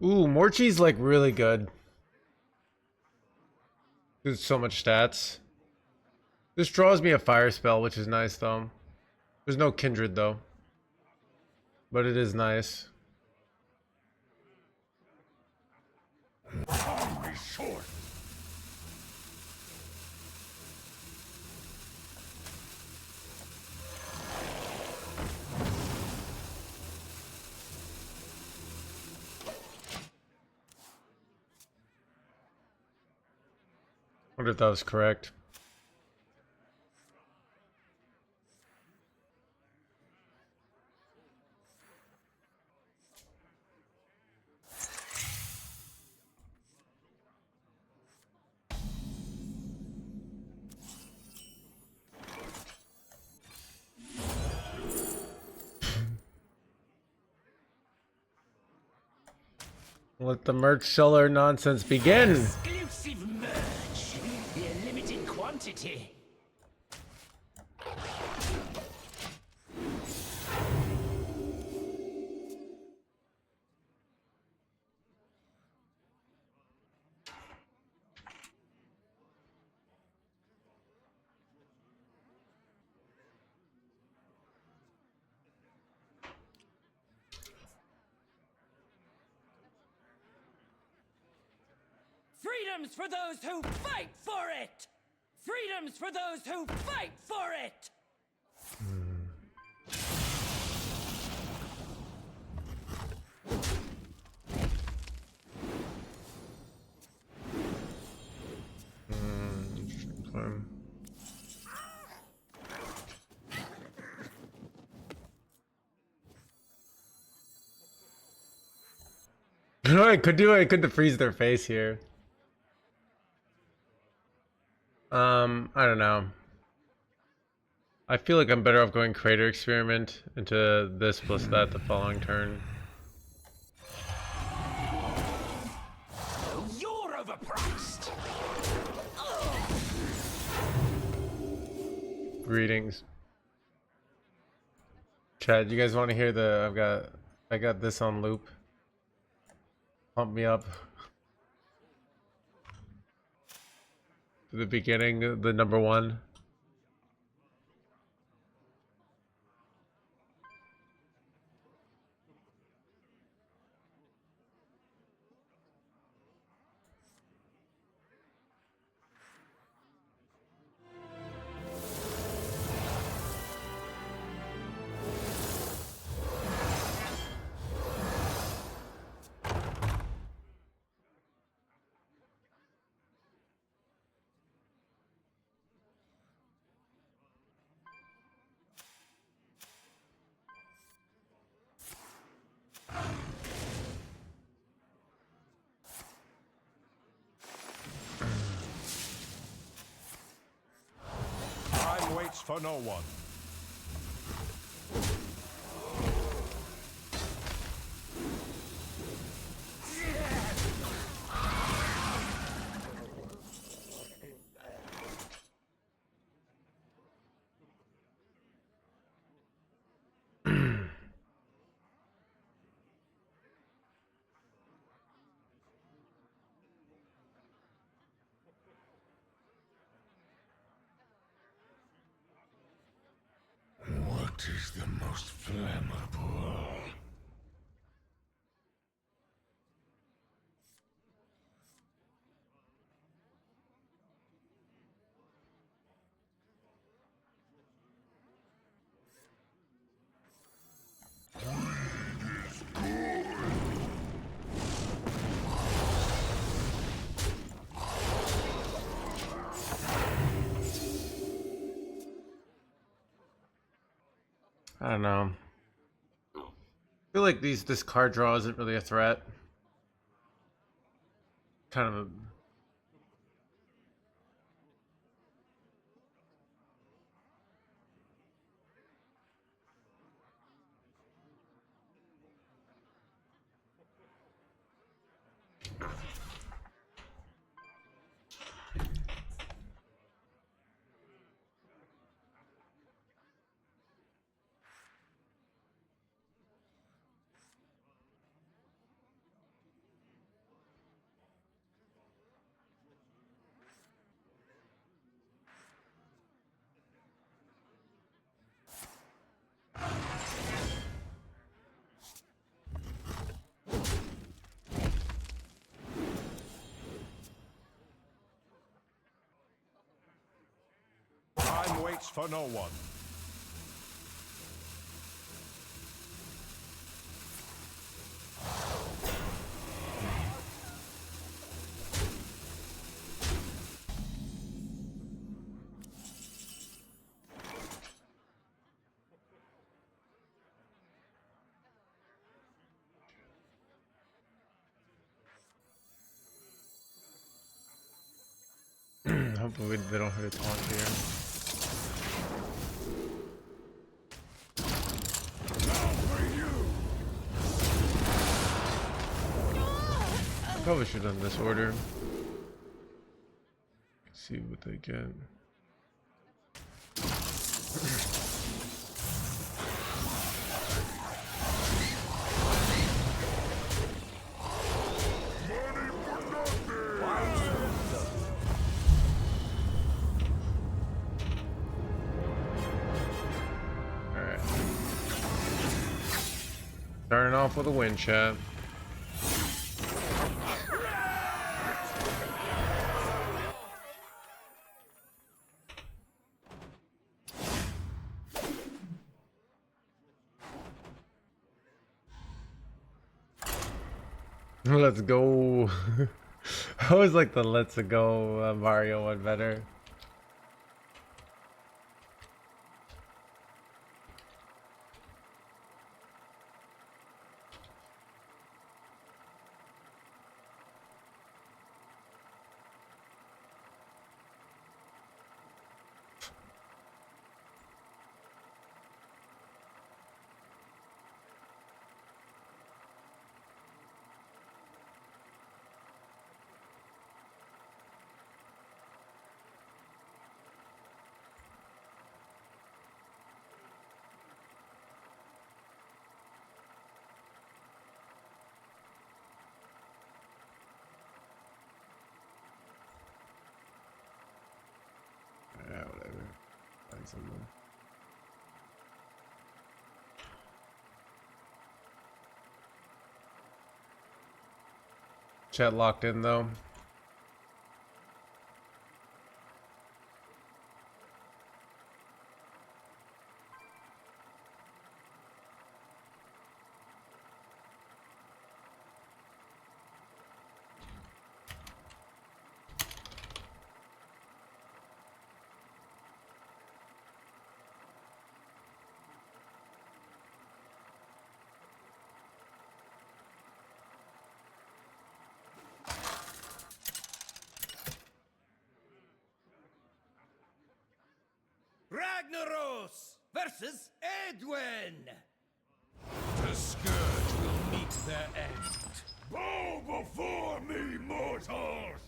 Ooh, Morchi's like really good. There's so much stats. This draws me a fire spell, which is nice though. There's no kindred though. But it is nice. Wonder if that was correct. Let the merch seller nonsense begin. Exclusive merch. In limited quantity. Freedoms for those who fight for it! Freedoms for those who fight for it! Interesting plan. I could freeze their face here. I don't know. I feel like I'm better off going Crater Experiment into this plus that the following turn. Oh, you're overpriced! Greetings. Chad, you guys want to hear the I got this on loop. Pump me up. To the beginning, the number one. Time waits for no one. What is the most flammable? I don't know. I feel like this card draw isn't really a threat. Kind of a waits for no one. Hopefully they don't hit a taunt here. Probably should have done this order. See what they get. Alright. Starting off with a win, chat. Let's go. I always like the let's go Mario one better. Yeah, whatever. Find someone. Chat locked in though. Ragnaros versus Edwin. The Scourge will meet their end. Bow before me, mortals!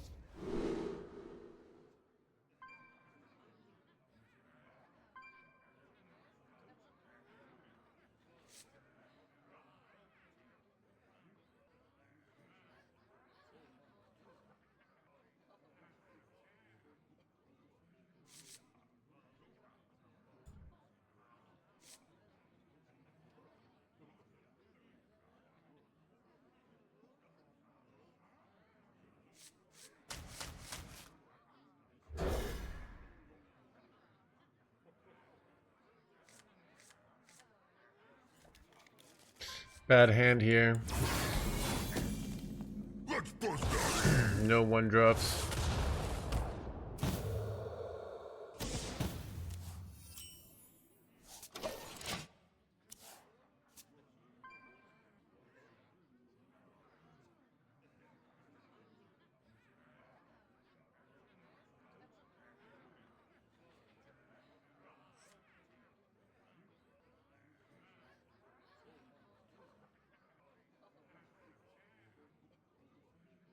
Bad hand here. Let's bust out. No one drops.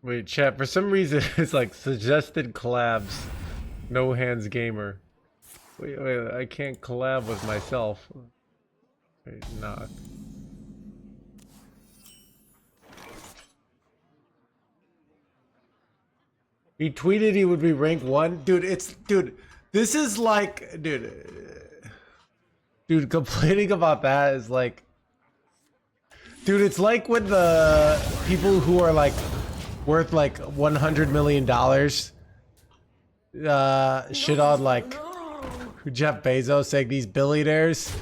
Wait, chat, for some reason it's like suggested collabs. NoHandsGamer. Wait, I can't collab with myself. Wait, not. He tweeted he would be rank 1. Dude, this is like, dude, complaining about that is like, dude, it's like when the people who are like worth like $100 million shit on like Jeff Bezos saying these billionaires.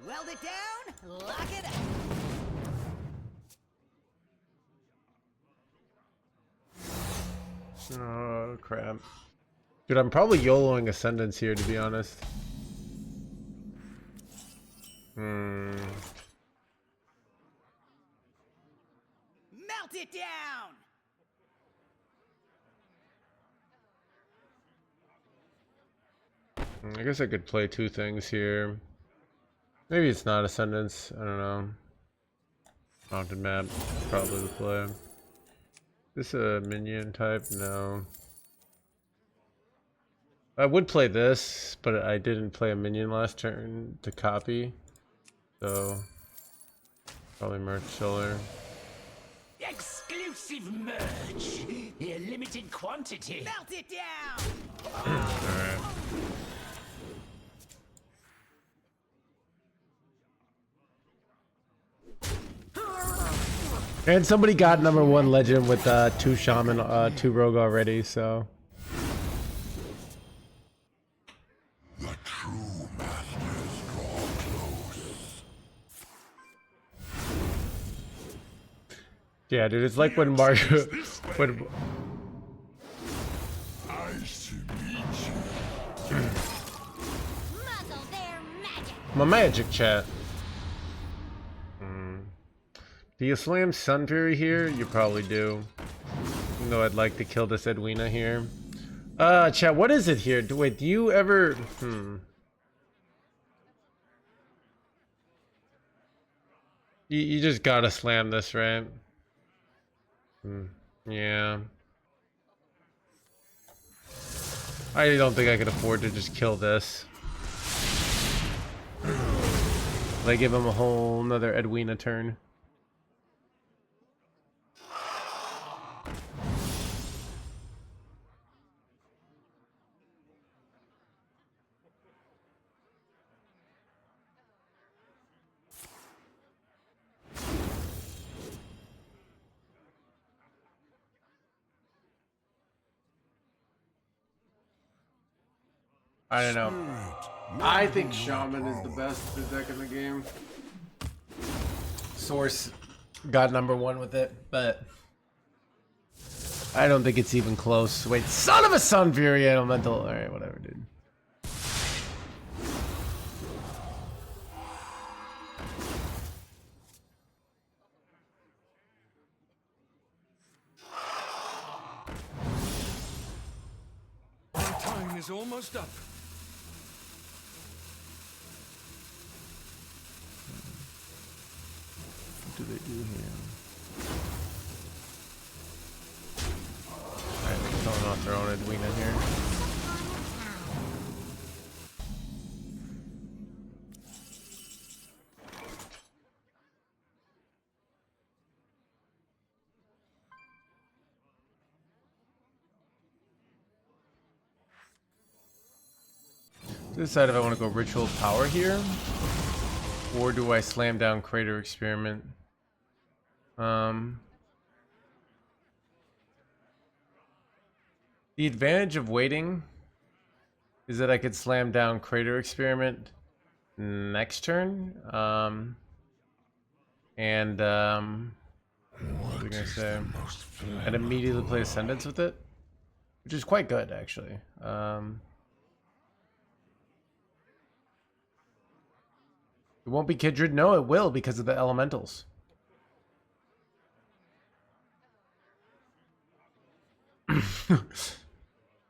Weld it down, lock it up. Oh crap. Dude, I'm probably YOLOing Ascendance here, to be honest. Melt it down. I guess I could play two things here. Maybe it's not Ascendance. I don't know. Mountain map, probably the play. This a minion type? No. I would play this, but I didn't play a minion last turn to copy. So probably merch seller. Exclusive merch. In limited quantity. Melt it down. Alright. And somebody got #1 legend with 2 Shaman, 2 Rogue already, so. The true masters draw close. Yeah, dude, it's like when Mario, when Nice to meet you. Muzzle their magic. my magic chat. Do you slam Sunfury here? You probably do. Even though I'd like to kill this Edwina here. Chat, what is it here? Wait, do you ever... You just gotta slam this, right? Yeah. I don't think I could afford to just kill this. They give him a whole nother Edwina turn. I don't know. I think Shaman is the best deck in the game. Source got #1 with it, but I don't think it's even close. Wait, son of a Sunfury Elemental. Alright, whatever, dude. My time is almost up. What do they do here? Alright, they're killing off their own Edwina here. Decide if I want to go Ritual Power here, or do I slam down Crater Experiment? The advantage of waiting is that I could slam down Crater Experiment next turn. What was I gonna say? And immediately play Ascendance with it, which is quite good actually. It won't be Kindred? No, it will because of the elementals.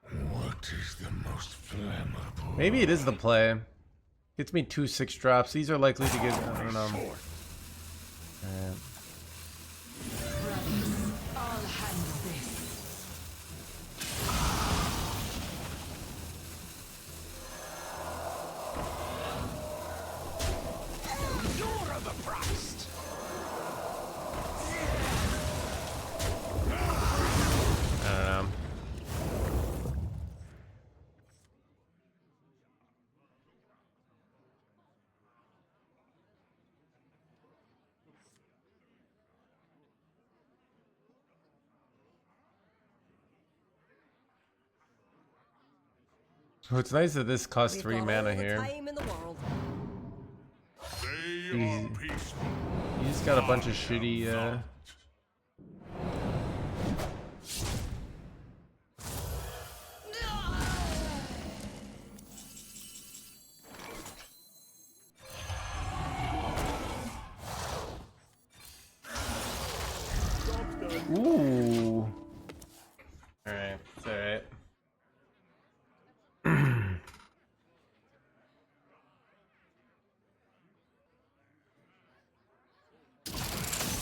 What is the most flammable? Maybe it is the play. Gets me 2 6-drops. These are likely to get, I don't know. All hands this. You're overpriced. I don't know. Oh, it's nice that this costs We've 3 got mana all the here. time in the world. They are peaceful. He's got a bunch of shitty, Ooh. Alright, it's alright.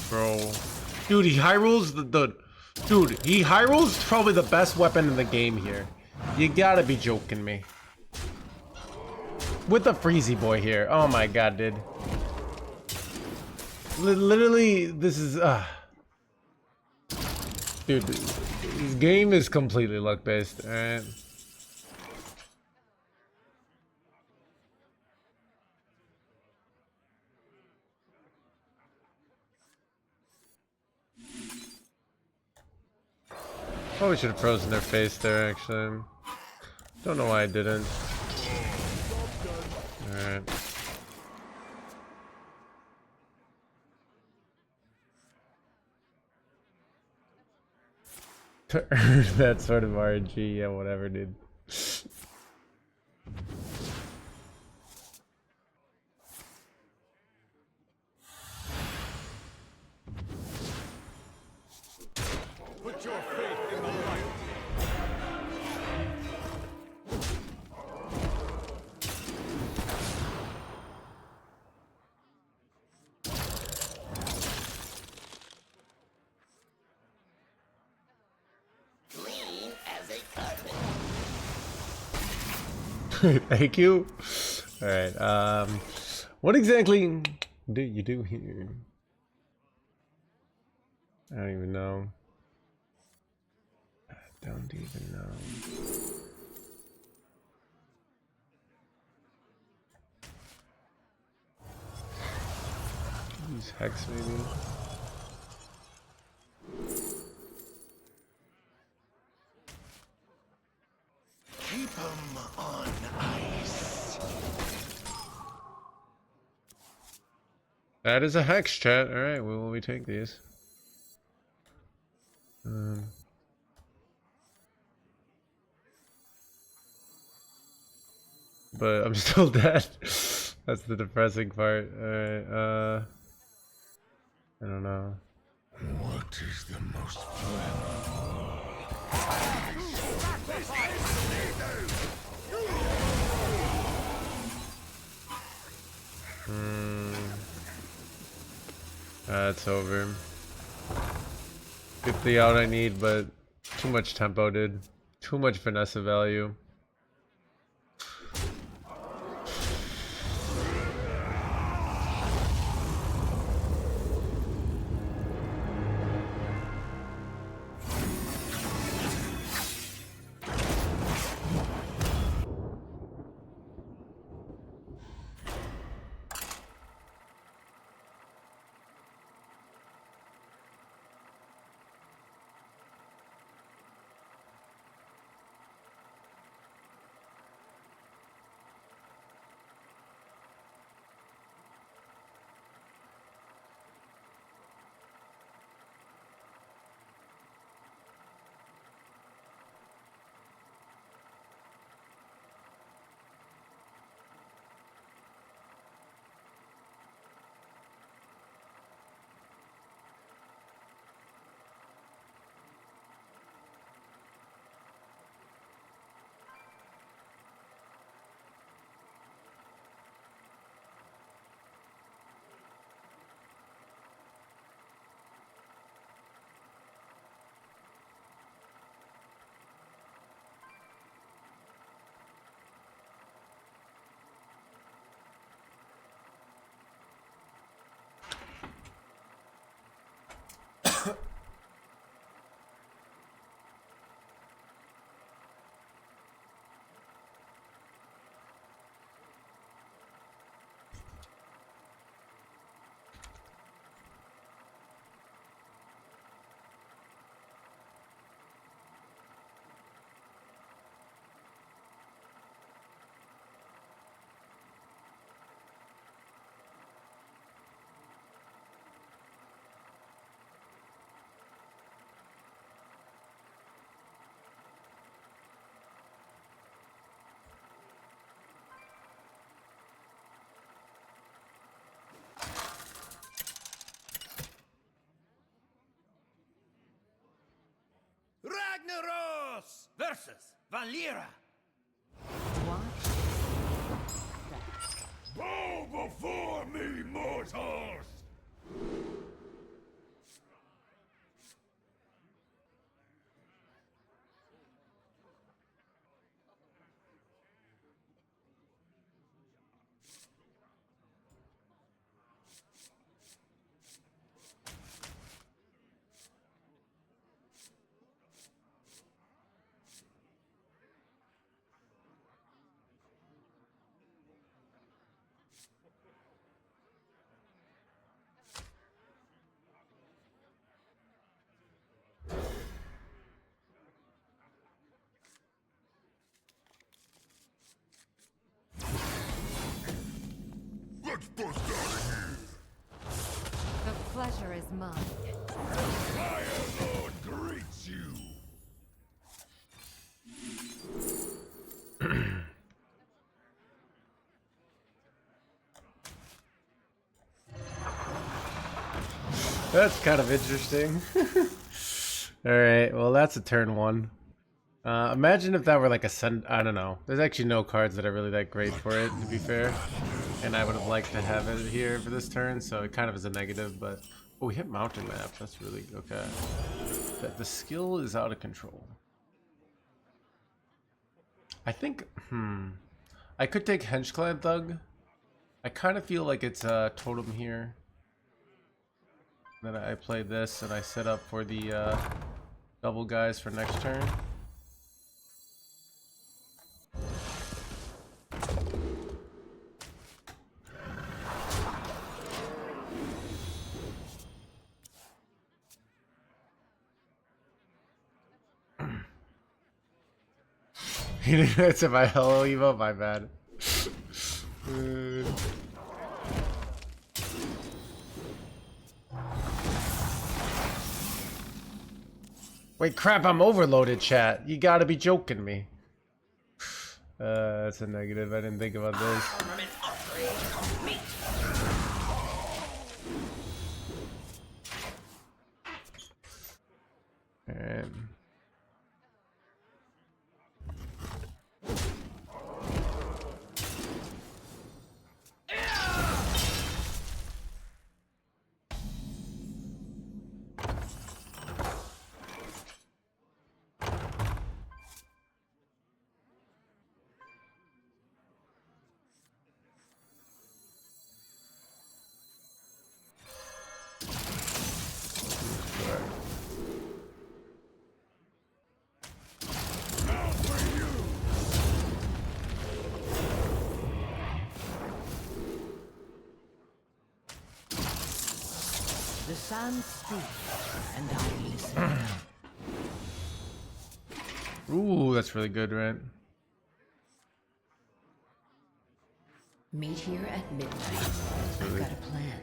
Bro. Dude, he high rolls dude, he high rolls probably the best weapon in the game here. You gotta be joking me. With the Freezy boy here. Oh my god, dude. Literally, this is dude, this game is completely luck based, alright? Probably should have frozen their face there, actually. Don't know why I didn't. Alright. To earn that sort of RNG, yeah, whatever, dude. Put your faith in the light. Clean as a carpet. Thank you. Alright, what exactly do you do here? I don't even know. I don't even know. Use Hex maybe? Keep 'em on ice. That is a Hex, chat. Alright, well, we take these. But I'm still dead. That's the depressing part. Alright, I don't know. What is the most flammable? It's over. Get the out I need, but too much tempo, dude. Too much Vanessa value. versus Valera. Bow before me, mortals! Let's bust out of here! The pleasure is mine. Fire Lord greets you! That's kind of interesting. Alright, well that's a turn 1. Imagine if that were like I don't know. There's actually no cards that are really that great for it, to be fair. And I would have liked to have it here for this turn, so it kind of is a negative, but... Oh, we hit mountain map. That's really... Okay. The skill is out of control. I think... I could take Henchclan Thug. I kind of feel like it's a totem here. Then I play this and I set up for the double guys for next turn. It's in my hello Evo, my bad. Wait, crap, I'm overloaded, chat. You gotta be joking me. That's a negative. I didn't think about this. Armament upgrade complete. Alright. The sands speak, and I listen. Ooh, that's really good, right? Meet here at midnight. I've got a plan.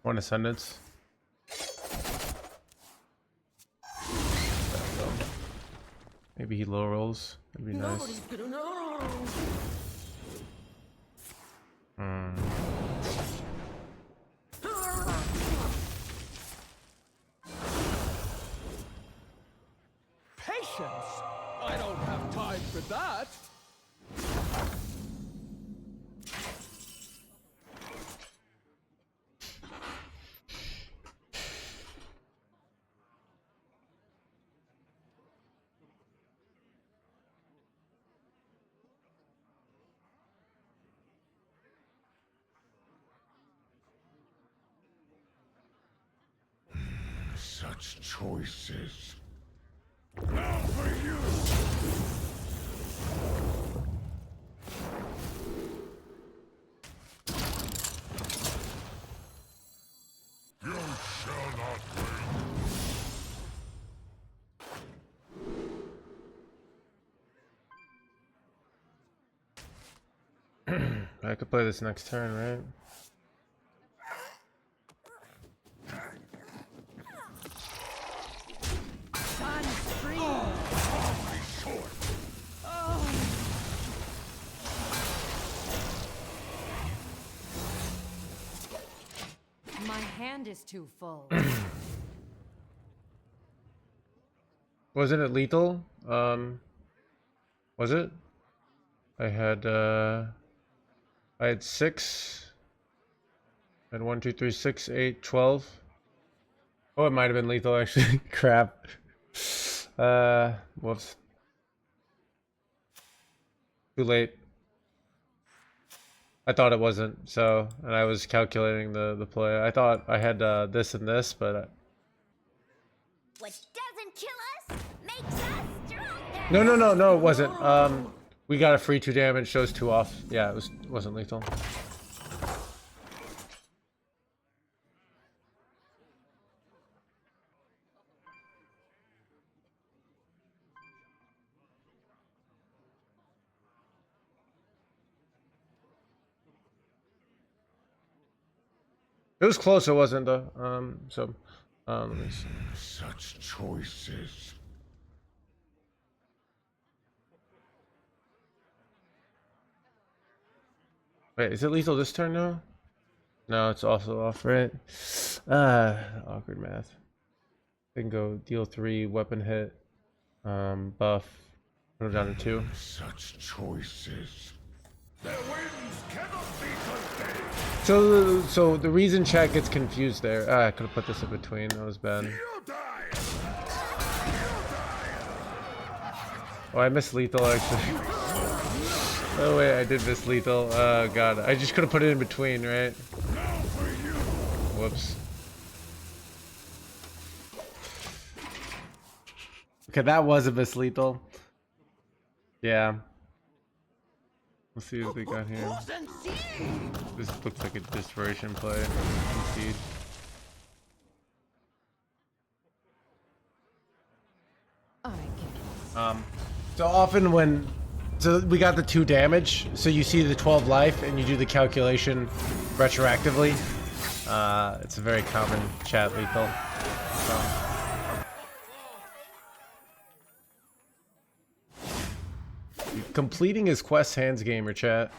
One Ascendance. Maybe he low rolls. That'd be nice. Nobody's gonna know. Patience! I don't have time for that! Such choices. Now for you! You shall not win. I could play this next turn, right? hand is too full. Wasn't it lethal? Was it? I had 6 and 1, 2, 3, 6, 8, 12. Oh, it might have been lethal actually. Crap. Whoops. Too late. I thought it wasn't, so, and I was calculating the play. I thought I had this and this, but What doesn't kill us makes us stronger. no, it wasn't. We got a free 2 damage, shows 2 off. Yeah, it wasn't lethal. It was close, it wasn't though. Let me see. Such choices. Wait, is it lethal this turn now? No, it's also off, right? Awkward math. They can go deal 3, weapon hit, buff, put it down to 2. Such choices. So the reason chat gets confused there. I could have put this in between. That was bad. Oh, I missed lethal actually. Oh wait, I did miss lethal. Oh god, I just could have put it in between, right? Whoops. Okay, that was a miss lethal. Yeah. Let's see what they got here. This looks like a desperation play. Concede. So often when, so we got the 2 damage, so you see the 12 life and you do the calculation retroactively. It's a very common chat lethal. Completing his quest, NoHandsGamer chat.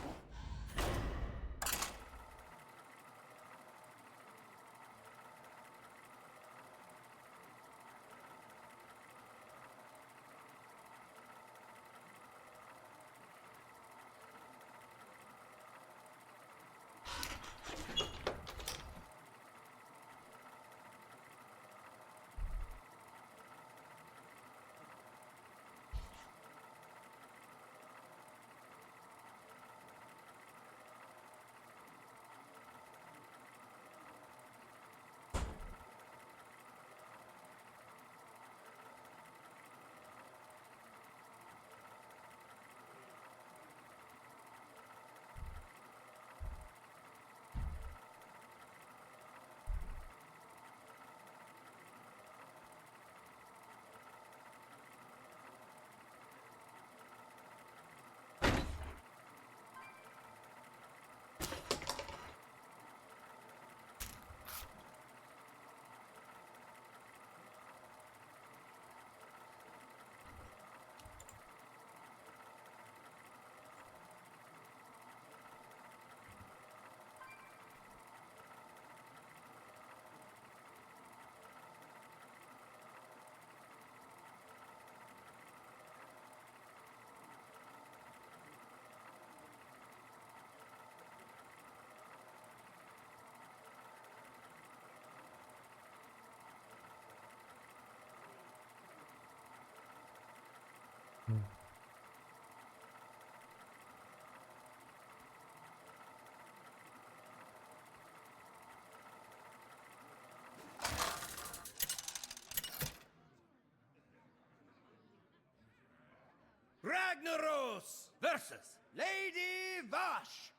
Ragnaros versus Lady Vash.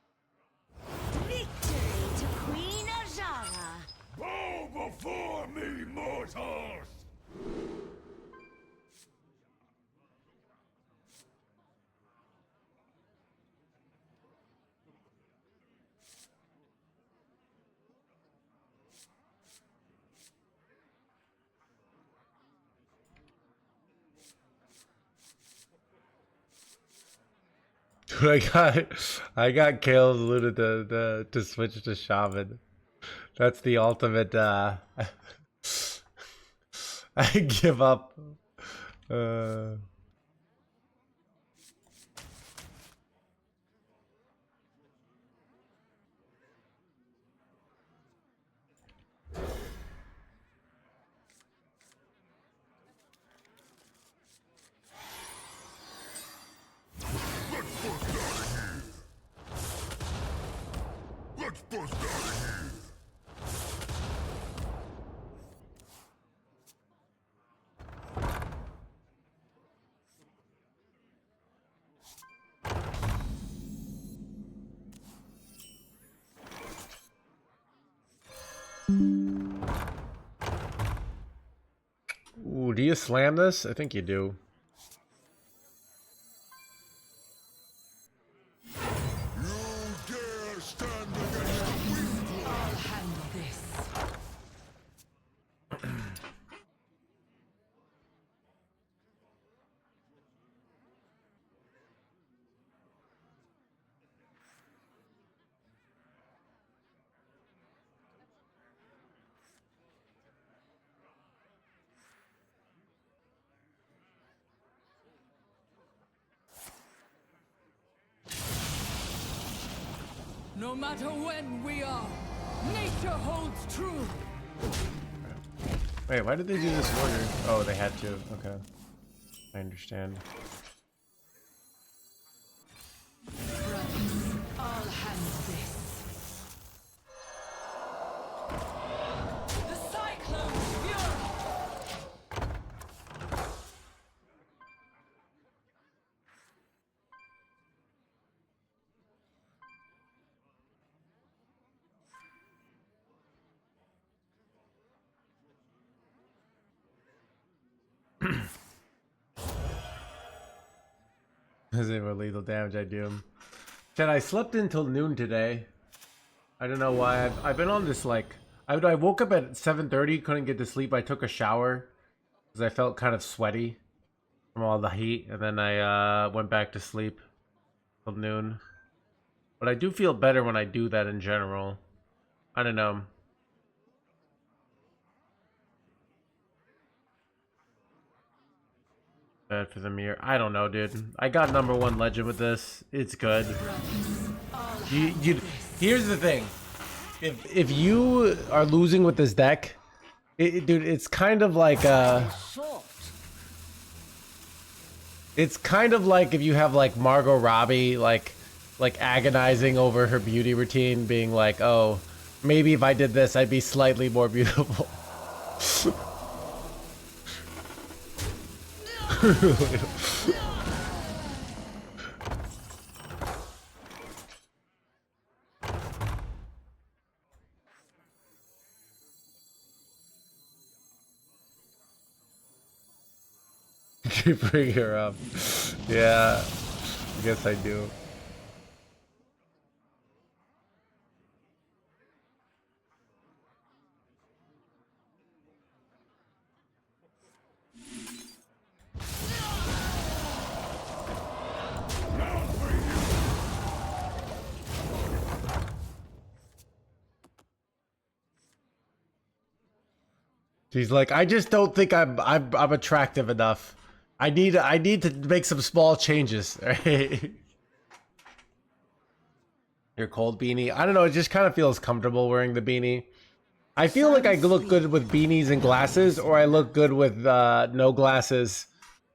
Victory to Queen Ajara. Bow before me, mortals! Dude, I got killed looted to switch to Shaman. That's the ultimate, I give up. Let's bust out of here! Ooh, do you slam this? I think you do. You dare stand against the weak one! I'll handle this. No matter when we are, nature holds true. Wait, why did they do this order? Oh, they had to. Okay. I understand. Brothers, I'll handle this. The cyclone's fury. Is it what lethal damage I do? Chad, I slept until noon today. I don't know why. I've been on this like... I woke up at 7:30, couldn't get to sleep. I took a shower because I felt kind of sweaty from all the heat. And then I went back to sleep till noon. But I do feel better when I do that in general. I don't know. Bad for the mirror. I don't know, dude. I got #1 legend with this. It's good. Here's the thing. If you are losing with this deck, dude, it's kind of like it's kind of like if you have like Margot Robbie like agonizing over her beauty routine, being like, oh, maybe if I did this, I'd be slightly more beautiful. Keep bringing her up. Yeah, I guess I do. She's like, I just don't think I'm attractive enough. I need to make some small changes. Right? Your cold beanie. I don't know. It just kind of feels comfortable wearing the beanie. I feel like I look good with beanies and glasses, or I look good with no glasses.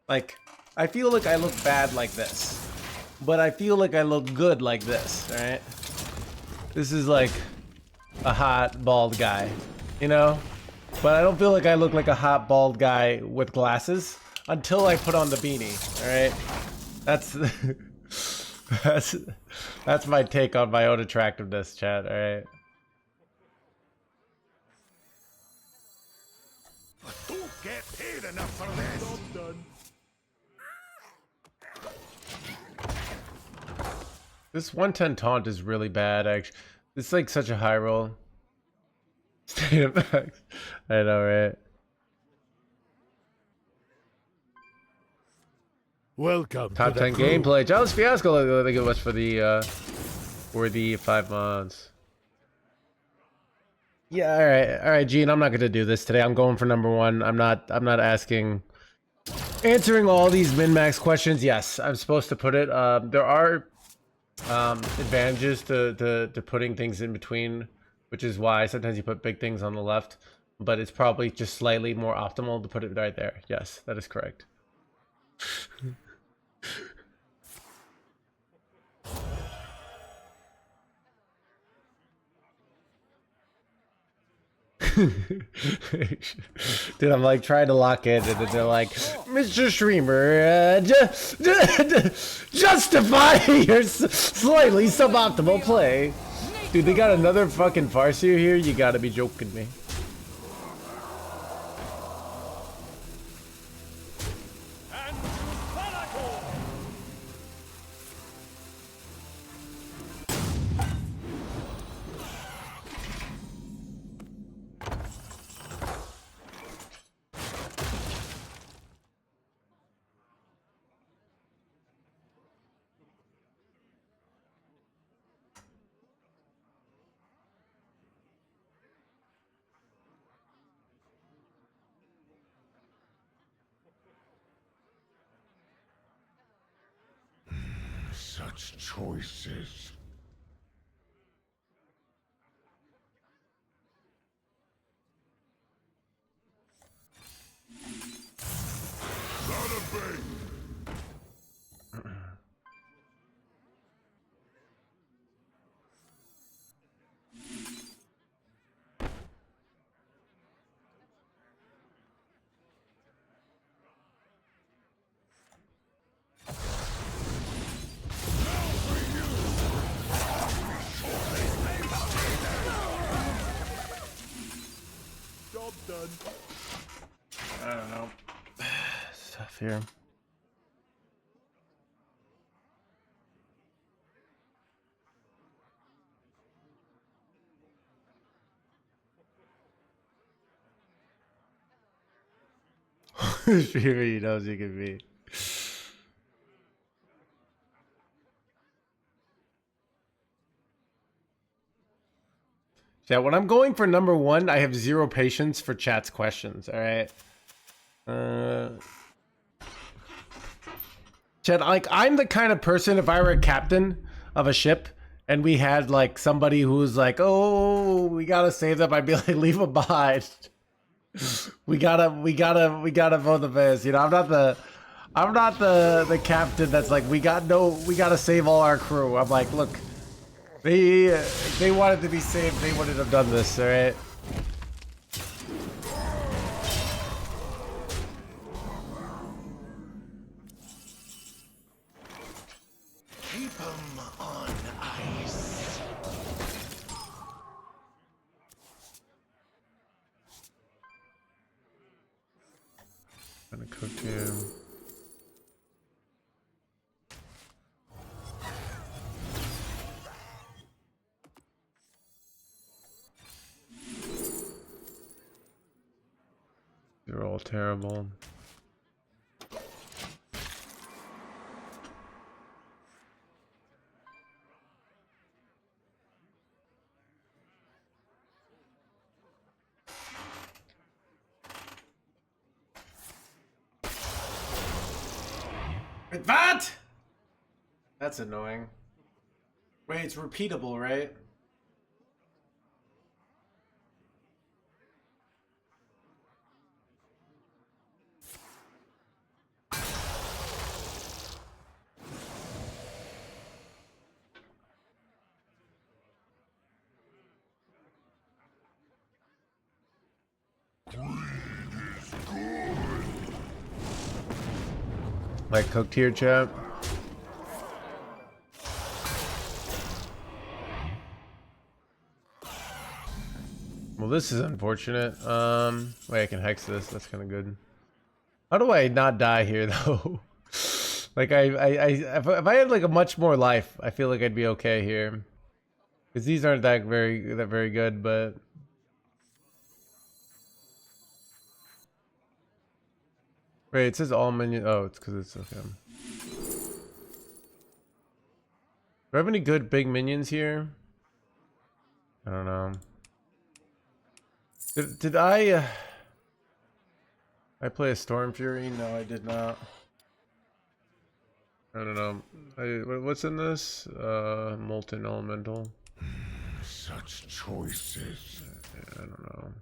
Like, I feel like I look bad like this, but I feel like I look good like this. Right? This is like a hot bald guy, you know. But I don't feel like I look like a hot bald guy with glasses until I put on the beanie. All right, that's my take on my own attractiveness, chat. All right. I don't get paid enough for this! This 110 taunt is really bad. Actually, it's like such a high roll. State effects. I know, right? Welcome Top to 10 the crew. gameplay. Jealous Fiasco. I think it was for the 5 months. Yeah, all right, Gene. I'm not gonna do this today. I'm going for number one. I'm not answering all these min-max questions. Yes, I'm supposed to put it. There are advantages to putting things in between, which is why sometimes you put big things on the left, but it's probably just slightly more optimal to put it right there. Yes, that is correct. Dude, I'm like trying to lock in, and then they're like, Mr. Streamer, justify your slightly suboptimal play. Dude, they got another fucking Farseer here? You gotta be joking me. Such choices. Bada bing! Job done. I don't know. It's tough here. Streamer, he knows he can be. Yeah, when I'm going for number one, I have zero patience for chat's questions. All right. Chat, like I'm the kind of person, if I were a captain of a ship and we had like somebody who's like, oh, we gotta save them, I'd be like, leave them behind. we gotta vote the best. You know, I'm not the captain that's like, we gotta save all our crew. I'm like, look, they wanted to be saved, they wouldn't have done this, all right? Keep 'em on ice. Gonna cook him. They're all terrible. What? That's annoying. Wait, it's repeatable, right? Like cooked here, chat. Well, this is unfortunate. Wait, I can hex this. That's kind of good. How do I not die here, though? Like, if I had like a much more life, I feel like I'd be okay here. Because these aren't that very good, but. Wait, it says all minions. Oh, it's because it's okay. Do I have any good big minions here? I don't know. Did I play a Stormfury? No, I did not. I don't know. What's in this? Molten Elemental. Such choices. I don't know.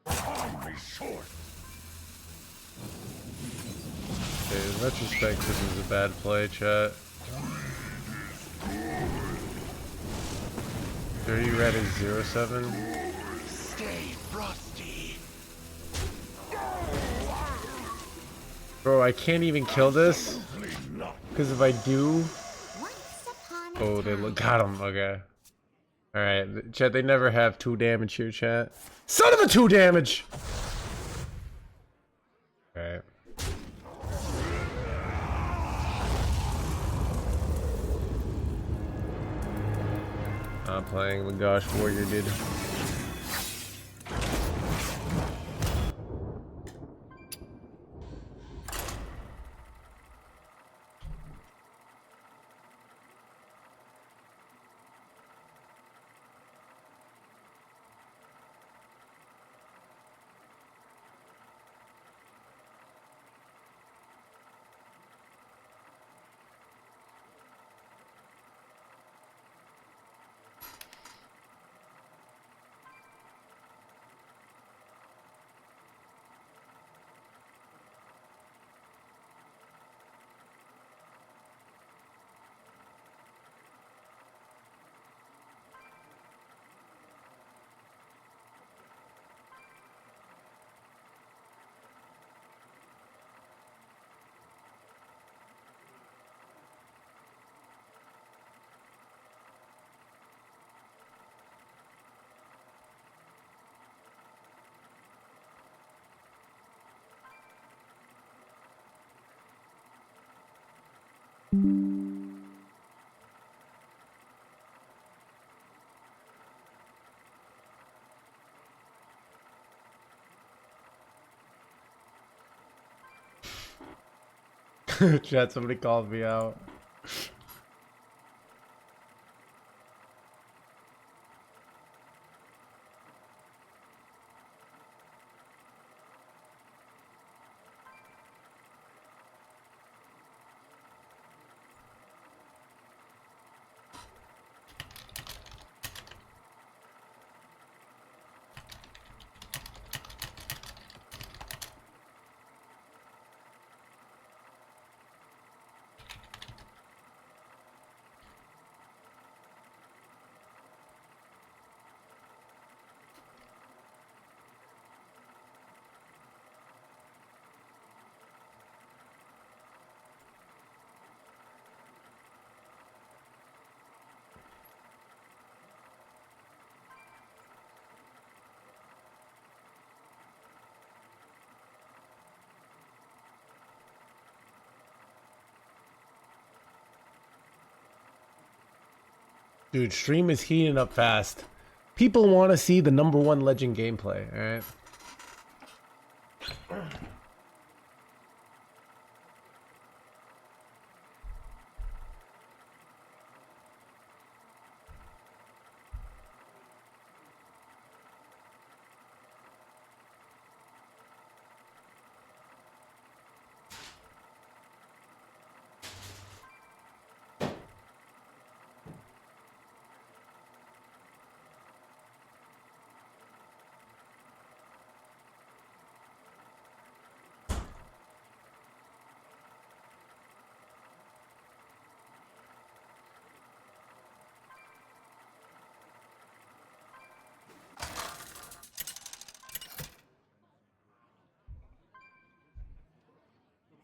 Time is short. Okay, in retrospect, this is a bad play, chat. Dirty Red is 0-7. Stay frosty. Bro, I can't even kill this. Because if I do... Once upon a Oh, they time. got him. Okay. Alright, chat, they never have 2 damage here, chat. Son of a 2 damage! Alright. Not playing the Gosh Warrior, dude. Chat, somebody called me out. Dude, stream is heating up fast. People want to see the #1 legend gameplay, alright?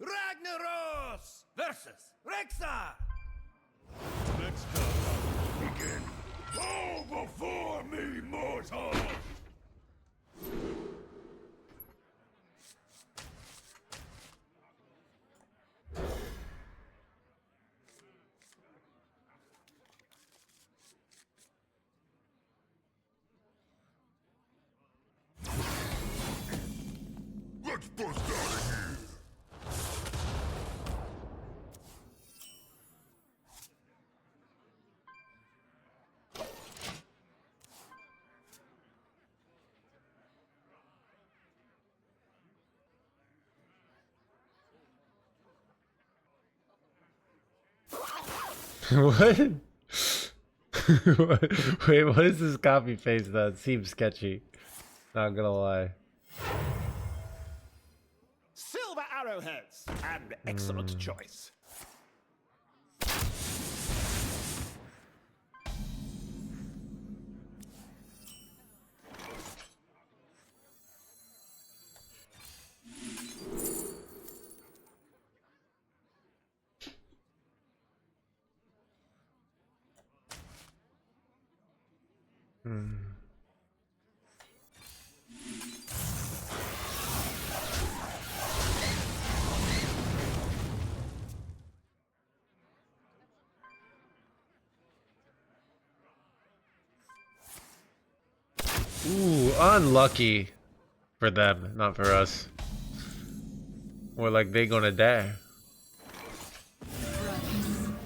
Ragnaros versus Rexar. Let's go. Begin. Go before me, mortal. Let's bust out of here. What? Wait, what is this copy paste though? It seems sketchy. Not gonna lie. Silver arrowheads. An excellent choice. Ooh, unlucky for them, not for us. More like they gonna die.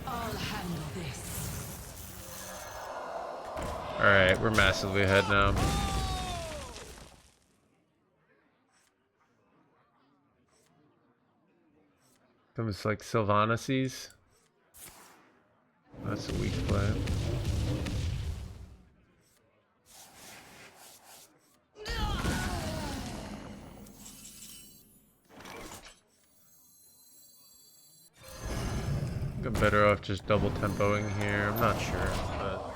I'll handle this. Alright, we're massively ahead now. Comes like Sylvanas. That's a weak play. I'm better off just double tempoing here. I'm not sure, but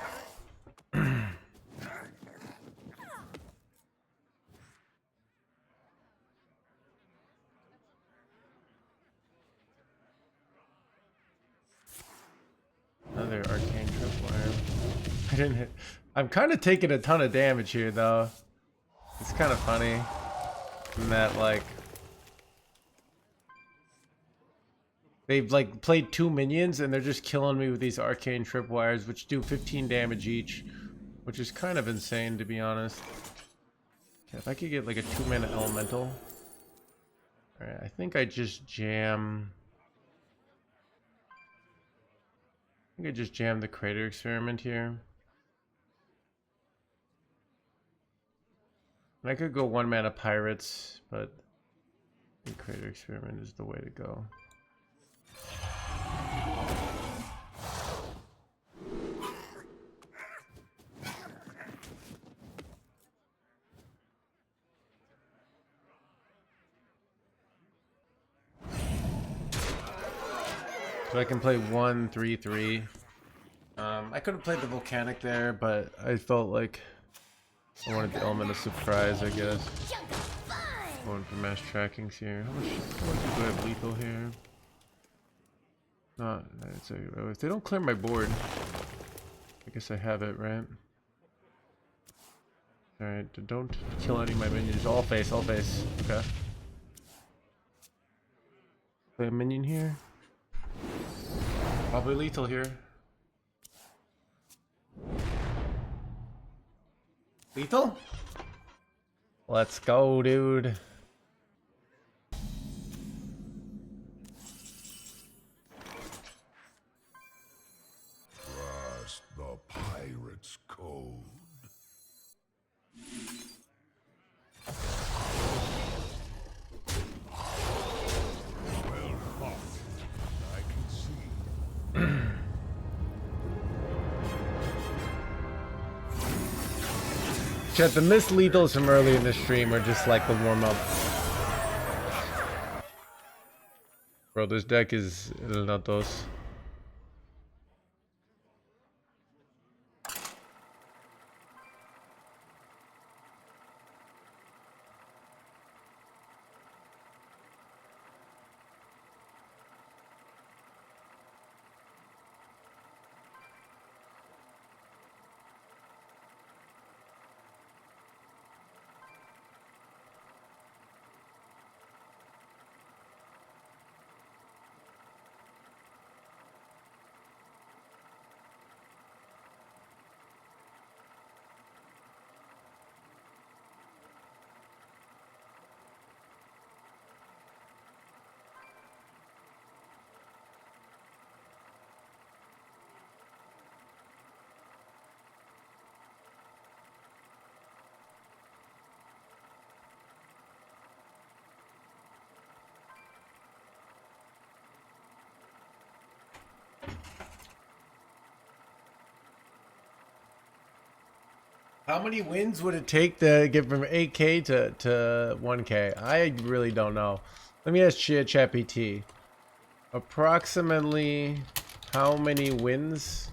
another arcane tripwire. I didn't hit. I'm kind of taking a ton of damage here, though. It's kind of funny in that, like, they've like played 2 minions and they're just killing me with these arcane tripwires, which do 15 damage each, which is kind of insane, to be honest. Okay, if I could get like a 2-mana elemental. All right, I think I just jam. I think I just jam the Crater Experiment here. And I could go 1-mana Pirates, but I think Crater Experiment is the way to go. So I can play 1/3/3. I could have played the Volcanic there, but I felt like I wanted the element of surprise, I guess. Going for mass trackings here. How much do I have lethal here? Not. If they don't clear my board, I guess I have it, right? Alright, don't kill any of my minions. All face, all face. Okay. Play a minion here. Probably lethal here. Lethal? Let's go, dude. Trust the pirate's code. Well fought. I can see. Chat, the missed lethals from early in the stream are just like the warm-up. Bro, this deck is El Natos. How many wins would it take to get from 8K to 1K? I really don't know. Let me ask ChatGPT. Approximately how many wins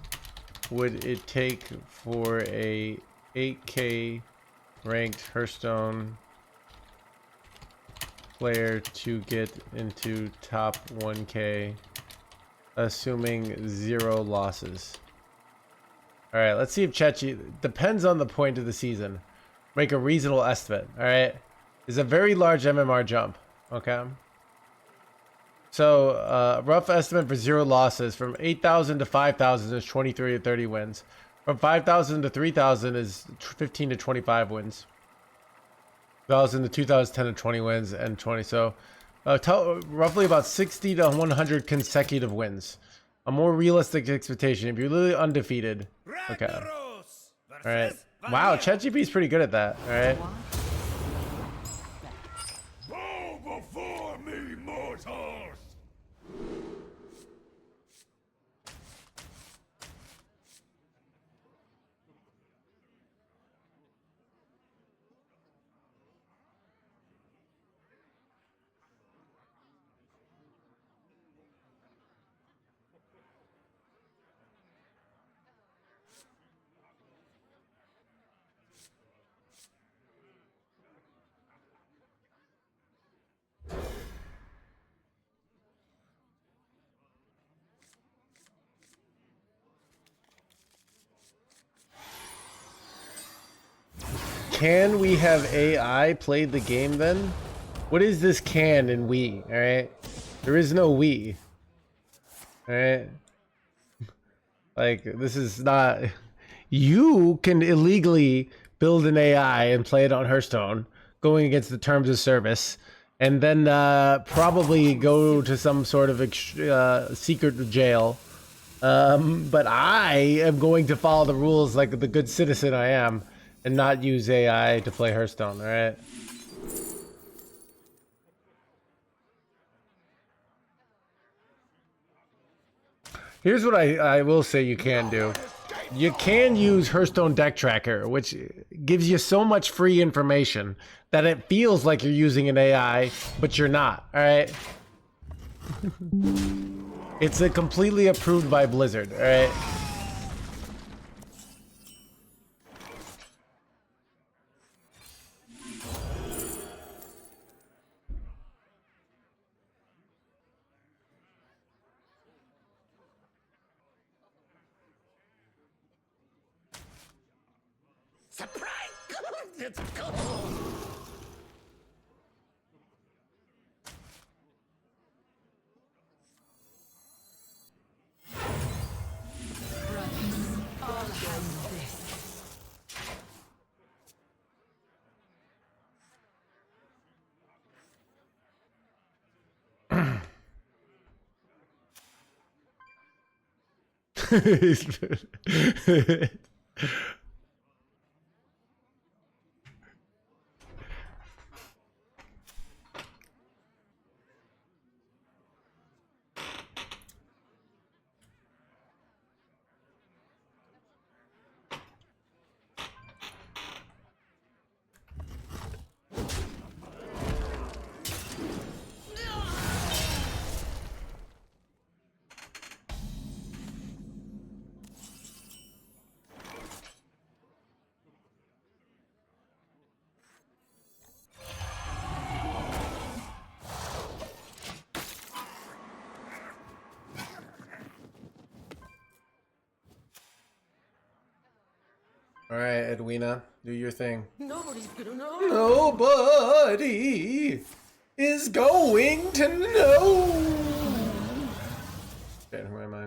would it take for a 8K ranked Hearthstone player to get into top 1K, assuming 0 losses? Alright, let's see if ChatGPT depends on the point of the season. Make a reasonable estimate. Alright. It's a very large MMR jump. Okay. So rough estimate for 0 losses from 8,000 to 5,000 is 23 to 30 wins. From 5,000 to 3,000 is 15 to 25 wins. 1,000 to 2,000, 10 to 20 wins, and 20. So roughly about 60 to 100 consecutive wins. A more realistic expectation if you're literally undefeated. Okay. Alright. Wow, ChatGPT is pretty good at that. Alright. Bow before me, mortals! Can we have AI play the game then? What is this can in we? Alright. There is no we. Alright. Like, this is not... You can illegally build an AI and play it on Hearthstone, going against the terms of service, and then probably go to some sort of secret jail. But I am going to follow the rules like the good citizen I am, and not use AI to play Hearthstone, alright? Here's what I will say you can do. You can use Hearthstone Deck Tracker, which gives you so much free information that it feels like you're using an AI, but you're not, alright? It's completely approved by Blizzard, alright? Surprise! Let's go! Alright, Edwina, do your thing. Nobody's gonna know. Nobody is going to know. Okay, who am I?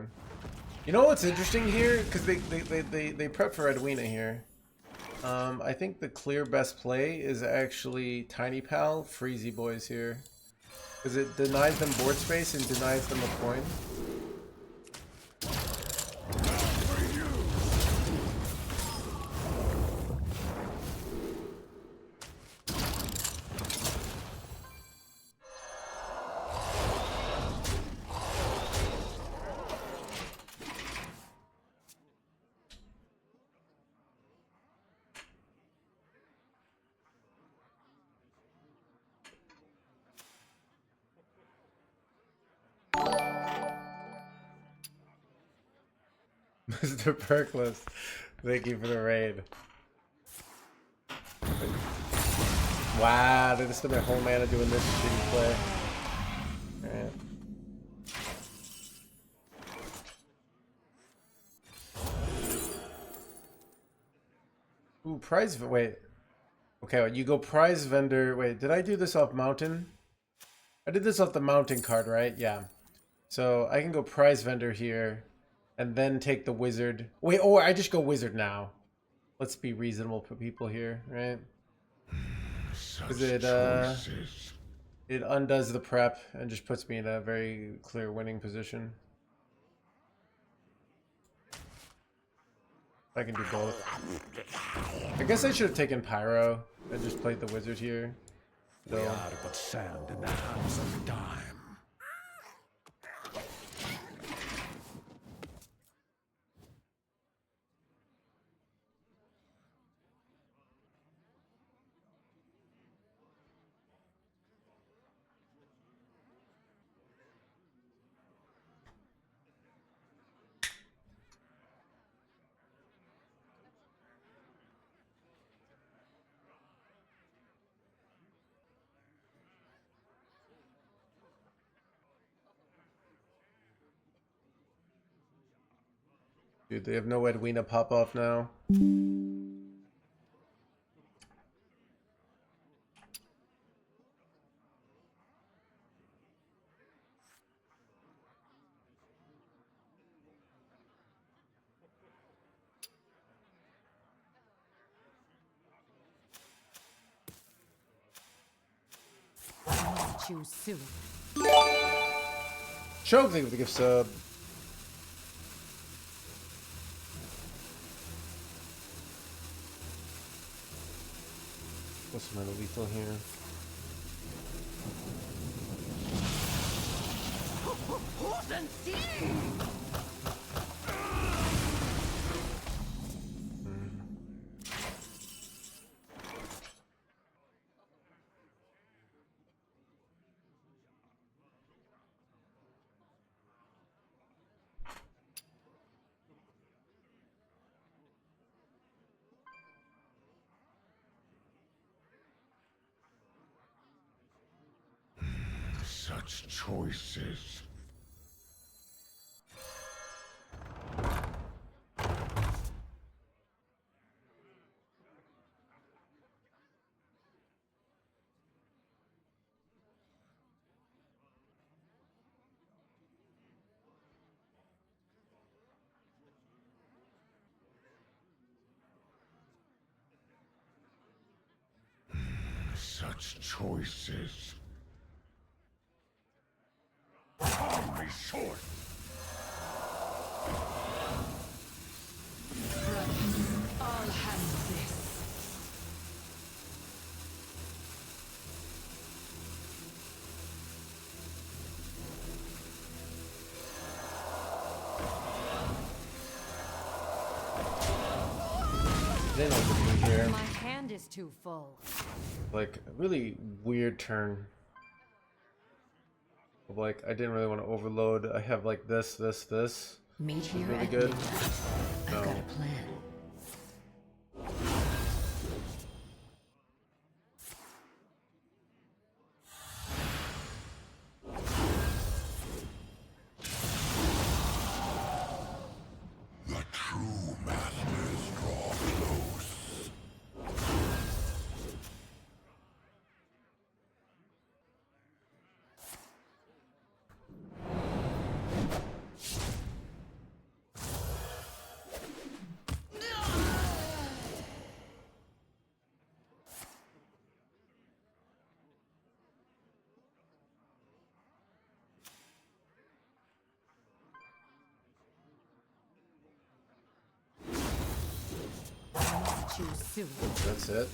You know what's interesting here? Because they prep for Edwina here. I think the clear best play is actually Tiny Pal, Freezy Boys here. Because it denies them board space and denies them a coin. Mr. Perkless, thank you for the raid. Wow, they just spent their whole mana doing this shitty play. Alright. Ooh, prize, wait. Okay, well, you go prize vendor, wait, did I do this off mountain? I did this off the mountain card, right? Yeah. So I can go prize vendor here and then take the wizard. Wait, oh, I just go wizard now. Let's be reasonable for people here, right? Because it undoes the prep and just puts me in a very clear winning position. I can do both. I guess I should have taken Pyro and just played the wizard here. We are but sand in the hands of time. Dude, they have no Edwina pop off now. Choose soon. Choke, thank you for the gift sub. What's my lethal here? Such choices. Such choices. Time is short. All hands this. They know what to do here. My hand is too full. Like, a really weird turn. Like, I didn't really want to overload. I have like this. Meet here Really at good. midnight. No. I've got a plan. The true masters draw close. Choose soon. That's it.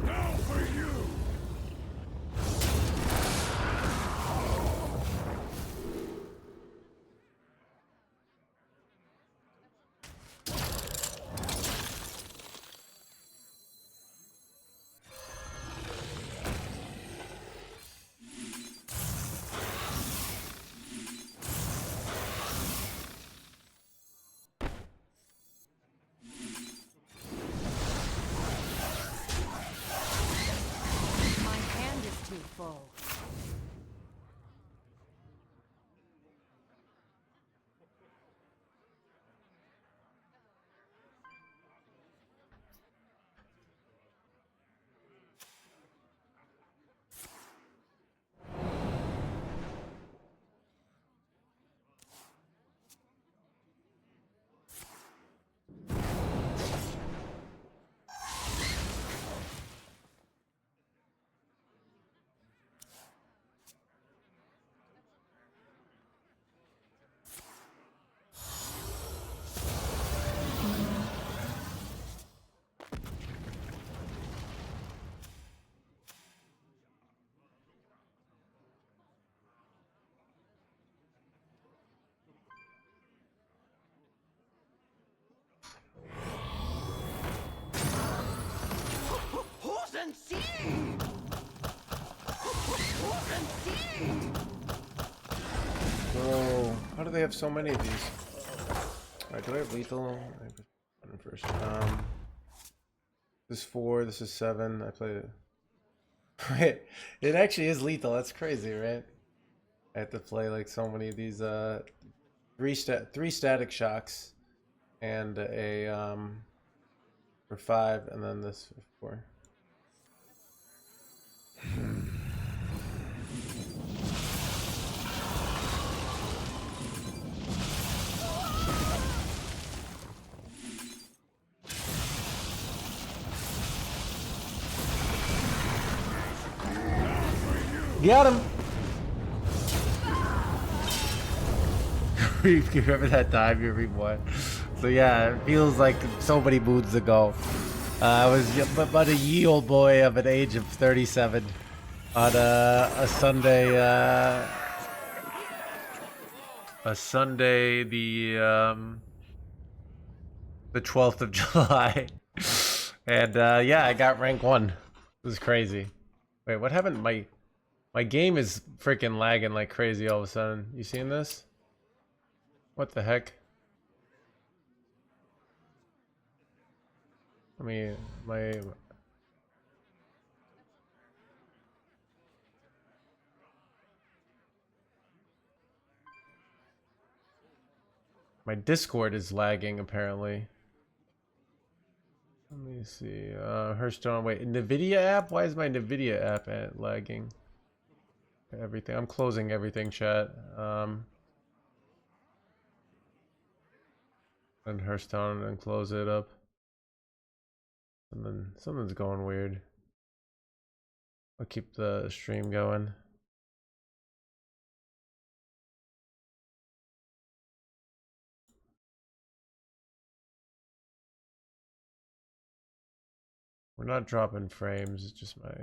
Now for you! Bro, how do they have so many of these? Alright, do I have lethal? I put one first. This is 4, this is 7. I played it. It actually is lethal. That's crazy, right? I have to play like so many of these three static shocks and a for 5 and then this for 4. Got him! You remember that time you read So yeah, it feels like so many moons ago. I was but a ye old boy of an age of 37 on a Sunday, the 12th of July, and yeah, I got rank 1. It was crazy. Wait, what happened? My game is freaking lagging like crazy all of a sudden. You seen this? What the heck? I mean, my Discord is lagging apparently. Let me see. Hearthstone. Wait, NVIDIA app? Why is my NVIDIA app lagging? Everything. I'm closing everything, chat. And Hearthstone and close it up. And then something's going weird. I'll keep the stream going. We're not dropping frames, it's just my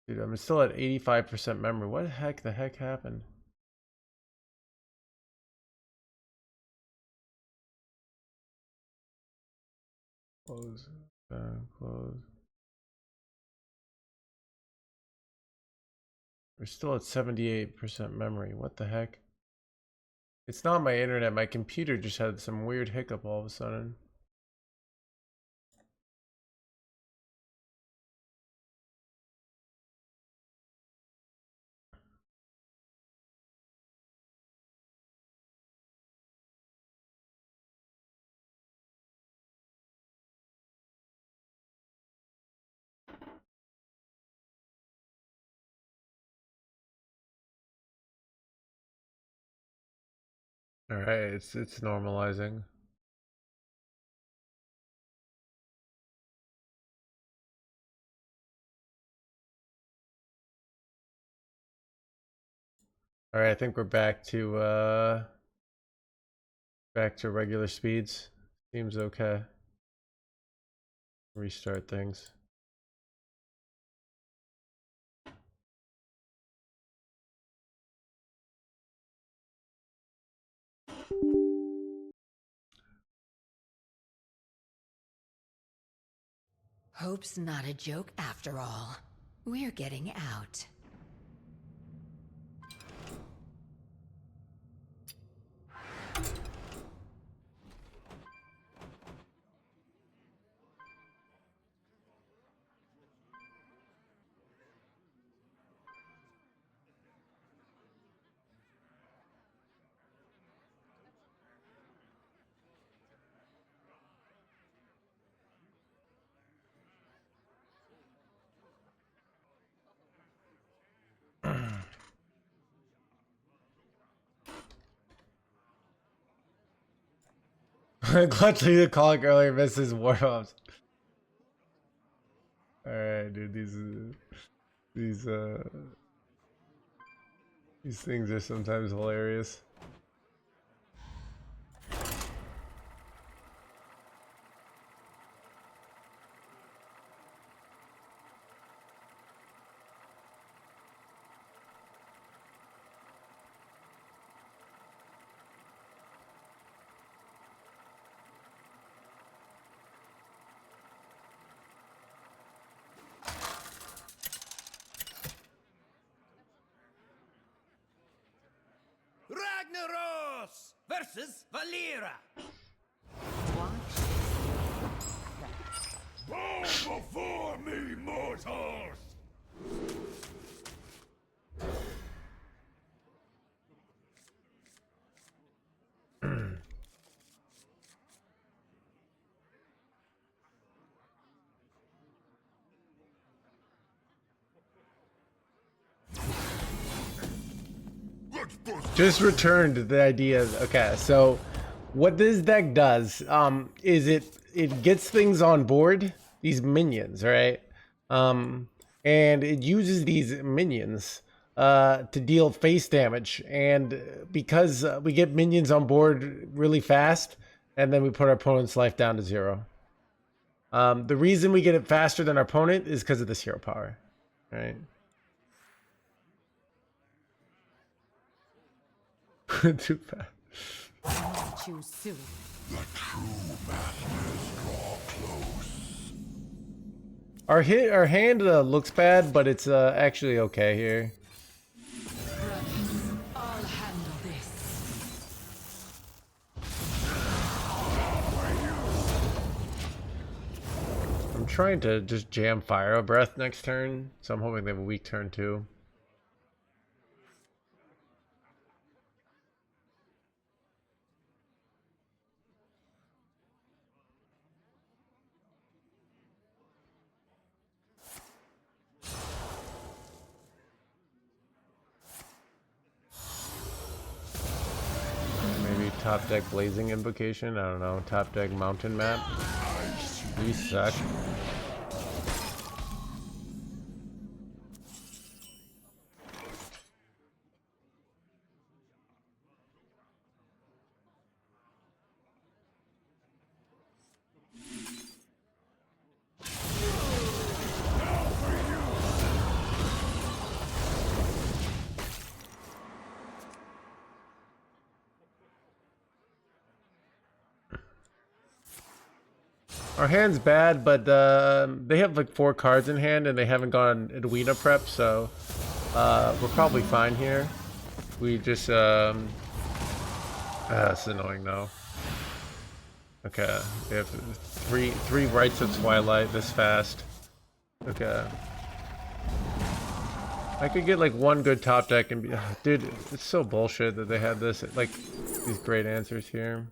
dude, I'm still at 85% memory. What the heck happened? Close. Close. We're still at 78% memory. What the heck? It's not my internet. My computer just had some weird hiccup all of a sudden. All right, it's normalizing. All right, I think we're back to regular speeds. Seems okay. Restart things. Hope's not a joke after all. We're getting out. Glad to the calling earlier misses warm-ups. Alright, dude, these things are sometimes hilarious. versus Valera. Bow before me, mortals! Just returned to the idea. Okay, so what this deck does is it gets things on board, these minions, right? And it uses these minions to deal face damage. And because we get minions on board really fast, and then we put our opponent's life down to 0. The reason we get it faster than our opponent is because of this hero power, right? Too fast. Choose soon. The true masters draw close. Our hand looks bad, but it's actually okay here. I'll handle this. I'm trying to just jam Fire Breath next turn, so I'm hoping they have a weak turn too. Top deck Blazing Invocation, I don't know. Top deck Mountain Map. You suck. Our hand's bad, but they have like 4 cards in hand and they haven't gone Edwina prep, so we're probably fine here. We just it's annoying though. Okay, we have three Rites of Twilight this fast. Okay. I could get like one good top deck and be, dude, it's so bullshit that they had this, like these great answers here.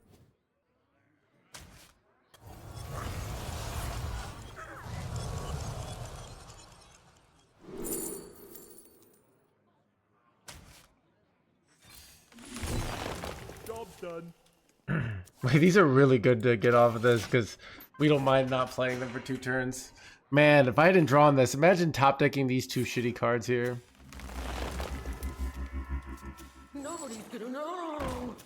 Done. Like, these are really good to get off of this because we don't mind not playing them for 2 turns. Man, if I hadn't drawn this, imagine top decking these 2 shitty cards here. Nobody's gonna know.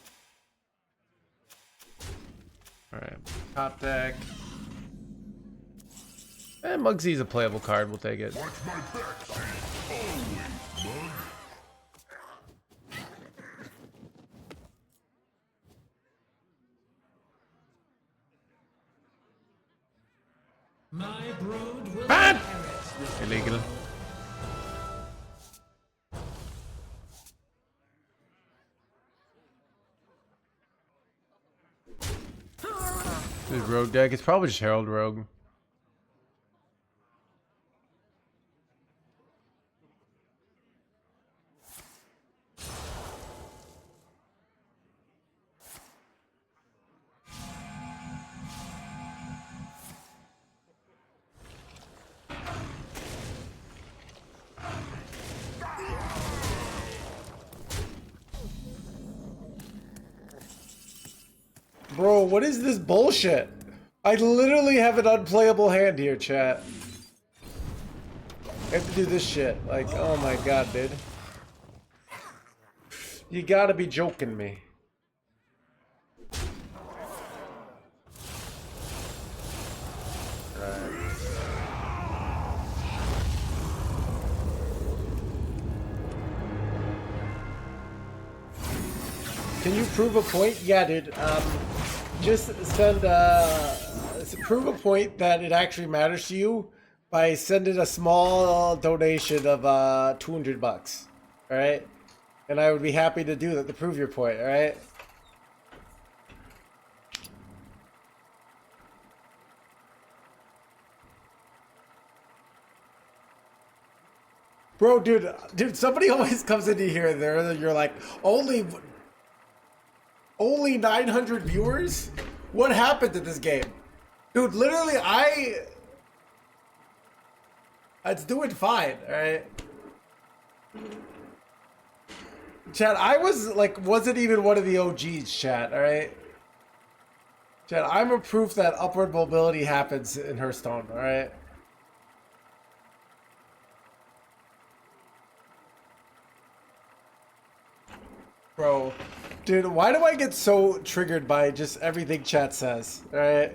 Alright, top deck. And Mugsy's a playable card, we'll take it. Watch my backside, always, mug. My brood will Ban! inherit this. Illegal. This rogue deck, it's probably just Herald Rogue. Bro, what is this bullshit? I literally have an unplayable hand here, chat. I have to do this shit. Like, oh my god, dude. You gotta be joking me. Can you prove a point? Yeah, dude. Just send prove a point that it actually matters to you by sending a small donation of $200. All right, and I would be happy to do that to prove your point. All right. Bro, dude, somebody always comes into here and you're like, only 900 viewers? What happened to this game? Dude, literally, it's doing fine, alright? Chat, I wasn't even one of the OGs, chat, alright? Chat, I'm a proof that upward mobility happens in Hearthstone, alright? Bro, dude, why do I get so triggered by just everything chat says, alright?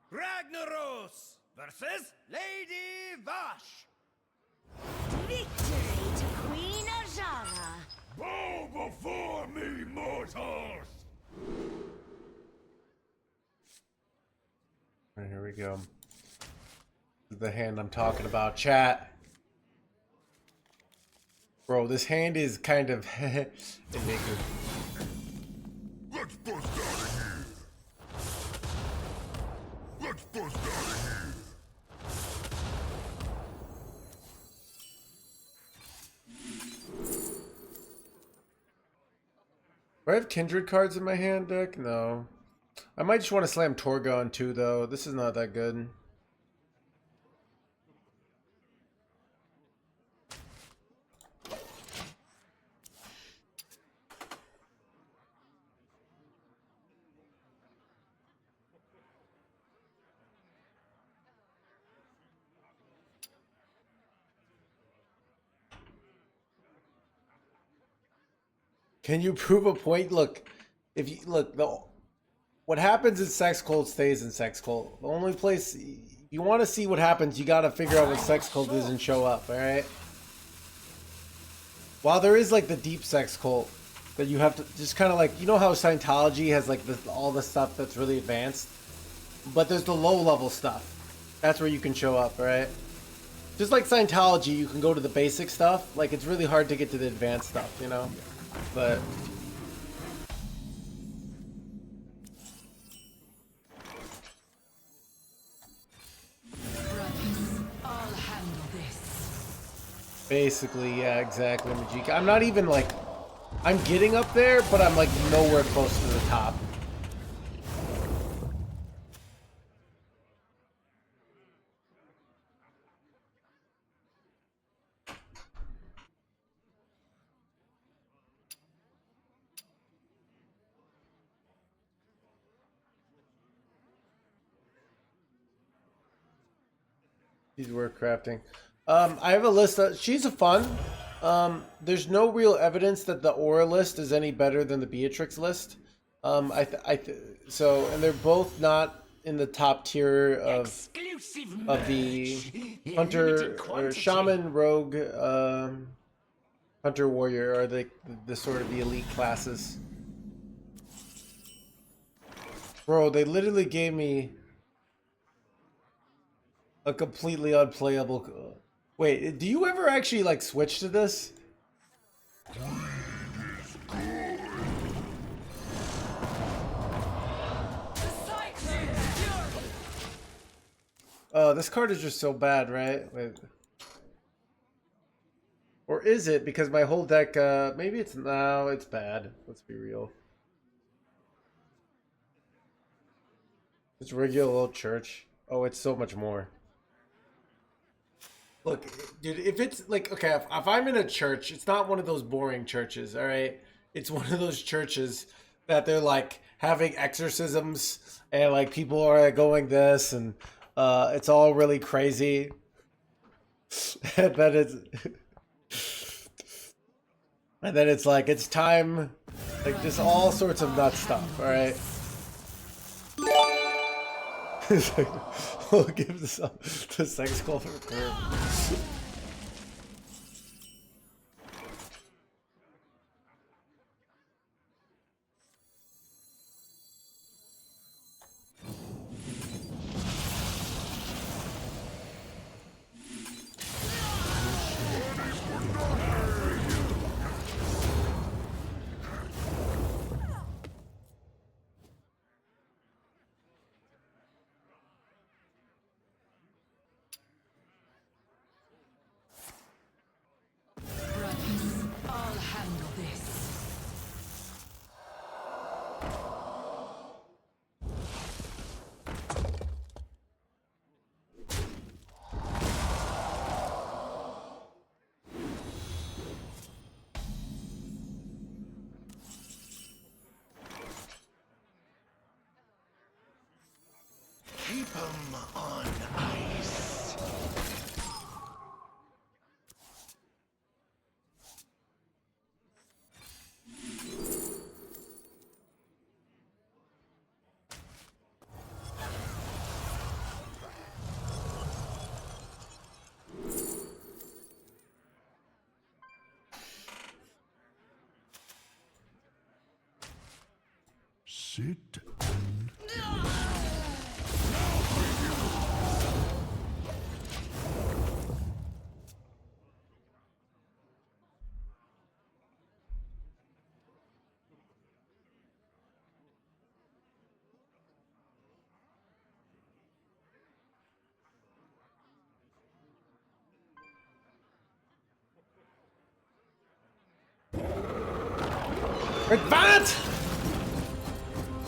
Ragnaros versus Lady Vash. Victory to Queen Ajala. Bow before me, mortals! Alright, here we go. This is the hand I'm talking about, chat. Bro, this hand is kind of enigmatic. Let's bust out of here! Let's bust out of here! Do I have Kindred cards in my hand deck? No. I might just want to slam Torgon too, though. This is not that good. Can you prove a point? Look, if you look, what happens in Sex Cult stays in Sex Cult. The only place you want to see what happens, you got to figure out what Sex Cult is and show up. All right. While there is like the deep Sex Cult that you have to just kind of like, you know how Scientology has like all the stuff that's really advanced, but there's the low level stuff. That's where you can show up. All right. Just like Scientology, you can go to the basic stuff. Like it's really hard to get to the advanced stuff, you know. But I'll handle this. basically, yeah, exactly, Majika. I'm not even like, I'm getting up there, but I'm like nowhere close to the top. She's worth crafting. I have a list of, she's a fun. There's no real evidence that the Aura list is any better than the Beatrix list. So, and they're both not in the top tier of the Hunter or Shaman, Rogue, Hunter, Warrior are the sort of the elite classes. Bro, they literally gave me a completely unplayable. Wait, do you ever actually like switch to this? Oh, this card is just so bad, right? Wait. Or is it? Because my whole deck, maybe it's, no, it's bad. Let's be real. It's regular old church. Oh, it's so much more. Look, dude, if it's like, okay, if I'm in a church, it's not one of those boring churches, all right? It's one of those churches that they're like having exorcisms and like people are going this and it's all really crazy. And then it's like, it's time, like just all sorts of nut stuff, all right? It's like, we'll give this up to sex call for repair. I'll handle this. Keep 'em on ice. Sit. Advance!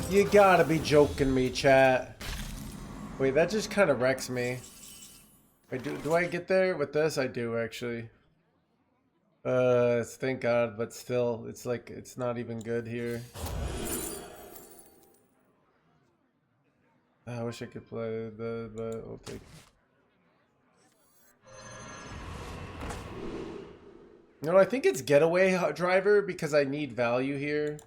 You gotta be joking me, chat. Wait, that just kind of wrecks me. Wait, do I get there with this? I do, actually. Thank God, but still, it's like, it's not even good here. I wish I could play but I'll take it. No, I think it's Getaway Driver because I need value here.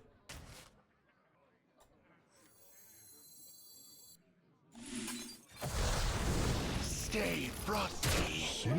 Stay frosty. Sit.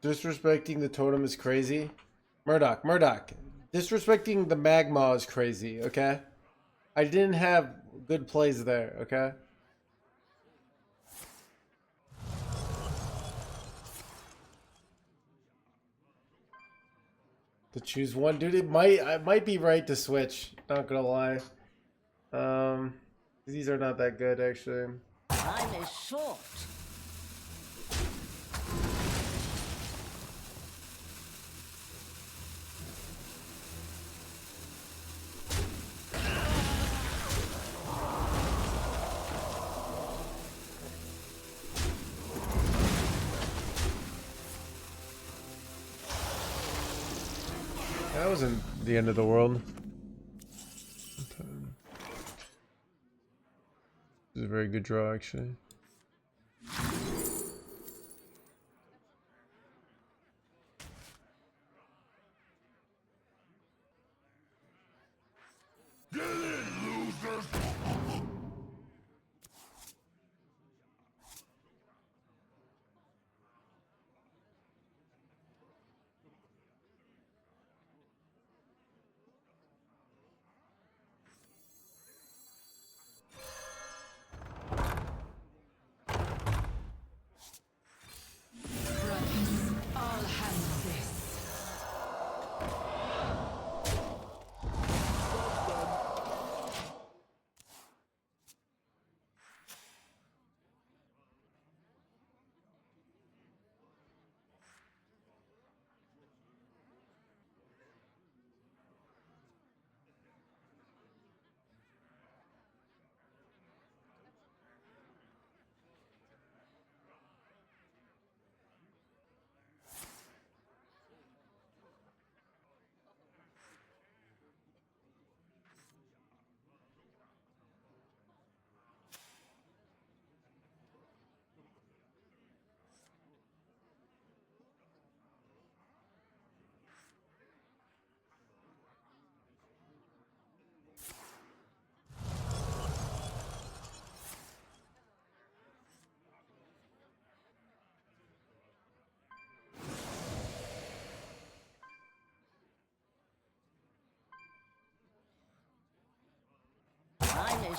Disrespecting the totem is crazy. Murdoch. Disrespecting the magma is crazy, okay? I didn't have good plays there, okay? To choose one, dude, I might be right to switch, not gonna lie. These are not that good actually. Time is short. That wasn't the end of the world. This is a very good draw, actually.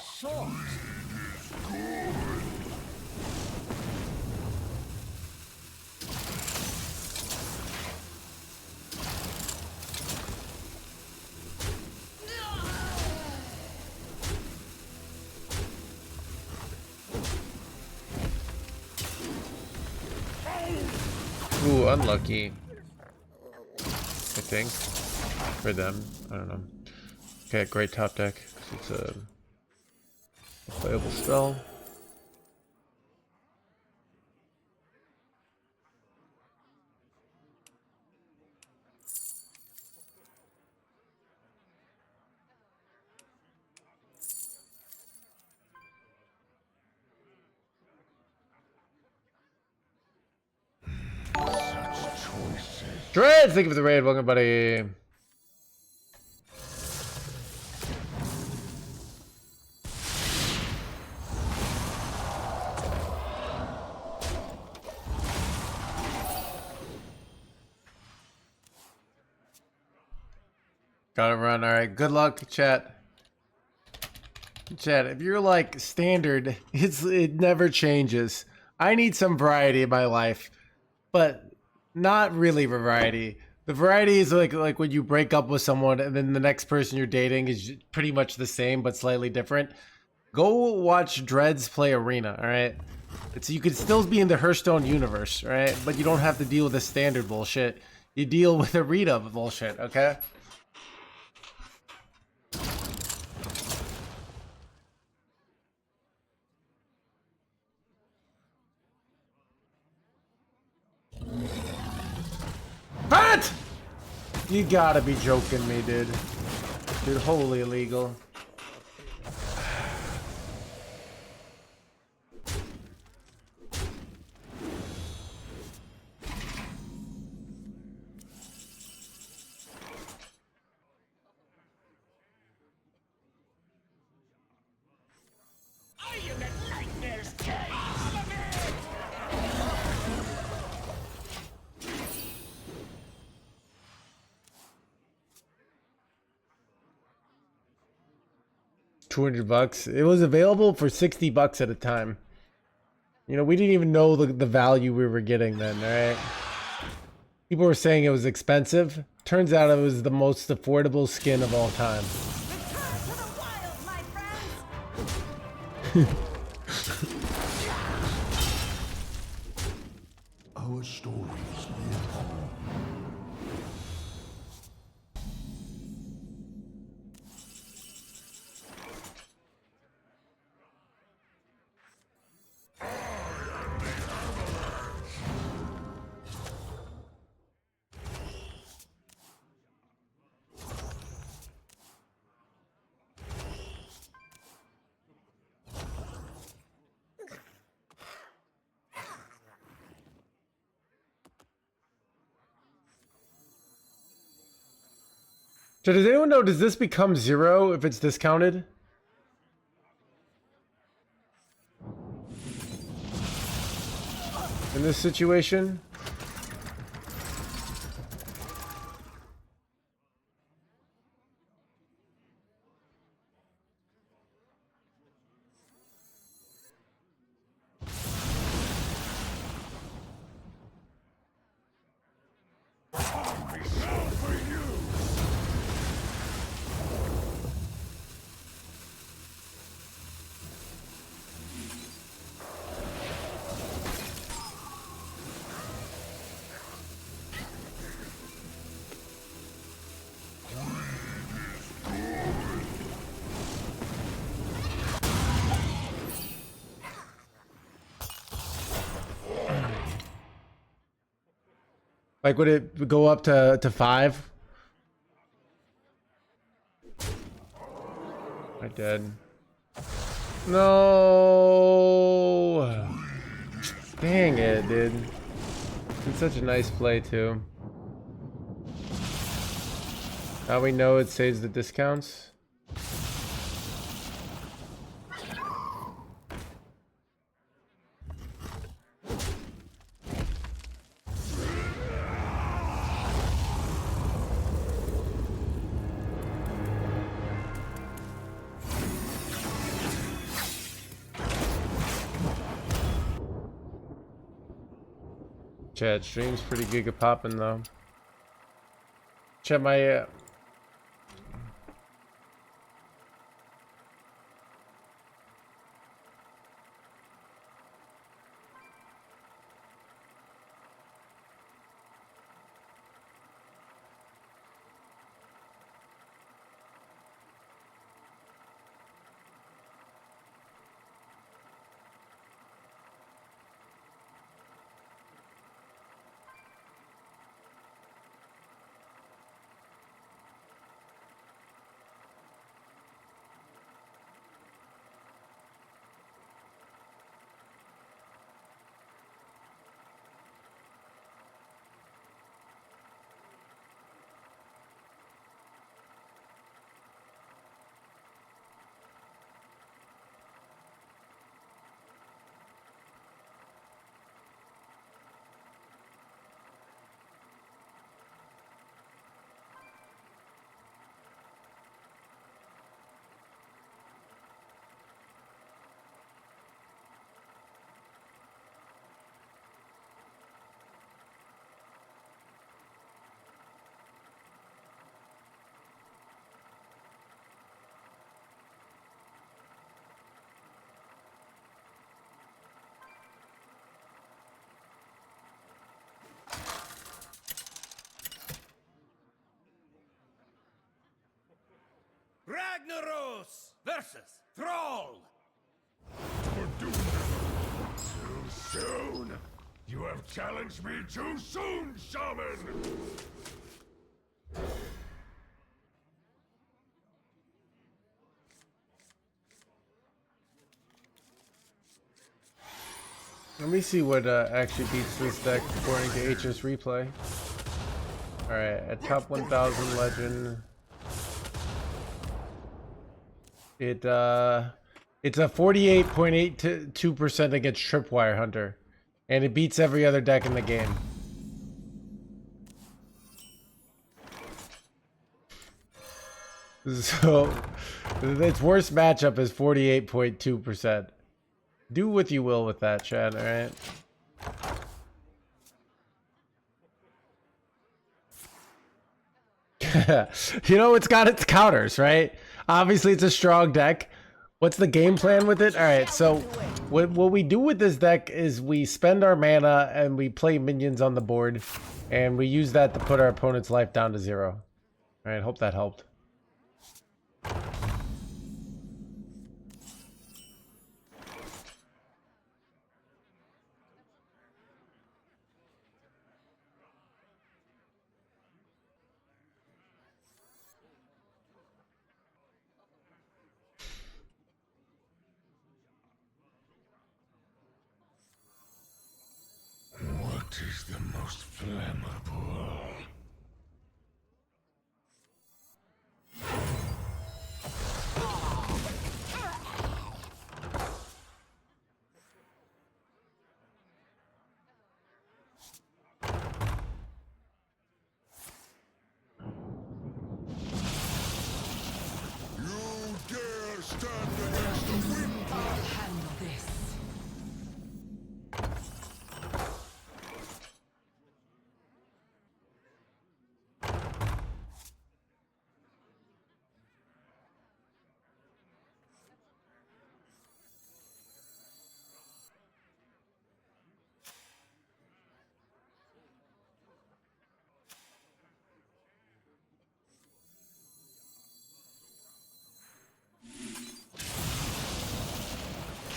short. Ooh, unlucky. I think. For them. I don't know. Okay, great top deck. 'Cause it's a playable spell. Dreads, thank you for the raid. Welcome, buddy. Gotta run. All right. Good luck, chat. Chat. If you're like standard, it never changes. I need some variety in my life, but not really variety. The variety is like when you break up with someone and then the next person you're dating is pretty much the same but slightly different. Go watch Dreads play Arena. All right. It's you could still be in the Hearthstone universe, right? But you don't have to deal with the standard bullshit. You deal with Arena bullshit. Okay. What? You gotta be joking me, dude. Dude, wholly illegal. I am a nightmare's cave! All of it! 200 bucks. It was available for 60 bucks at a time. You know, we didn't even know the value we were getting then, right? People were saying it was expensive. Turns out it was the most affordable skin of all time. Return to the wild, my friends! Our stories live on. So does anyone know, does this become 0 if it's discounted? In this situation? Like, would it go up to 5? I did. No. Dang it, dude. It's such a nice play too. Now we know it saves the discounts. Chat stream's pretty giga poppin' though. Check my Ragnaros versus Thrall. Too soon! You have challenged me too soon, Shaman! let me see what actually beats this deck according to HS Replay. Alright, at top 1000 legend. It's a 48.82% against Tripwire Hunter. And it beats every other deck in the game. So its worst matchup is 48.2%. Do what you will with that, Chad, alright? You know, it's got its counters, right? Obviously, it's a strong deck. What's the game plan with it? Alright, so what we do with this deck is we spend our mana and we play minions on the board. And we use that to put our opponent's life down to 0. Alright, hope that helped. What is the most flammable? You dare stand against the wind? Handle this.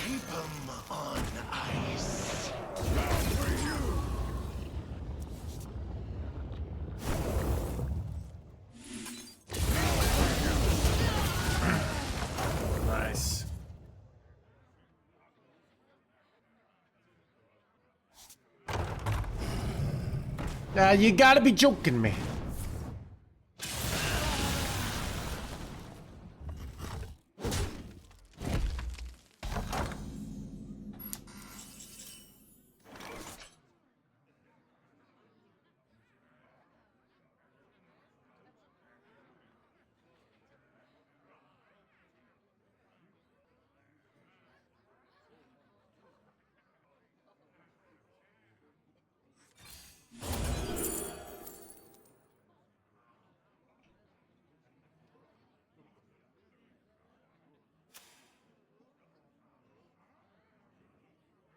Keep 'em on ice. Now for you! Nice. Now you gotta be joking me.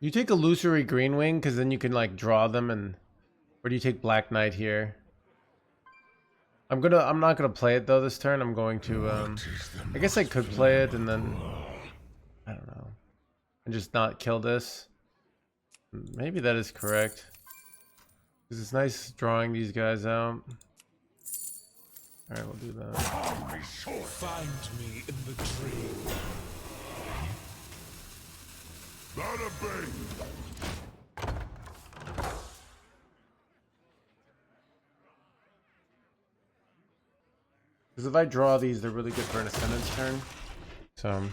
You take Illusory Green Wing because then you can like draw them, and or do you take Black Knight here? I'm not gonna play it though this turn. I'm going to I guess I could play it and then I don't know. And just not kill this. Maybe that is correct. Because it's nice drawing these guys out. Alright, we'll do that. Find me in the tree. Bada bing! Because if I draw these, they're really good for an Ascendance turn. So,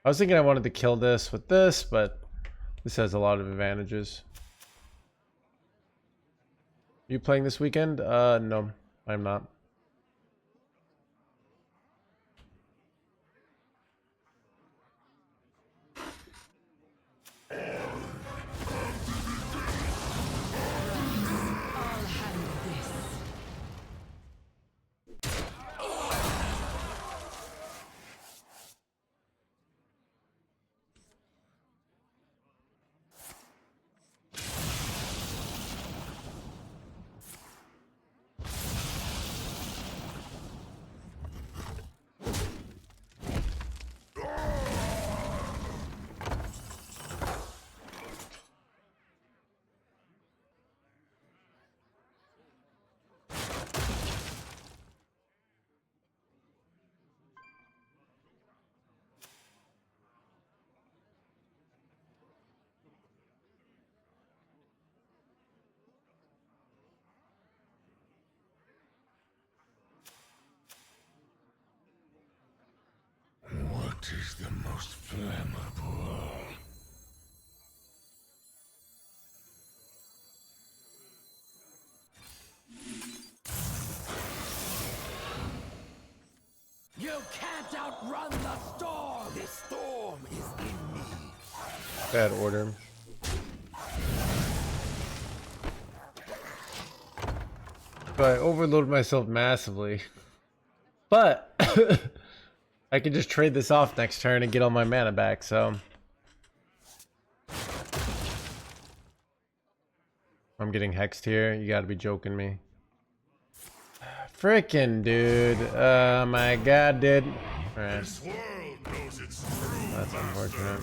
I was thinking I wanted to kill this with this, but this has a lot of advantages. You playing this weekend? No, I'm not. I'll handle this. What is the most flammable? You can't outrun the storm! The storm is in me. Bad order. So I overloaded myself massively. But I can just trade this off next turn and get all my mana back, so I'm getting hexed here. You gotta be joking me. Frickin' dude. Oh my god, dude. Alright. This world knows its true That's unfortunate.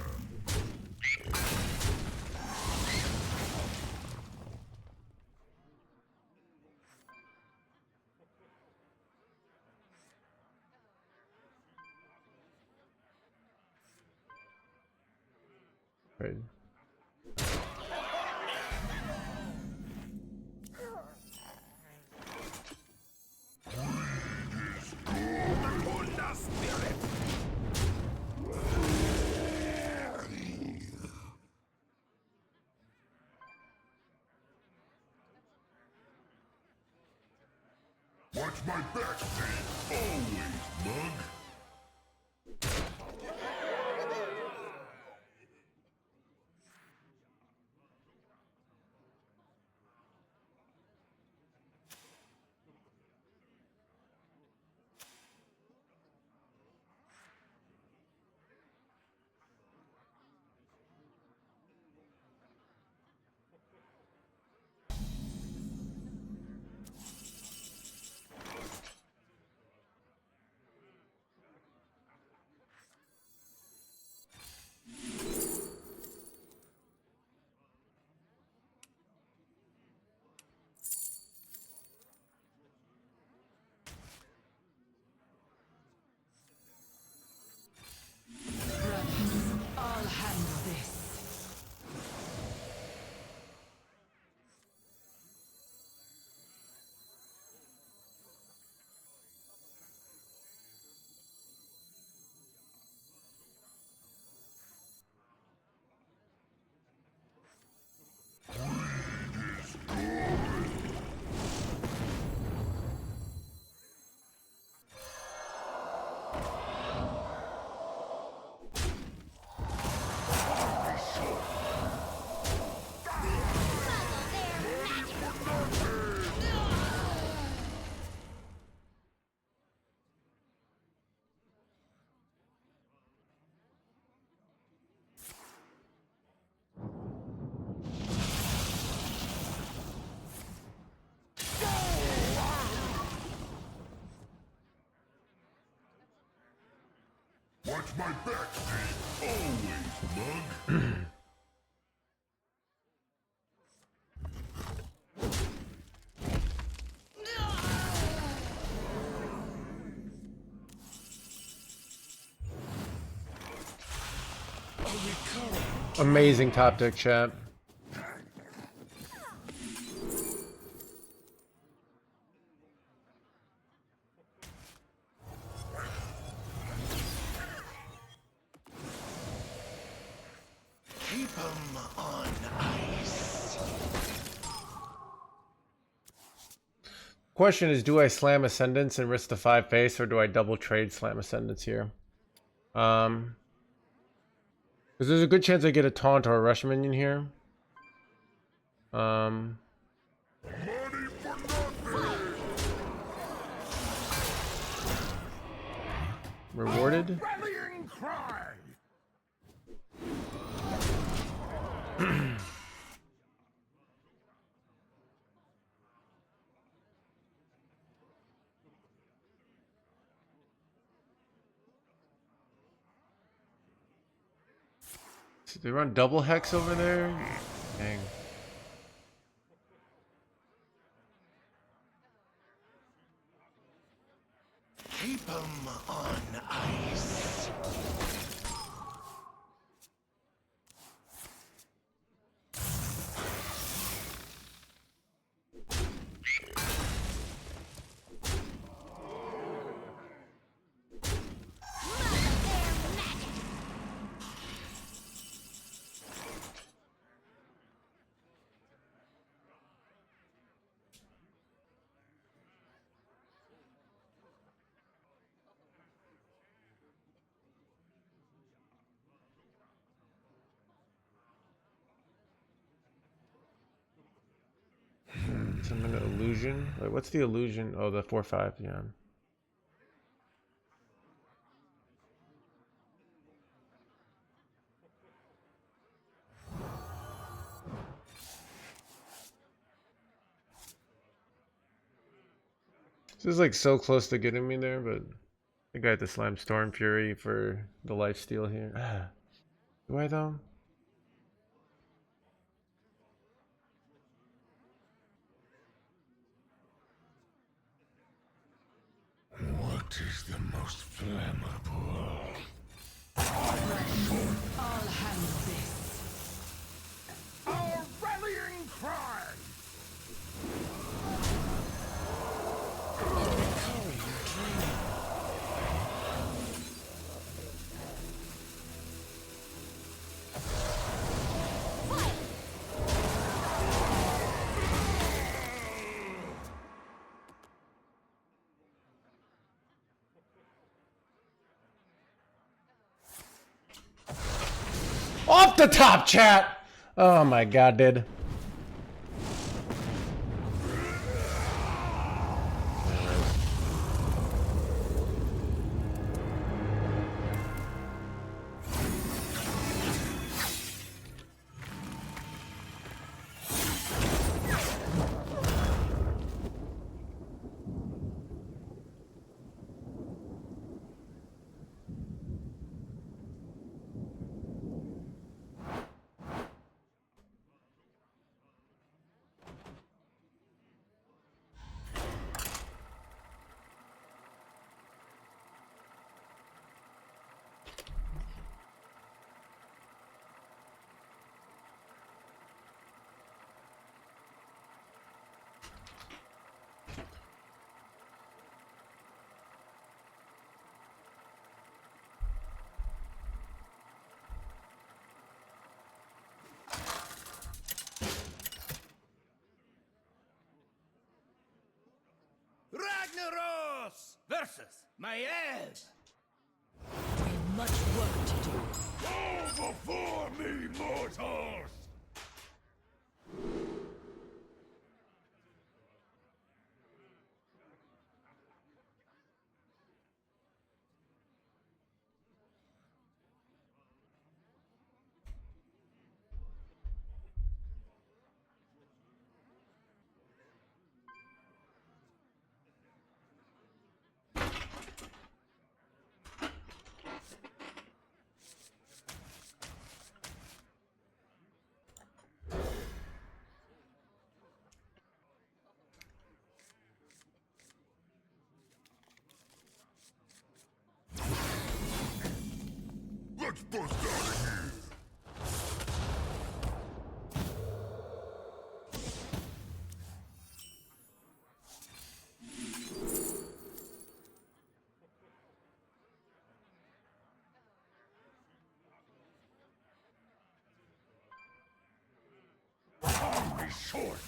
Right. Watch my back, Steve. Always, mug. That's my bet, see? Always, mug. Amazing top deck chat. Keep 'em on ice. Question is, do I slam Ascendance and risk the 5 face, or do I double trade slam Ascendance here? Because there's a good chance I get a taunt or a rush minion here. Money for nothing. Rewarded. Rallying cry. So they run double hex over there? Dang. Keep 'em on ice. Summon an illusion. Wait, what's the illusion? Oh, the 4/5. Yeah. This is like so close to getting me there, but I think I have to slam Stormfury for the lifesteal here. Do I though? What is the most flammable? I'll handle this. Our rallying cry. Off the top, chat! Oh my god, dude. Ragnaros versus my heirs. We've much work to do. Go before me, mortals. Bust out of here! Time is short!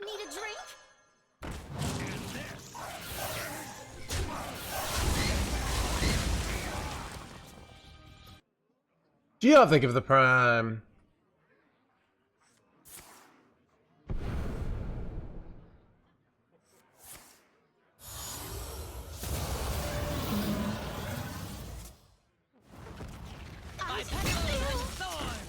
Need a drink? Geo, think of the prime. My petal and thorn!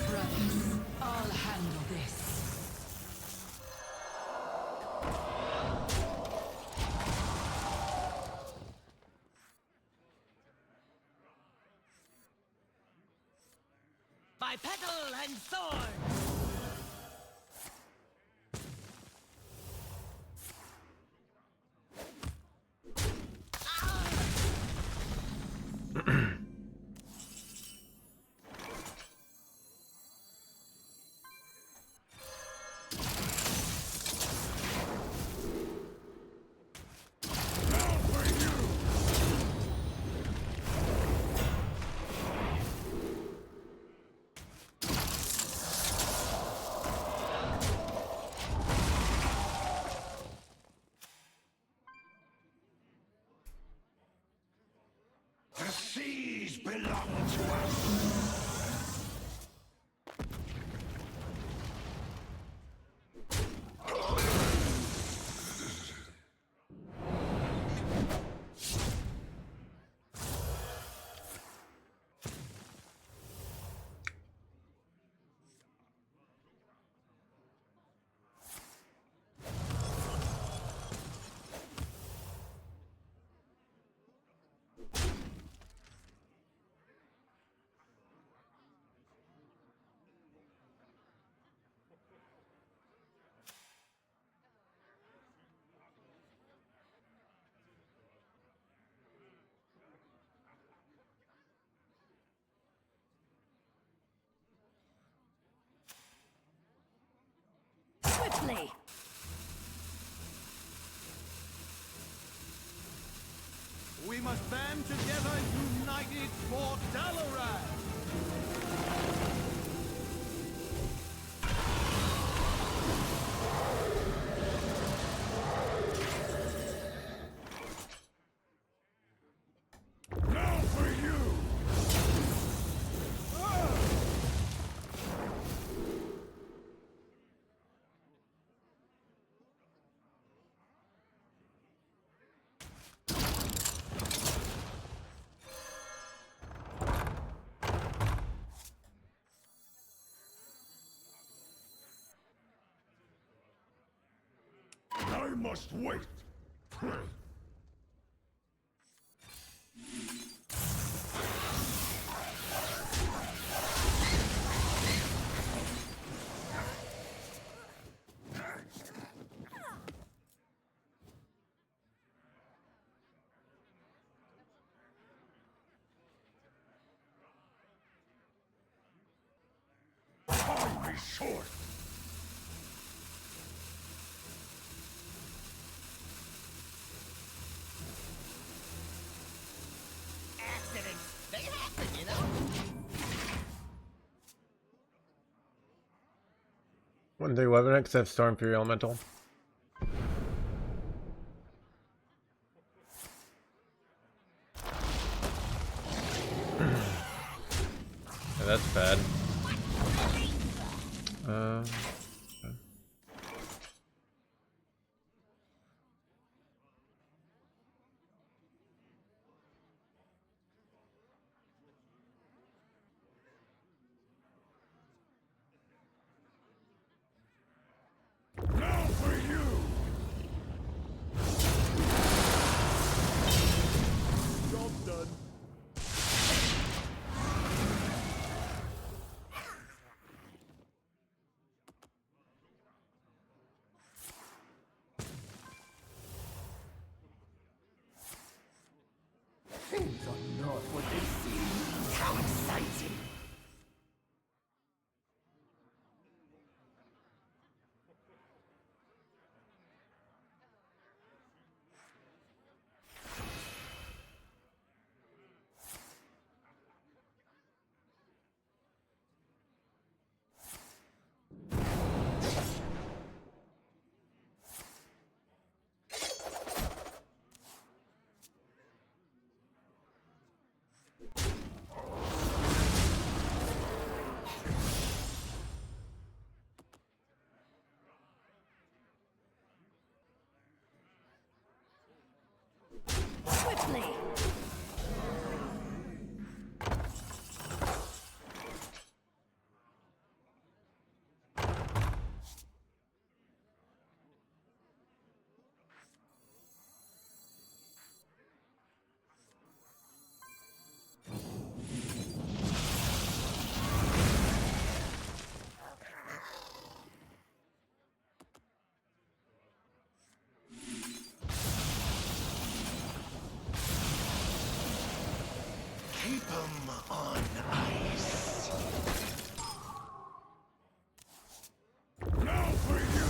Brothers, I'll handle this. My petal and thorn! The seas belong to us! Swiftly! We must band together, united for Dalaran! Now for you! I must wait! Time is short! Accidents, they happen, you know? One day weapon except Stormfury Elemental. Yeah, that's bad. Okay. what they see. How exciting! Swiftly! Keep 'em on ice. Now for you!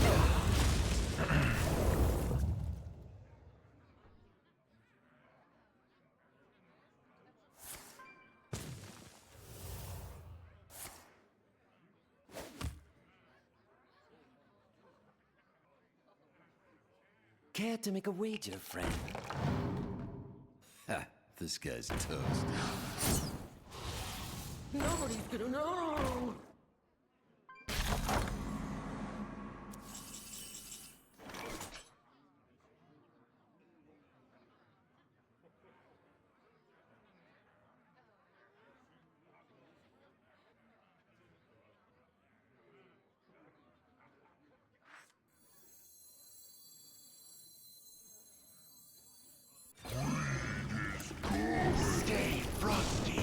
Care to make a wager, friend? Ha, this guy's toast. Nobody's gonna know! Stay frosty!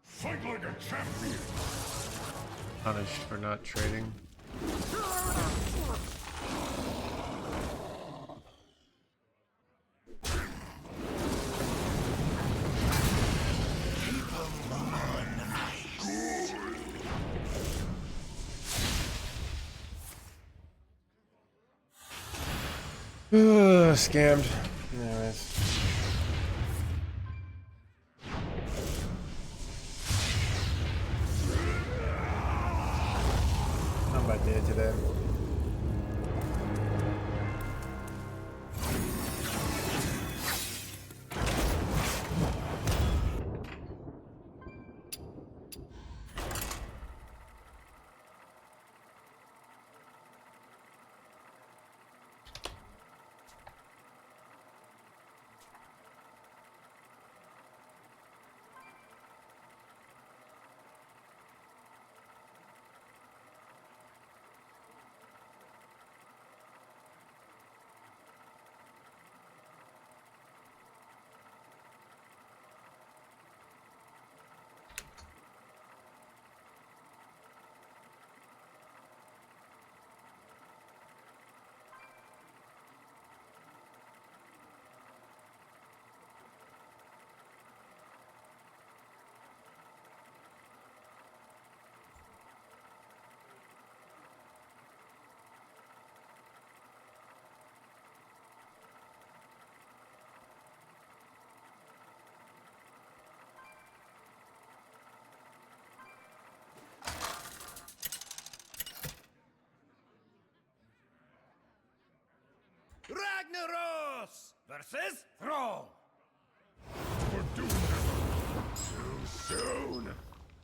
Fight like a champion! Punished for not trading. Keep 'em on ice. Scammed. Anyways. Not my day today. Ragnaros versus Thrall. For doing it too soon!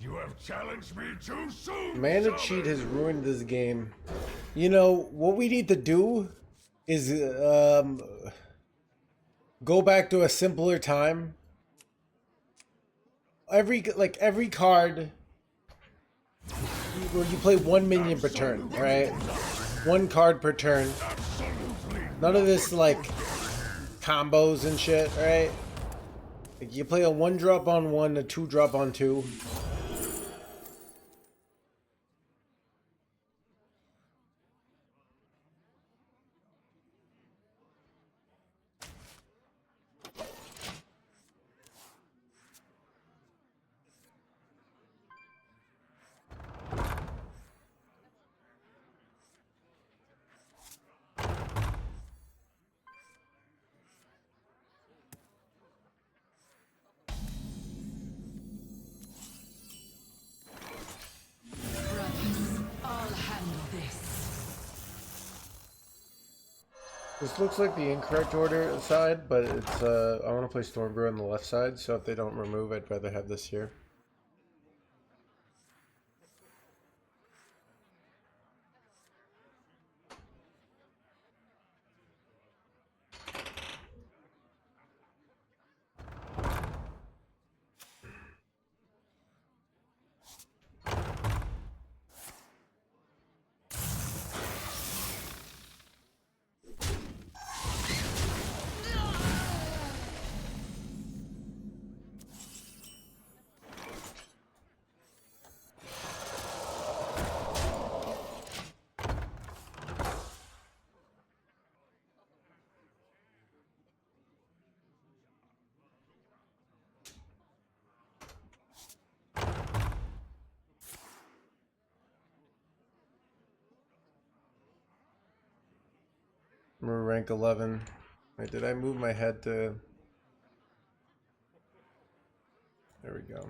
You have challenged me too soon! Mana Shaman. cheat has ruined this game. You know, what we need to do is go back to a simpler time. Every card where you play one minion per turn, right? One card per turn. None of this like combos and shit, right? Like you play a 1-drop on 1, a 2-drop on 2. This looks like the incorrect order side, but it's I want to play Stormfury on the left side, so if they don't remove, I'd rather have this here. We're rank 11. Wait, did I move my head to... There we go.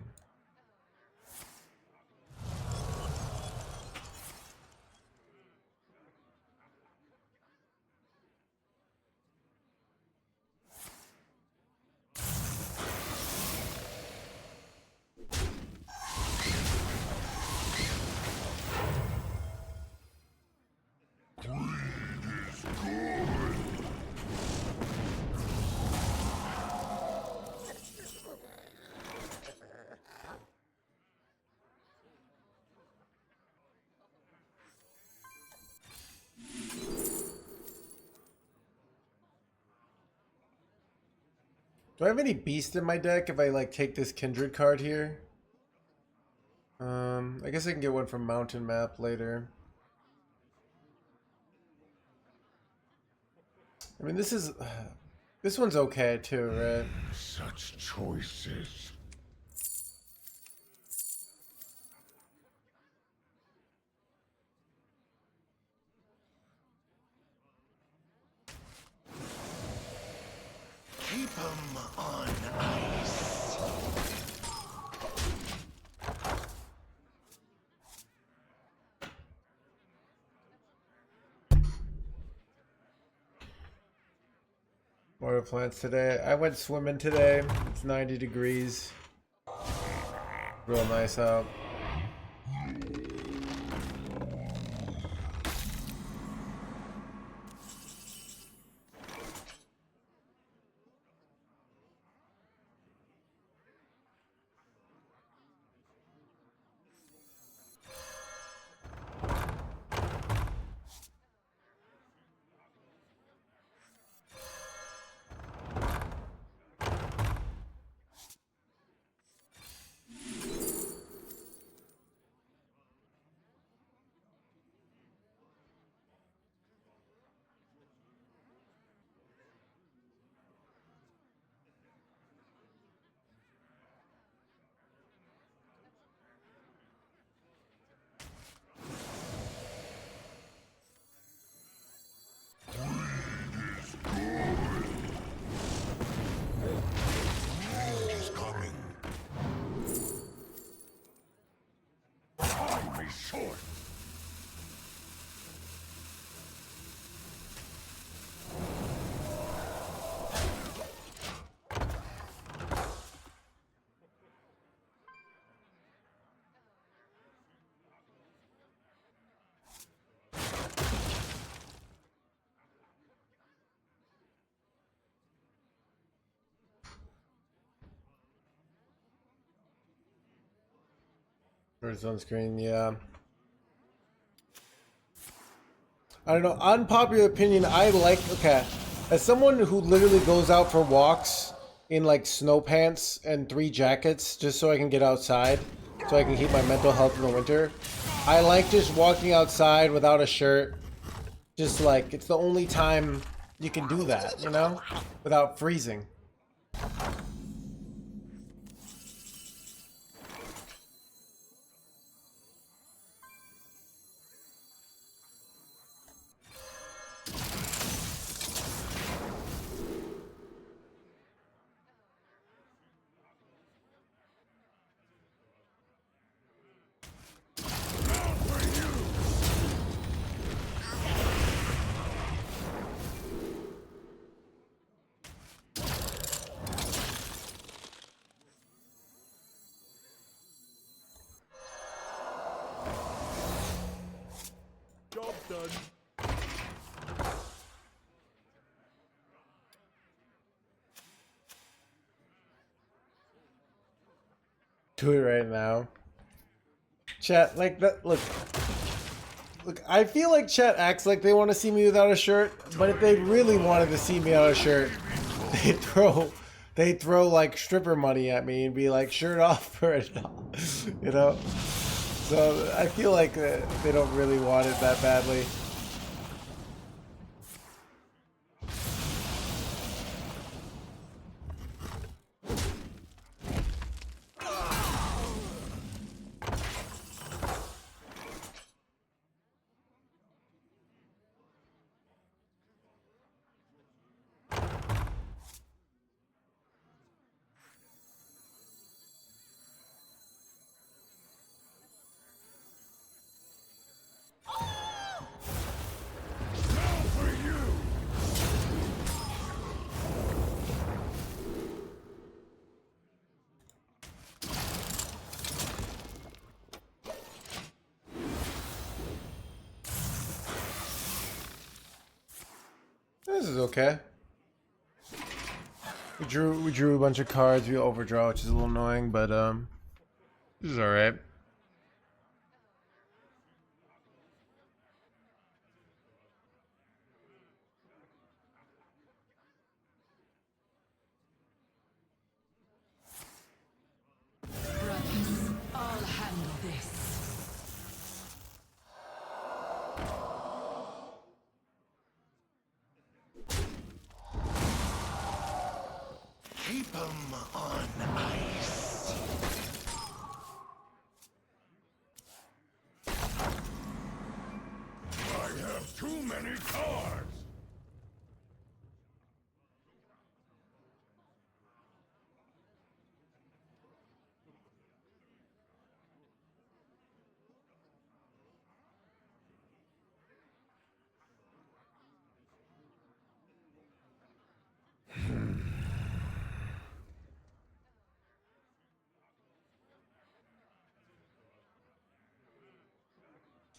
Do I have any beast in my deck if I like take this Kindred card here? I guess I can get one from Mountain Map later. I mean, this one's okay too, right? Such choices. Keep 'em on ice. Water plants today. I went swimming today. It's 90 degrees. Real nice out. Or sunscreen, yeah. I don't know. Unpopular opinion, I like, okay. As someone who literally goes out for walks in like snow pants and 3 jackets just so I can get outside, so I can keep my mental health in the winter, I like just walking outside without a shirt. Just like, it's the only time you can do that, you know? Without freezing. Job done. Do it right now. Chat, like that, look, I feel like chat acts like they want to see me without a shirt, but if they really wanted to see me without a shirt, they'd throw like stripper money at me and be like, shirt off for it, you know? So I feel like they don't really want it that badly. This is okay. We drew a bunch of cards. We overdraw, which is a little annoying, but This is alright. Brothers, I'll handle this. Keep 'em on ice. I have too many cards.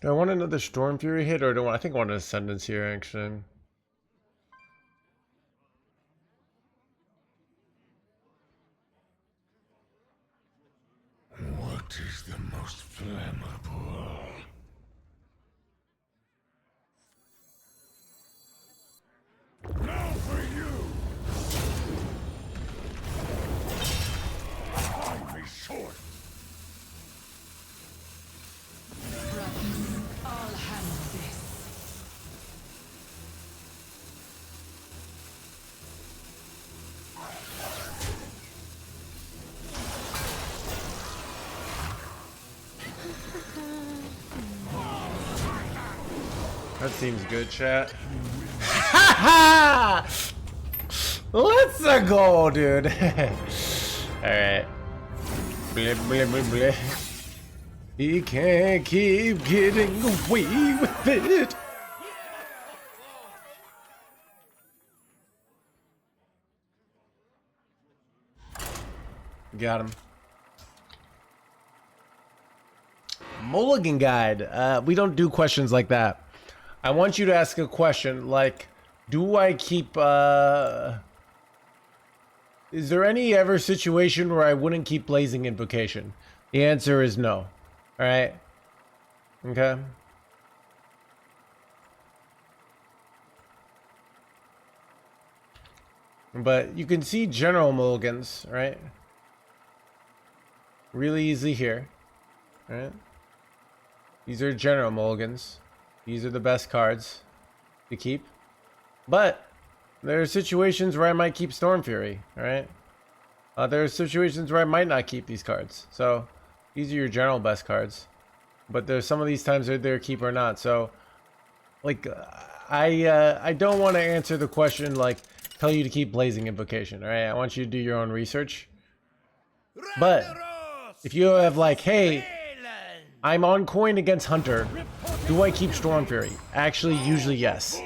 Do I want another Stormfury hit, or do I want? I think I want an Ascendance here, actually. What is the most flammable? Now for you! Find me short! Brothers, I'll handle this. That seems good, chat. let's go, dude. Alright. Bleh, bleh, bleh, bleh. He can't keep getting away with it. Got him. Mulligan guide. We don't do questions like that. I want you to ask a question like, do I keep, is there any ever situation where I wouldn't keep Blazing Invocation? The answer is no. Alright. Okay. But you can see general mulligans, right? Really easy here. Right? These are general mulligans. These are the best cards to keep. But there are situations where I might keep Stormfury, alright? There are situations where I might not keep these cards. So these are your general best cards. But there's some of these times they're keep or not. So like I don't want to answer the question like tell you to keep Blazing Invocation, alright? I want you to do your own research. But if you have like, hey, I'm on coin against Hunter, do I keep Stormfury? Actually, usually yes.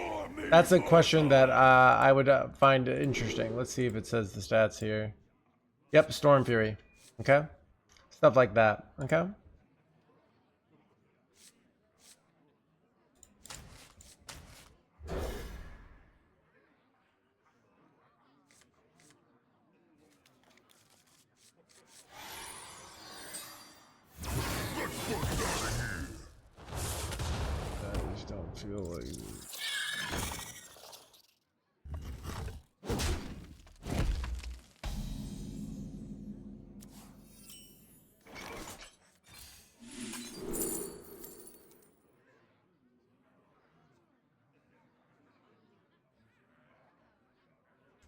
That's a question that I would find interesting. Let's see if it says the stats here. Yep, Stormfury. Okay? Stuff like that. Okay? I just don't feel like...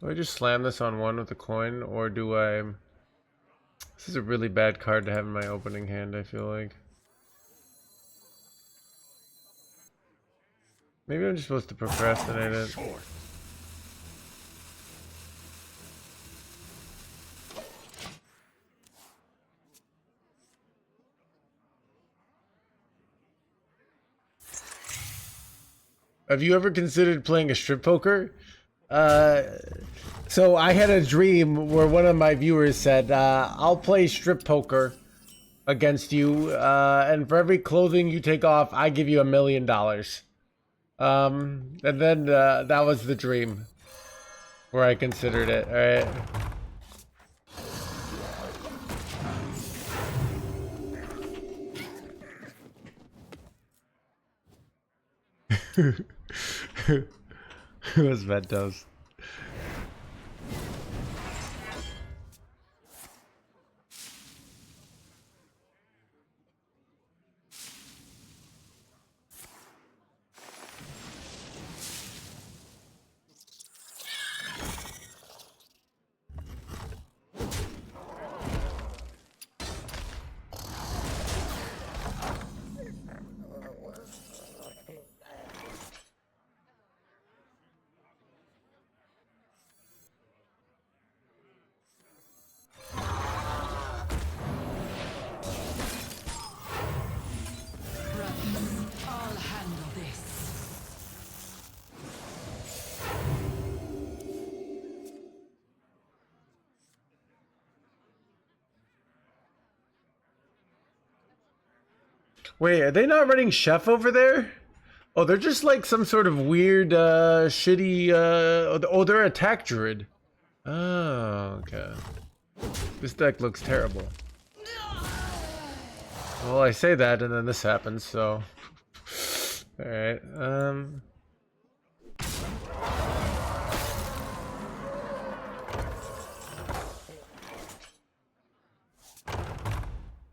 Do I just slam this on one with a coin, or do I... This is a really bad card to have in my opening hand, I feel like. Maybe I'm just supposed to procrastinate it. Have you ever considered playing a strip poker? So I had a dream where one of my viewers said, I'll play strip poker against you, and for every clothing you take off, I give you $1 million. And then that was the dream where I considered it, alright? It was Ventos. I'll handle this. Wait, are they not running Chef over there? Oh, they're just like some sort of weird, shitty, oh, they're attack druid. Oh, okay. This deck looks terrible. Well, I say that and then this happens, so... Alright,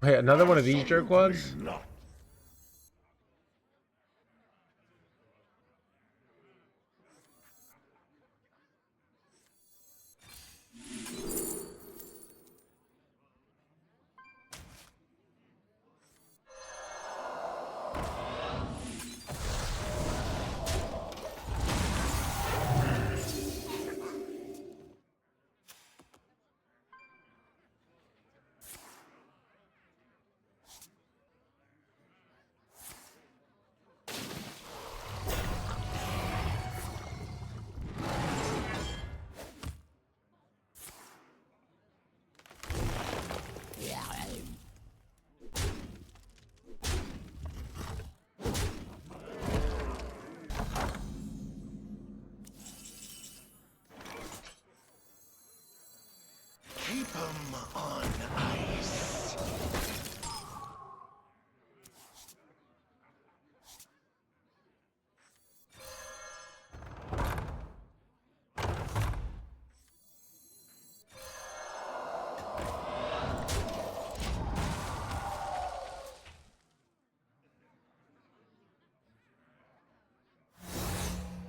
Wait, another one of these jerkwads? Keep 'em on ice.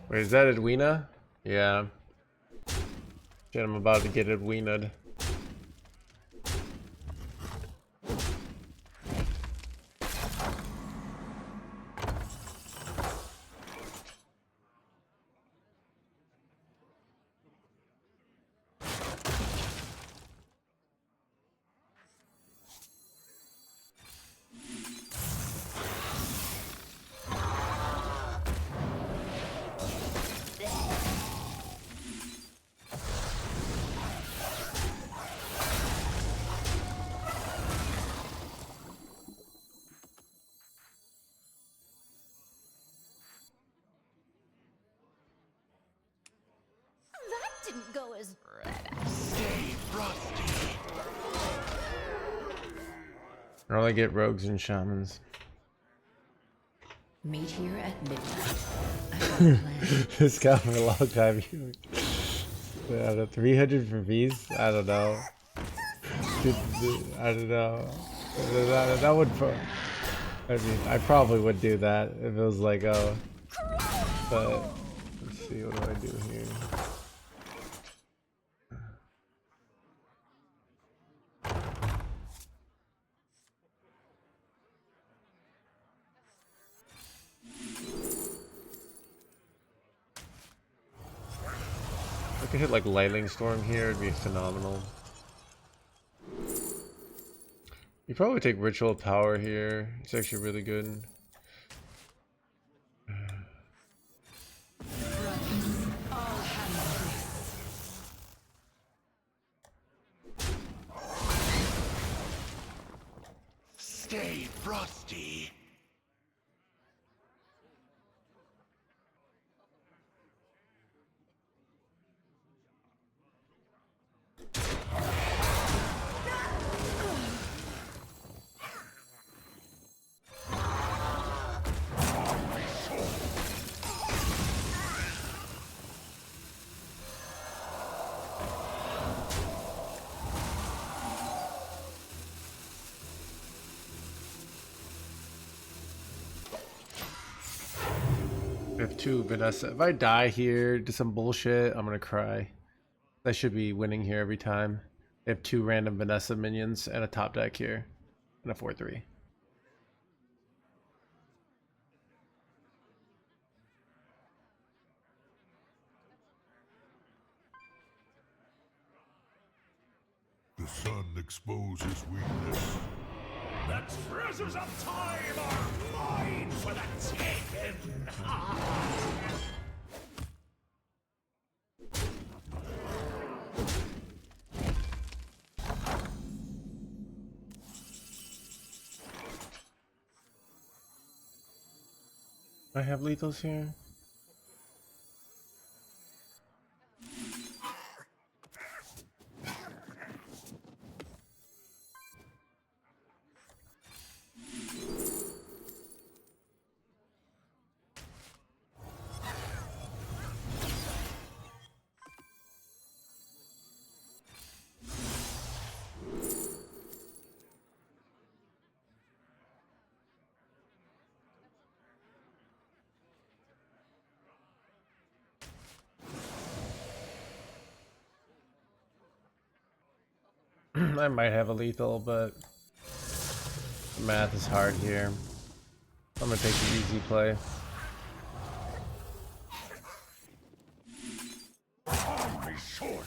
Wait, is that Edwina? Yeah. Shit, I'm about to get Edwina'd. That didn't go as Stay frosty. I only get rogues and shamans. Meet here at midnight. I've got a plan. This guy for a long time. I don't know, 300 for V's? I don't know. I don't know. That would. I mean, I probably would do that if it was like, oh. But let's see, what do I do here? I could hit like Lightning Storm here, it'd be phenomenal. You probably take Ritual Power here, it's actually really good. Stay frosty. I have 2 Vanessa. If I die here to some bullshit, I'm gonna cry. I should be winning here every time. I have 2 random Vanessa minions and a top deck here. And a 4-3. The sun exposes weakness. The treasures of time are mine for the taking! I have lethals here. I might have a lethal, but the math is hard here. I'm gonna take the easy play. I'll be short.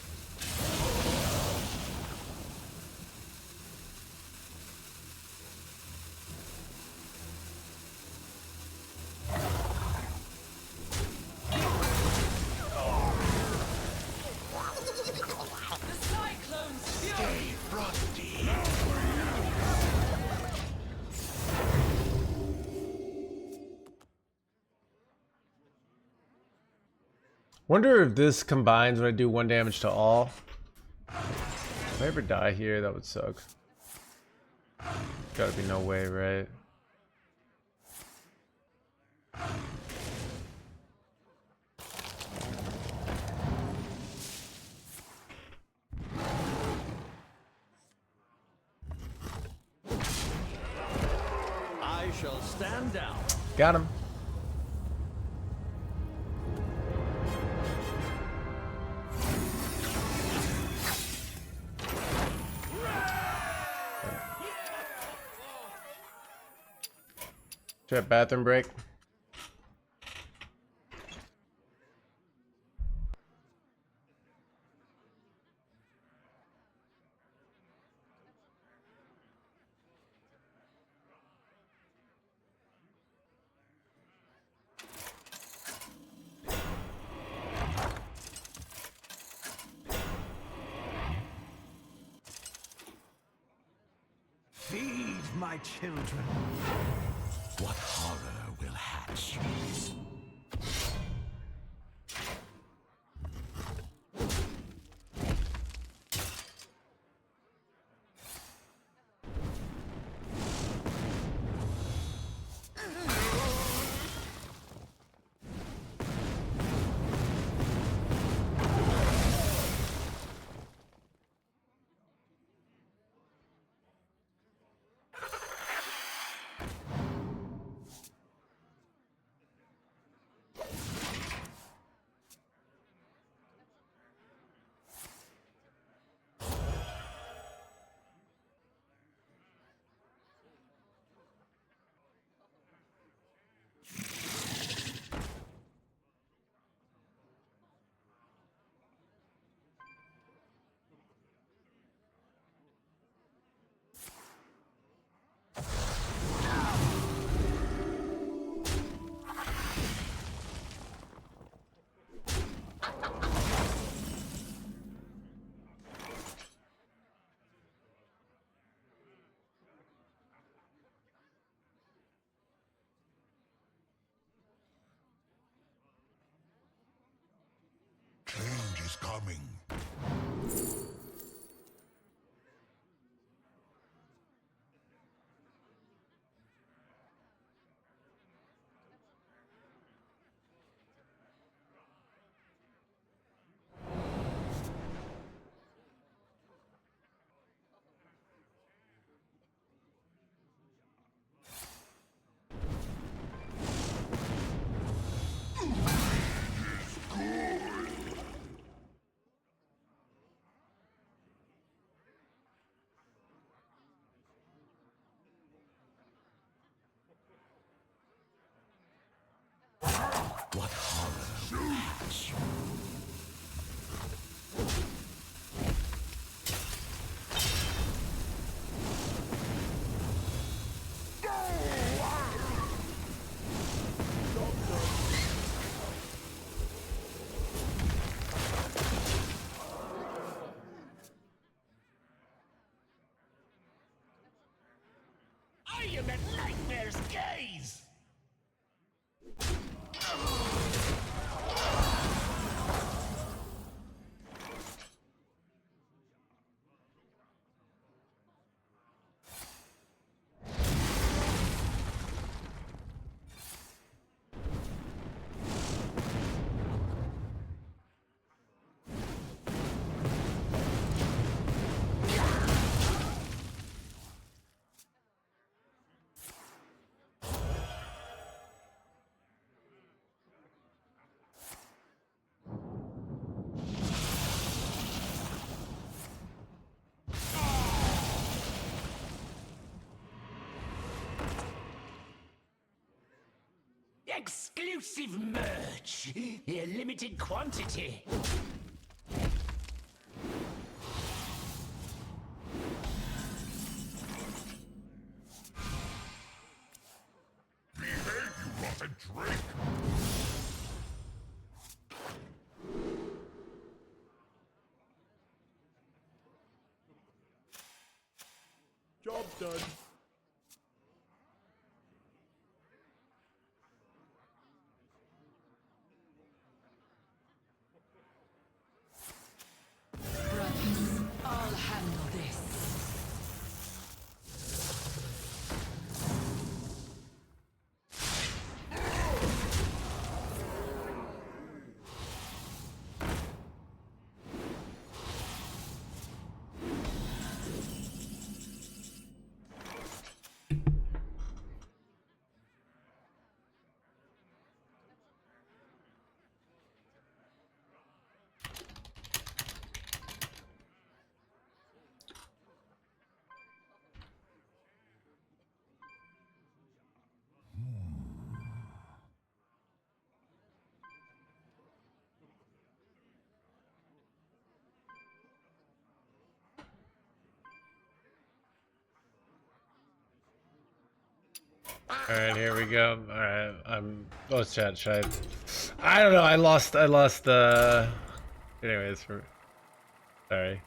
The cyclone's fury! Stay frosty. Wonder if this combines when I do 1 damage to all. If I ever die here, that would suck. Gotta be no way, right? I shall stand down. Got him. Chat bathroom break. Feed my children. What horror will hatch? Change is coming. What horror will hatch? I am at Nightmare's gaze! Exclusive merch! A limited quantity! Behave, you rotten drake! Job done. Brothers, I'll handle this. Alright, here we go. Alright, I'm... Oh, chat, should I don't know, I lost, anyways, sorry.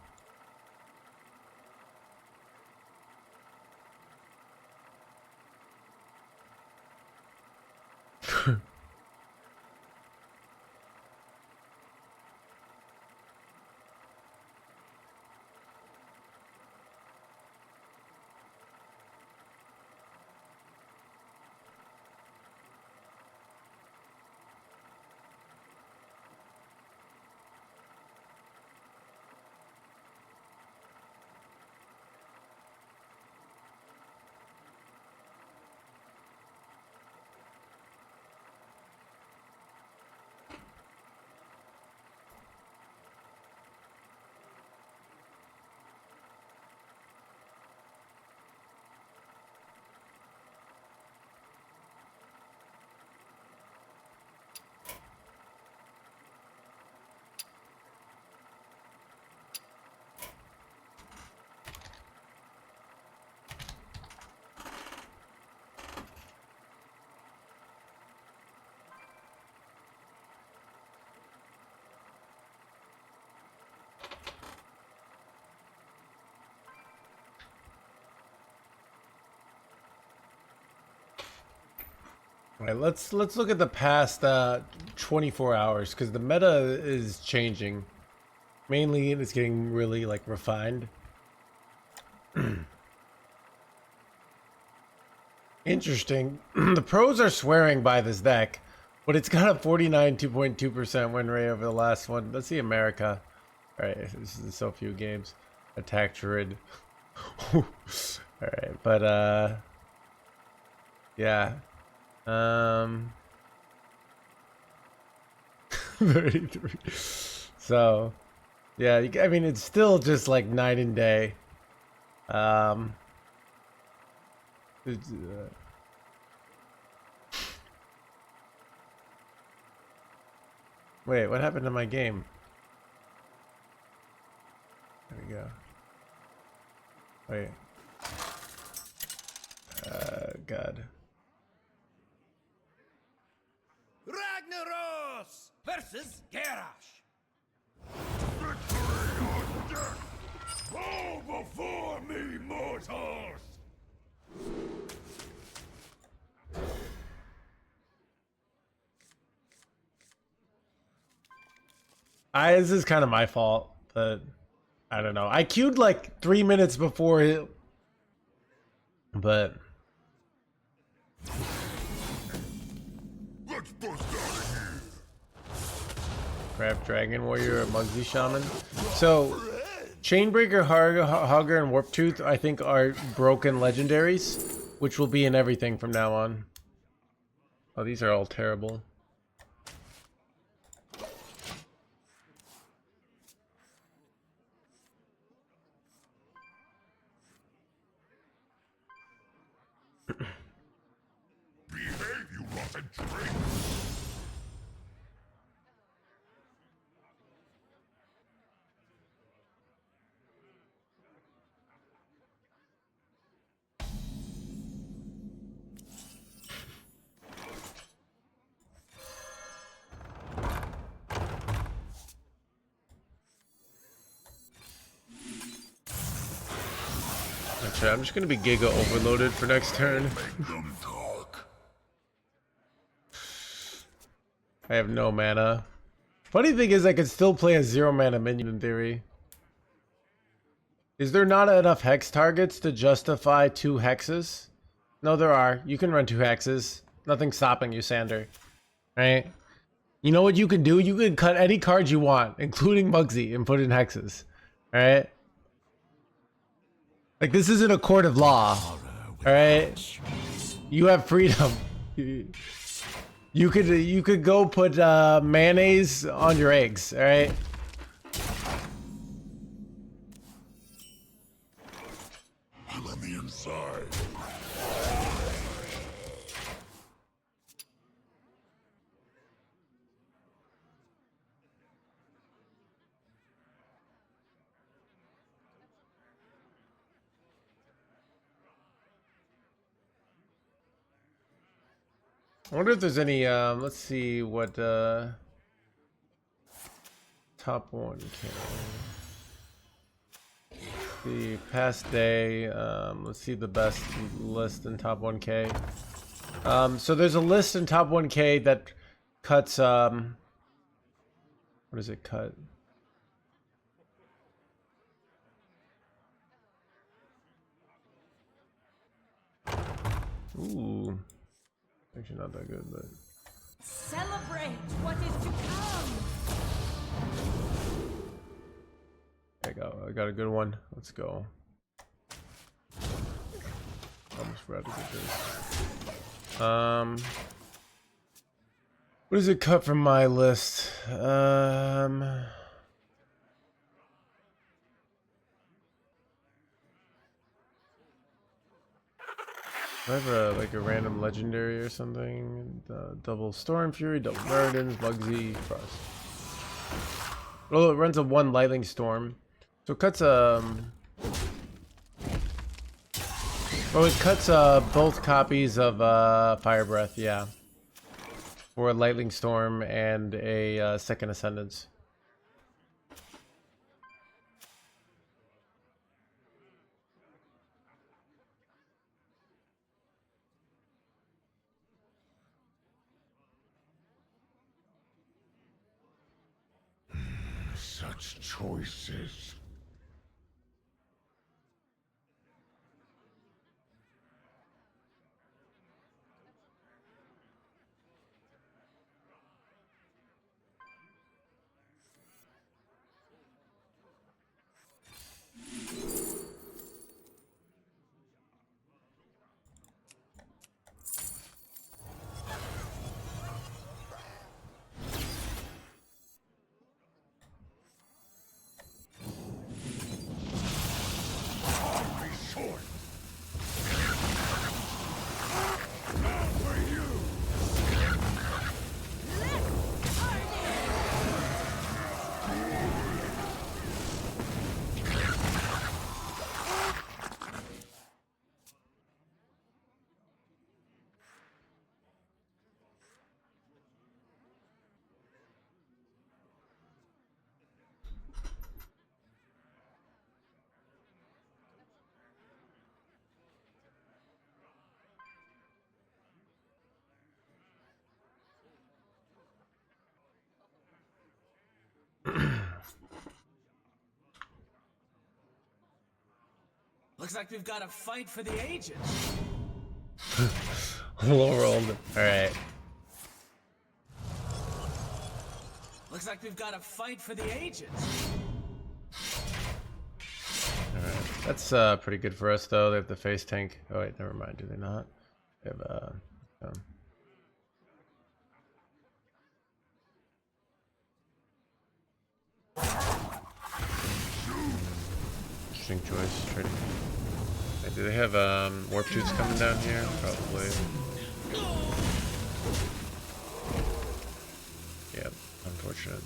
Alright, let's look at the past 24 hours because the meta is changing. Mainly, it's getting really like refined. Interesting. The pros are swearing by this deck, but it's got a 49.2% win rate over the last one. Let's see America. Alright, this is so few games. Attack Druid. Alright, but yeah. 33. So, yeah, I mean, it's still just like night and day. It's, wait, what happened to my game? There we go. Wait. God. Ragnaros versus Garrosh. Victory or death! Bow before me, mortals! This is kind of my fault, but I don't know. I queued like 3 minutes before it, but Let's bust out of here! Craft Dragon Warrior or Mugsy Shaman. So Chainbreaker, Hogger, and Warp Tooth I think are broken legendaries, which will be in everything from now on. Oh, these are all terrible. Behave, you rotten trick! Okay, I'm just gonna be Giga overloaded for next turn. Make them talk. I have no mana. Funny thing is, I could still play a 0 mana minion in theory. Is there not enough hex targets to justify 2 hexes? No, there are. You can run 2 hexes. Nothing's stopping you, Sander. Right? You know what you can do? You can cut any cards you want, including Mugsy, and put in hexes. Alright? Like, this isn't a court of law. Alright? You have freedom. You could go put mayonnaise on your eggs, alright? Let me inside. I wonder if there's any, let's see what, top 1K. The past day, let's see the best list in top 1K. So there's a list in top 1K that cuts, what does it cut? Ooh, actually not that good, but Celebrate what is to come. I got a good one. Let's go. Almost forgot to get this. What does it cut from my list? I have like a random legendary or something. Double Stormfury, double Muradin, Bugsy, Frost. Well, it runs a 1 Lightning Storm. So it cuts oh, it cuts both copies of Fire Breath, yeah. For a Lightning Storm and a second Ascendance. Such choices. Looks like we've got a fight for the ages. Low rolled. Alright. Looks like we've got a fight for the ages. Alright. That's pretty good for us though. They have the face tank. Oh wait, never mind, do they not? They have interesting choice. Trading. Hey, do they have warp toots coming down here? Probably. Yep, unfortunate.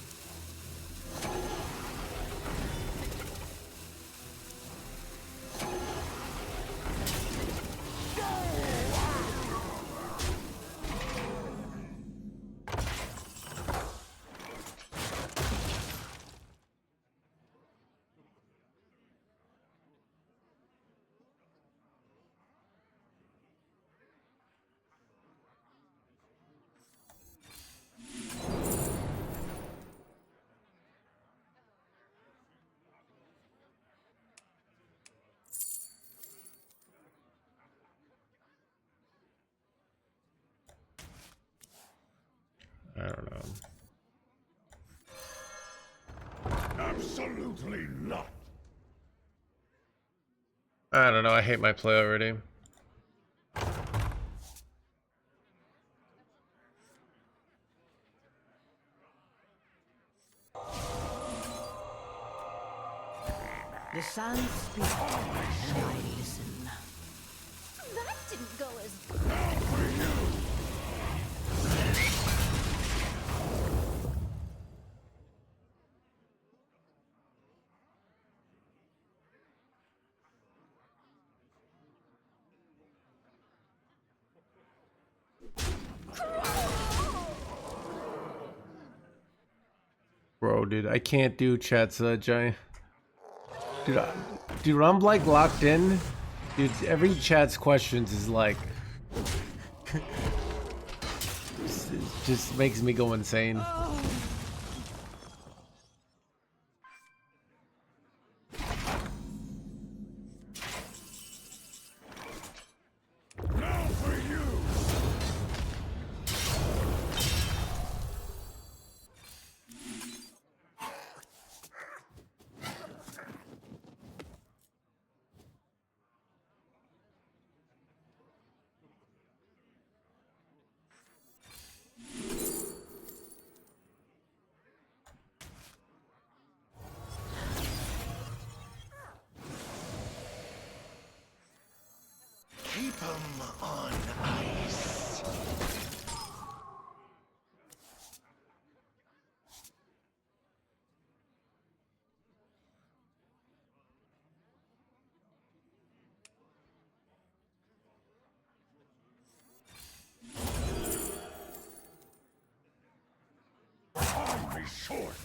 I don't know. Absolutely not. I don't know. I hate my play already. The sounds speak, and I listen. That didn't go as dude. I can't do chat such. Dude, I'm like locked in. Dude, every chat's questions is like just makes me go insane. Now for you! Keep 'em on ice. Time be short.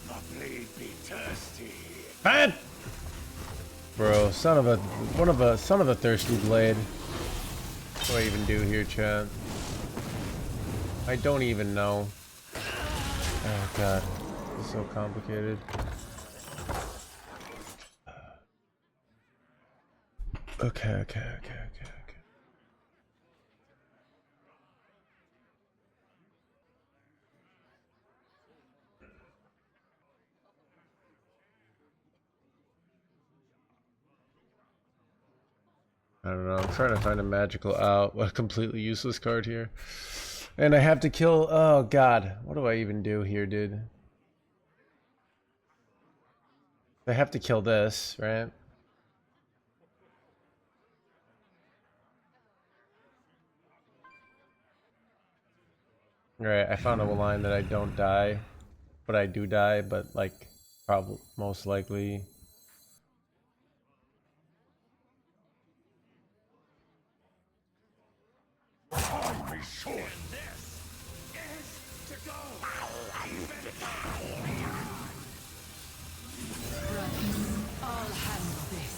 The blade be thirsty. Bad. Bro, son of a thirsty blade. What do I even do here, chat? I don't even know. Oh god, it's so complicated. Okay. I don't know. I'm trying to find a magical out. A completely useless card here. And I have to kill... Oh, God. What do I even do here, dude? I have to kill this, right? Alright, I found a line that I don't die. But I do die, but, like, probably most likely... Time be short. I'll handle this.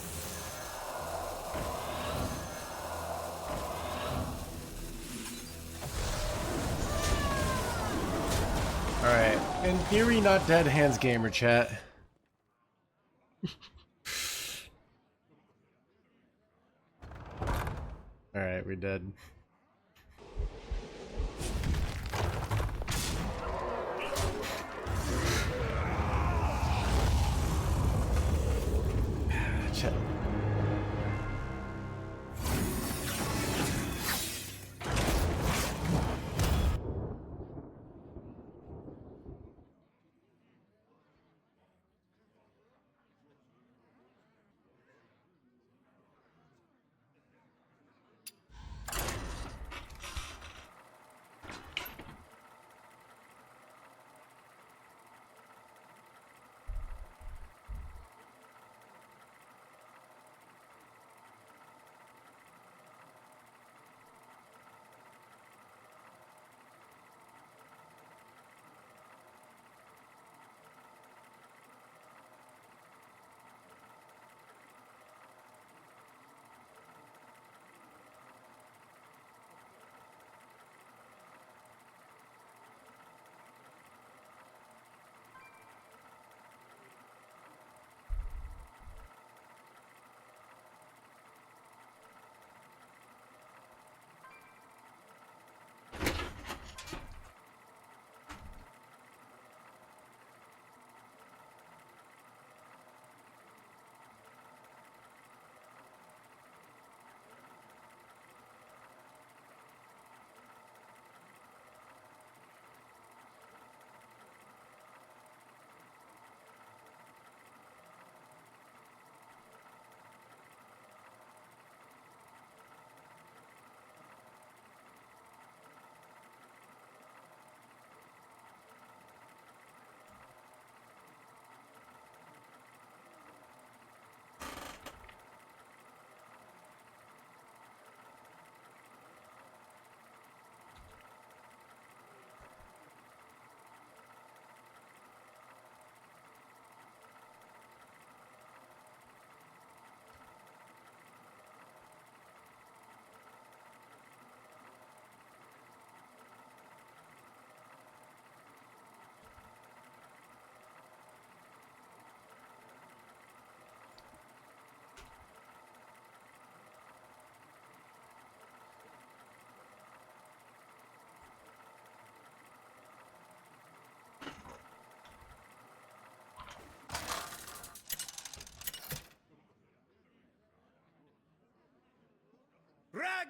Alright, in theory not dead NoHandsGamer chat. Alright, we're dead. Chat.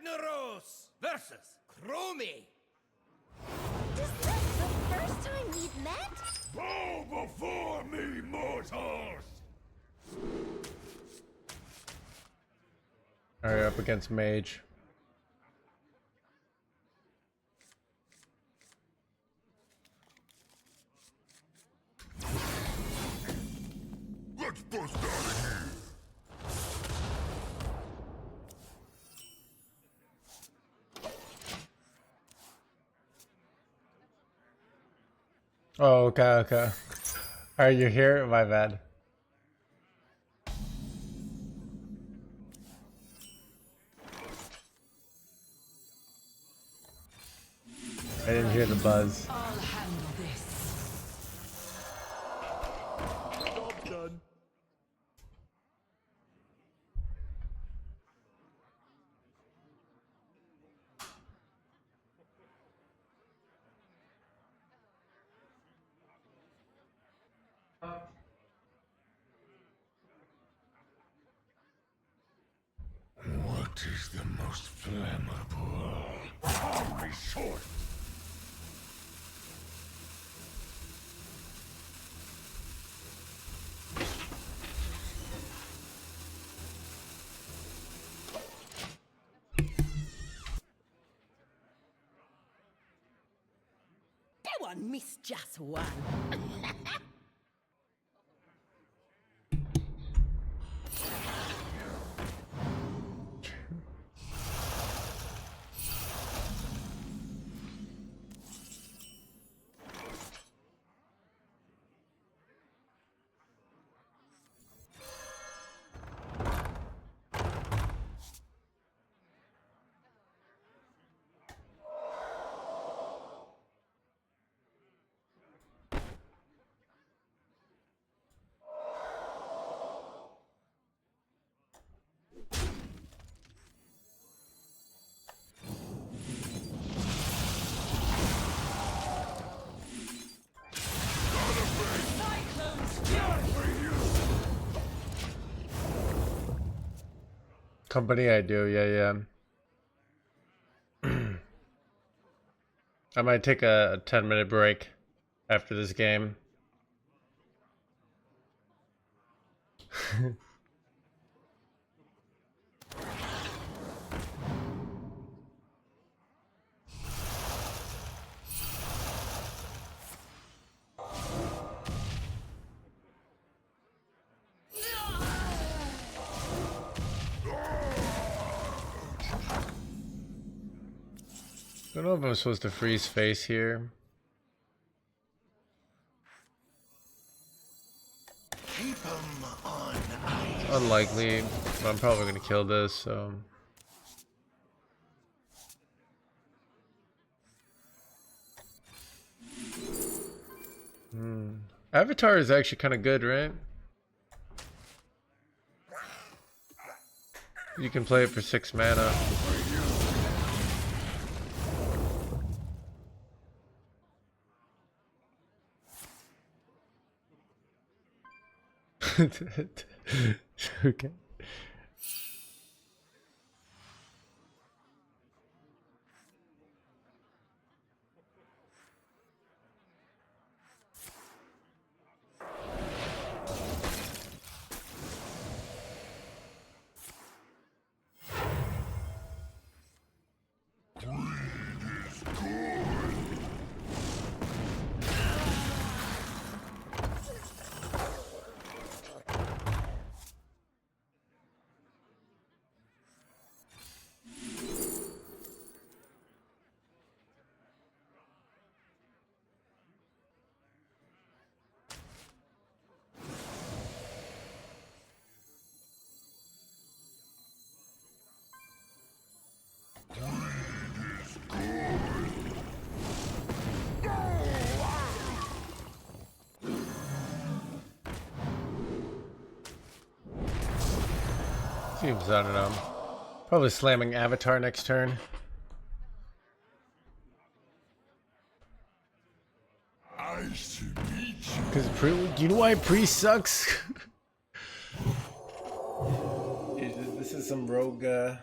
Ragnaros versus Chromie. Is this the first time we've met? Bow before me, mortals! Alright, up against Mage. Let's bust out of here! Oh, okay. Are you here? My bad. I didn't hear the buzz. I'll handle this. Job's done. What is the most flammable? Hungry sword! Go on, miss just one. Company I do, yeah. I might take a 10-minute break after this game. I don't know if I'm supposed to freeze face here. Keep 'em on ice. It's unlikely, but I'm probably gonna kill this, so. Avatar is actually kind of good, right? You can play it for 6 mana. Okay. Seems, I don't know. Probably slamming Avatar next turn. Ice to meet you. Because do you know why Pre sucks? This is some rogue. Go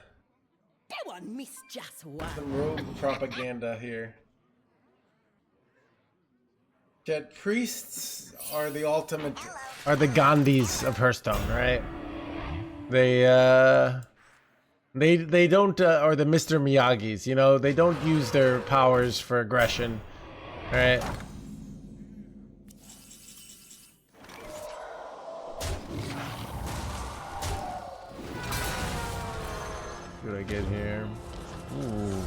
one miss just one. Some rogue propaganda here. Chat, priests are the ultimate, are the Gandhis of Hearthstone, right? They don't, or the Mr. Miyagis, you know, they don't use their powers for aggression, right? What do I get here? Ooh.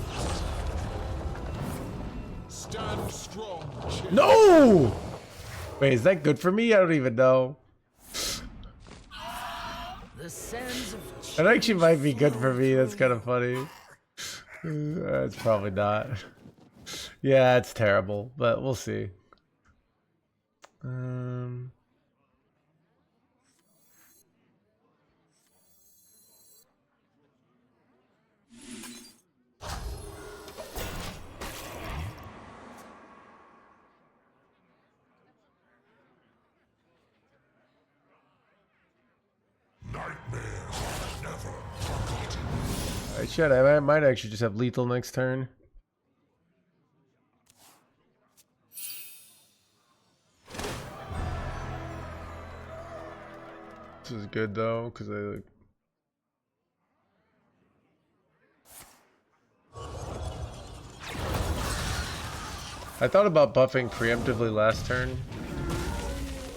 Stand strong. No! Wait, is that good for me? I don't even know. The sands of That actually might be good for me. That's kind of funny. It's probably not. Yeah, it's terrible, but we'll see. I should. I might actually just have lethal next turn. This is good though, because I thought about buffing preemptively last turn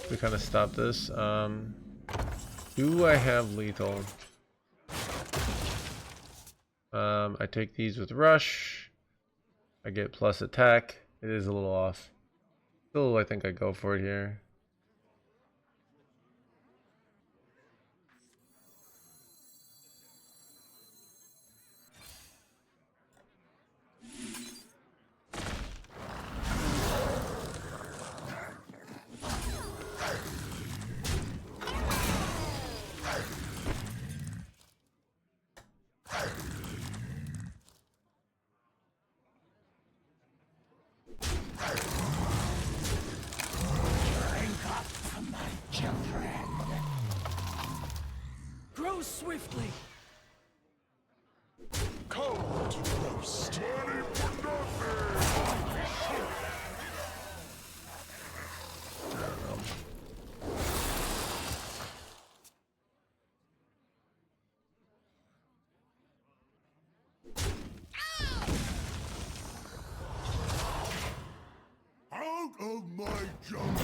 to kind of stop this. Do I have lethal? I take these with rush. I get plus attack. It is a little off. Still, I think I go for it here. grow swiftly. Cold roast. Money for nothing. Out of my jungle!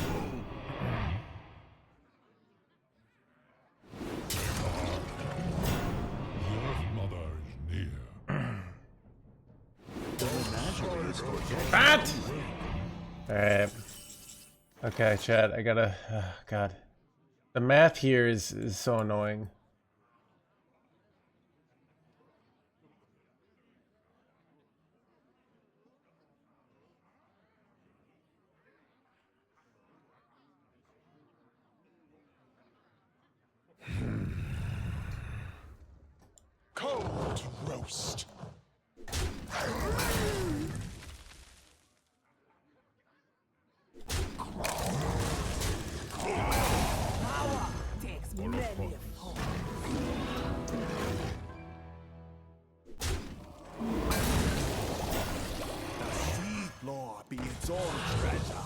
Your mother is near. Bat! Alright. Okay, chat, I gotta... God. The math here is so annoying. Cold roast. Takes many a fall. The sea floor be its own treasure.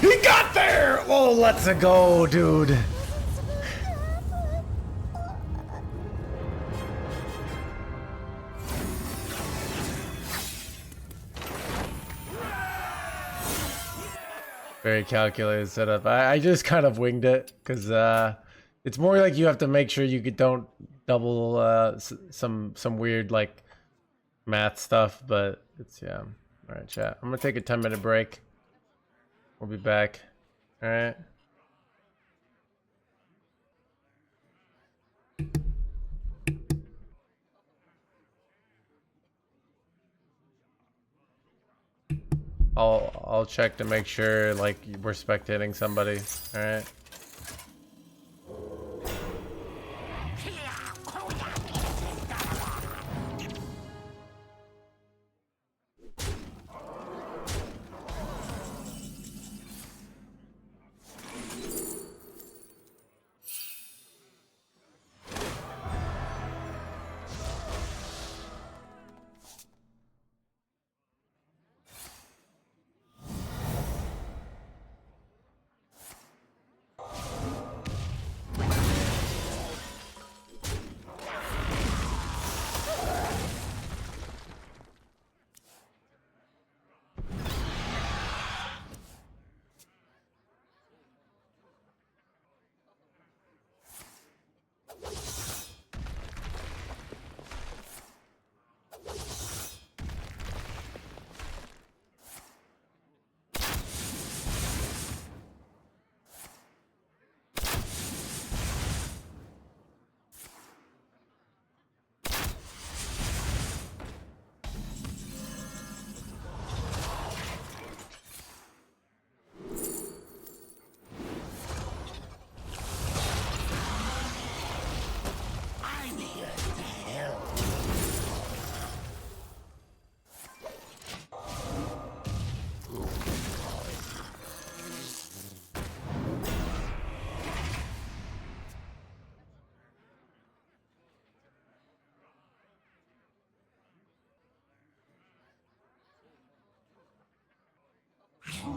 He got there! Oh, let's go, dude. Very calculated setup. I just kind of winged it because it's more like you have to make sure you don't double some weird like math stuff, but it's yeah. All right, chat. I'm gonna take a 10-minute break. We'll be back. All right. I'll check to make sure like we're spectating somebody. All right.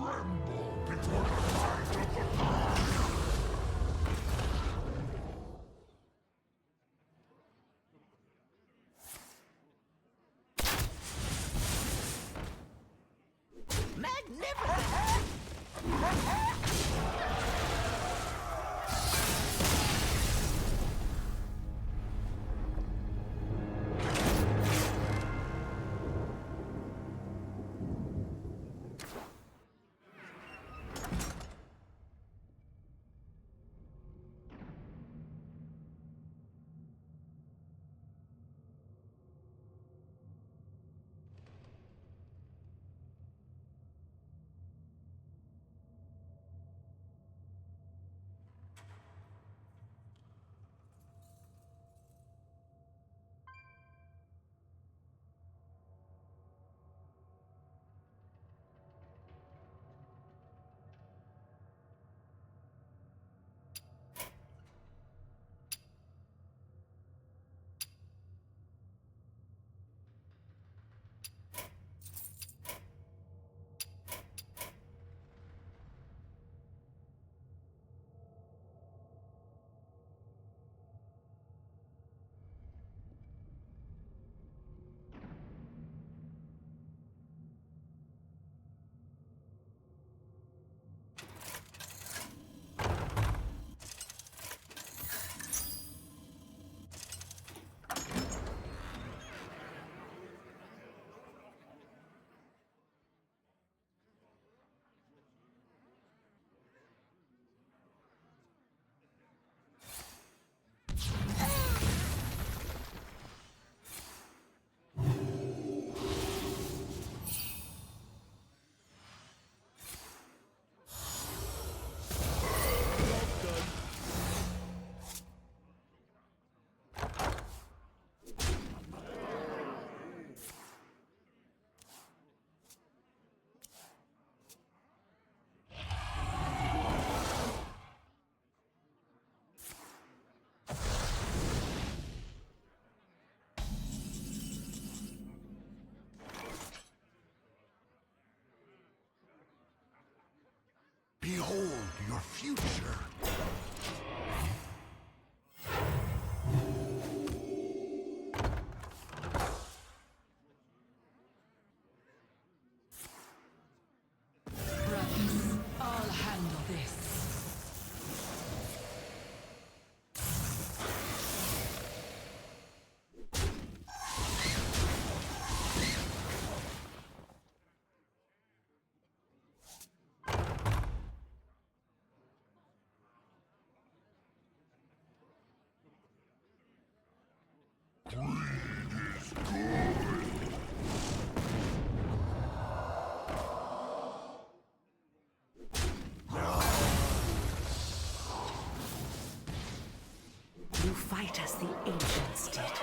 tremble before the might of the gods. Behold your future. Brothers, I'll handle this. You fight as the ancients did.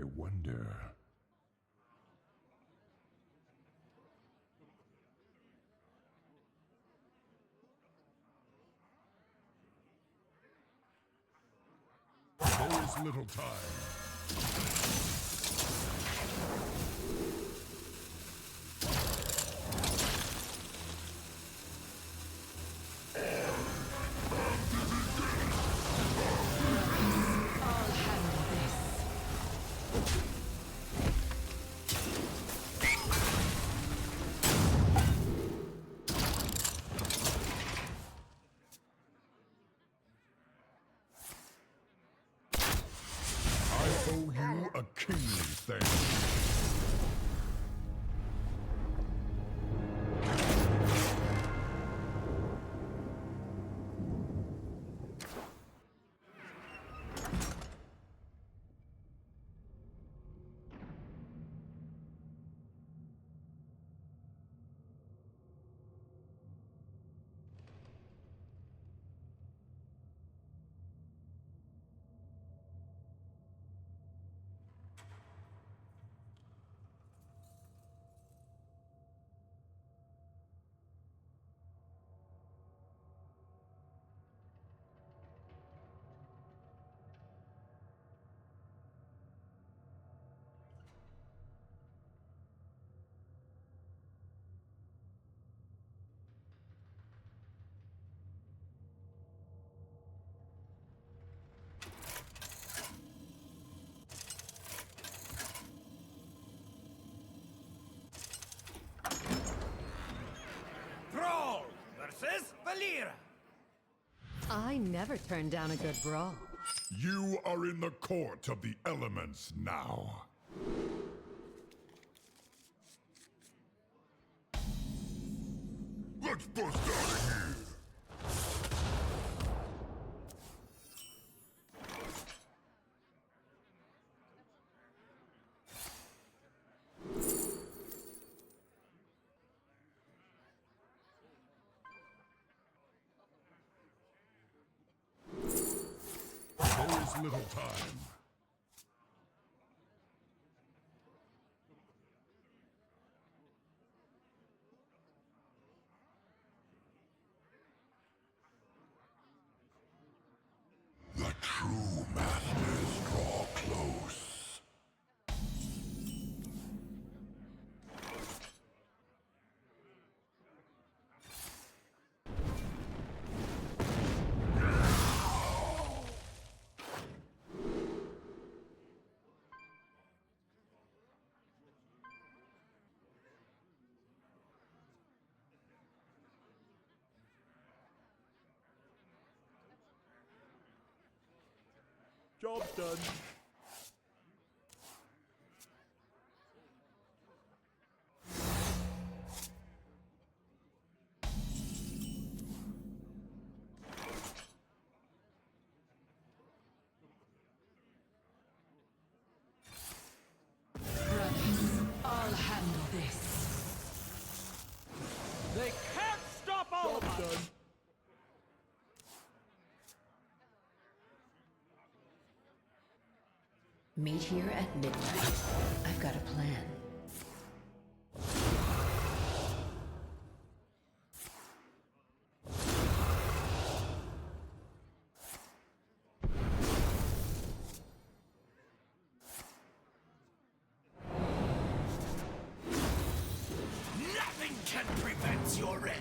wonder. There is little time. I owe you a kingly thanks. Brawl versus Valera. I never turn down a good brawl. You are in the court of the elements now. Let's bust out of here! There is little time. The true masters draw close. Job's done. I'll handle this. They can't stop all of us. Meet here at midnight. I've got a plan. Nothing can prevent your end.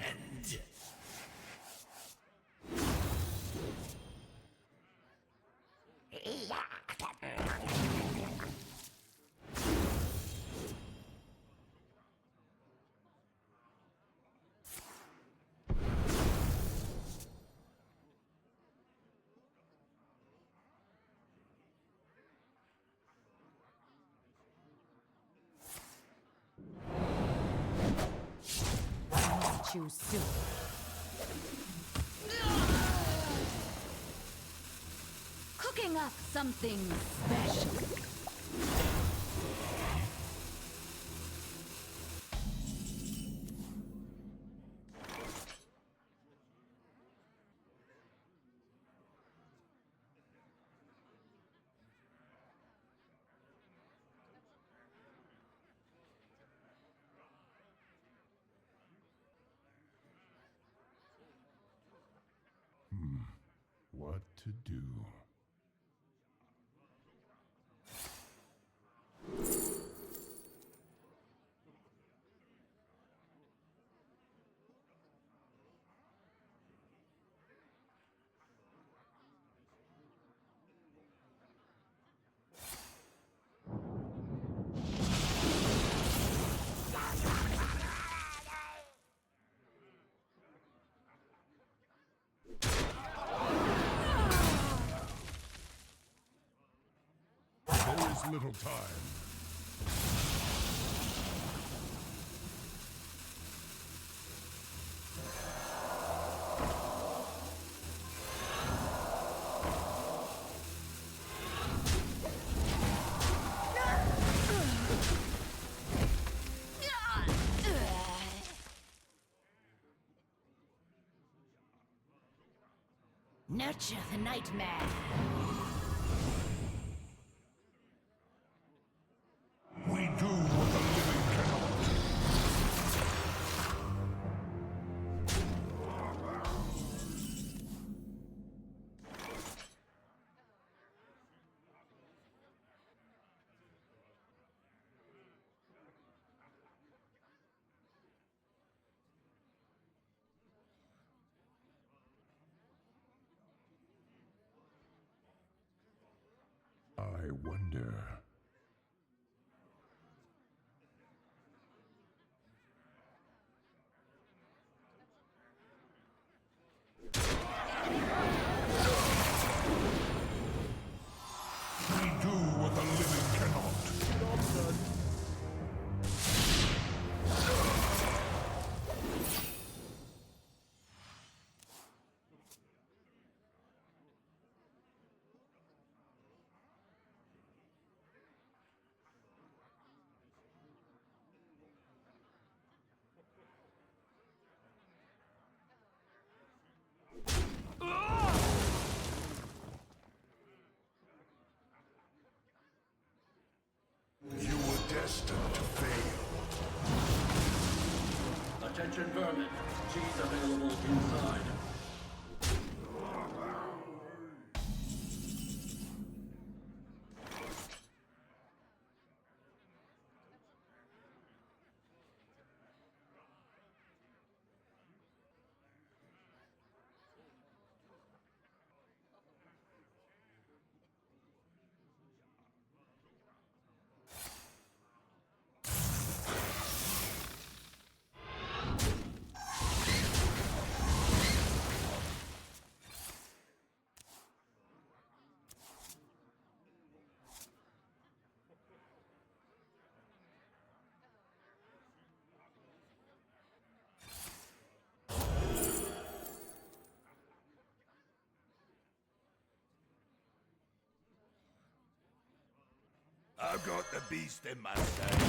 Choose soon. Cooking up something special. what to do. There is little time. Nurture the nightmare. We do what the living cannot. I wonder. We do what the living cannot. You were destined to fail. Attention vermin. Cheese available inside. I've got the beast in my stomach.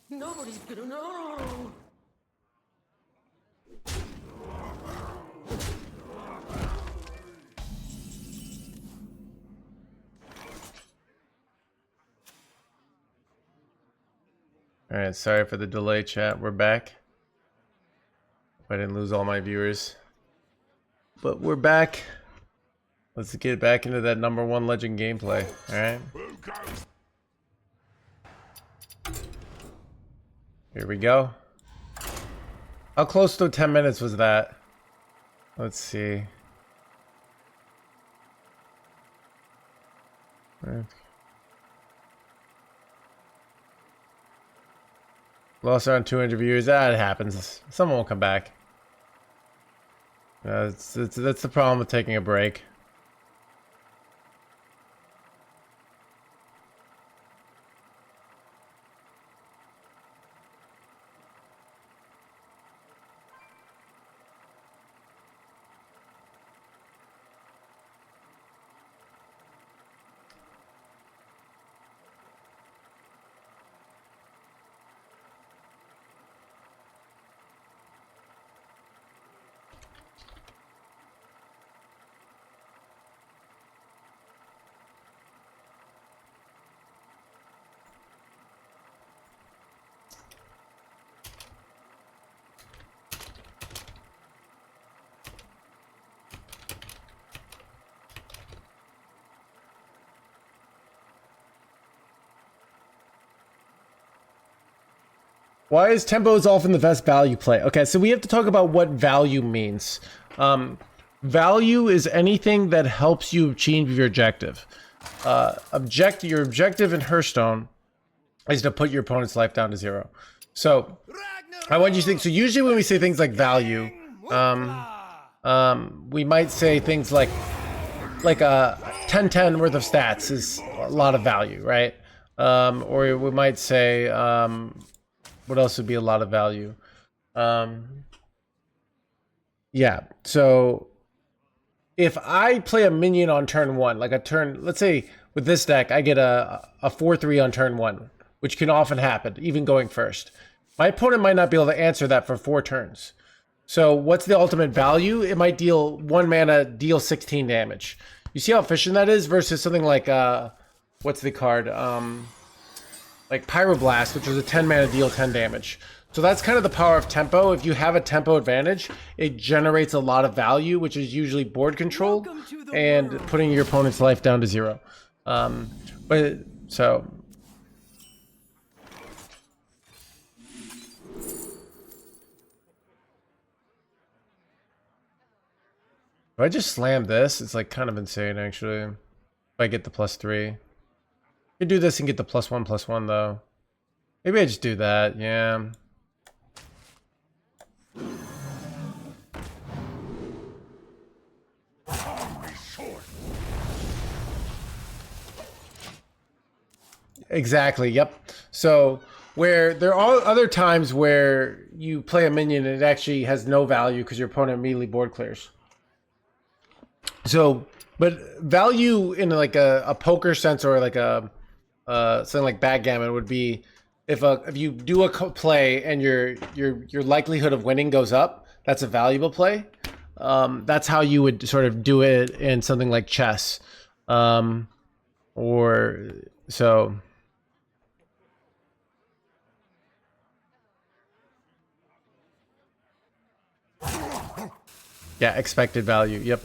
Nobody's gonna know. Alright, sorry for the delay, chat. We're back. I didn't lose all my viewers. But we're back. Let's get back into that #1 legend gameplay. Alright. Here we go. How close to 10 minutes was that? Let's see. Lost around 200 viewers. It happens. Someone will come back. That's the problem with taking a break. Why is tempo is often the best value play? Okay, so we have to talk about what value means. Value is anything that helps you achieve your objective. Your objective in Hearthstone is to put your opponent's life down to 0. So I want you to think. So usually when we say things like value, we might say things like a 10-10 worth of stats is a lot of value, right? Or we might say, what else would be a lot of value? Yeah, so if I play a minion on turn 1, like a turn, let's say with this deck, I get a 4-3 on turn 1, which can often happen, even going first. My opponent might not be able to answer that for 4 turns. So what's the ultimate value? It might deal 1 mana, deal 16 damage. You see how efficient that is versus something like, what's the card? Like Pyroblast, which is a 10 mana deal 10 damage. So that's kind of the power of tempo. If you have a tempo advantage, it generates a lot of value, which is usually board control and putting your opponent's life down to 0. If I just slam this, it's like kind of insane actually. If I get the +3. I could do this and get the +1/+1 though. Maybe I just do that, yeah. Exactly, yep. So where there are other times where you play a minion and it actually has no value because your opponent immediately board clears. So, but value in like a poker sense or like a something like backgammon would be if you do a play and your likelihood of winning goes up, that's a valuable play. That's how you would sort of do it in something like chess, or so. Yeah, expected value. Yep.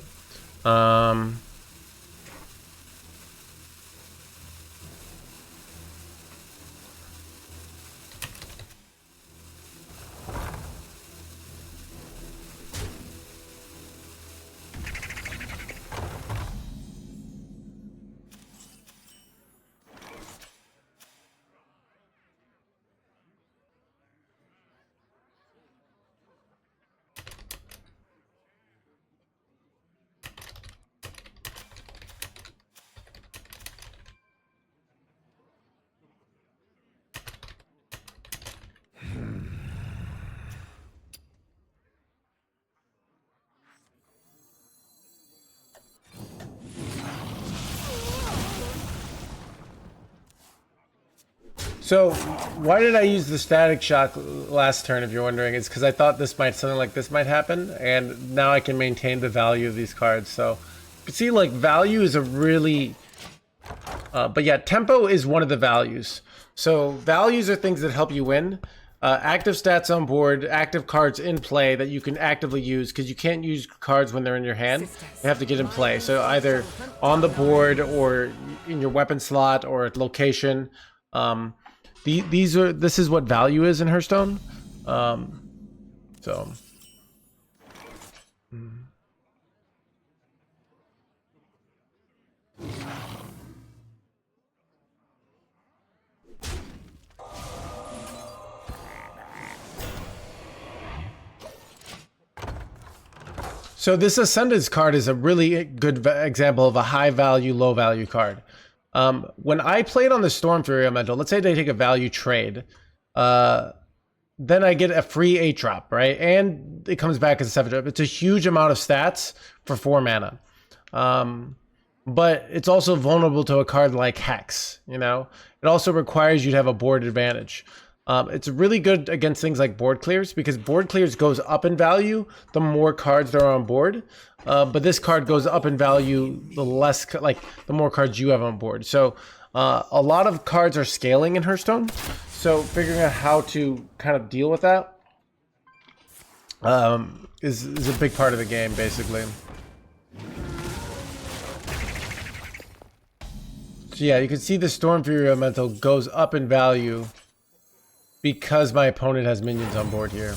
So why did I use the static shock last turn, if you're wondering? It's because I thought something like this might happen, and now I can maintain the value of these cards. So you can see like value is a really but yeah, tempo is one of the values. So values are things that help you win. Active stats on board, active cards in play that you can actively use, because you can't use cards when they're in your hand. You have to get in play. So either on the board or in your weapon slot or at location. This is what value is in Hearthstone. So this Ascendance card is a really good example of a high value, low value card. When I played on the Stormfury Elemental, let's say they take a value trade, then I get a free 8-drop, right? And it comes back as a 7-drop. It's a huge amount of stats for 4 mana. But it's also vulnerable to a card like Hex, you know? It also requires you to have a board advantage. It's really good against things like board clears, because board clears goes up in value the more cards there are on board. But this card goes up in value the more cards you have on board. So a lot of cards are scaling in Hearthstone. So figuring out how to kind of deal with that is a big part of the game, basically. So yeah, you can see the Stormfury Elemental goes up in value because my opponent has minions on board here.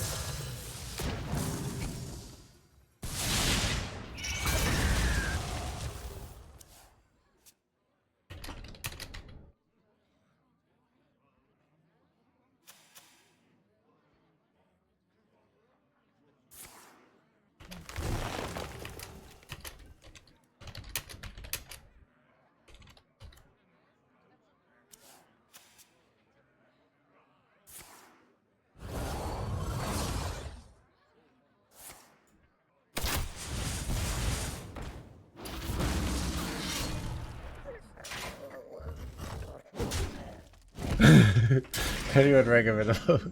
Anyone recommend them?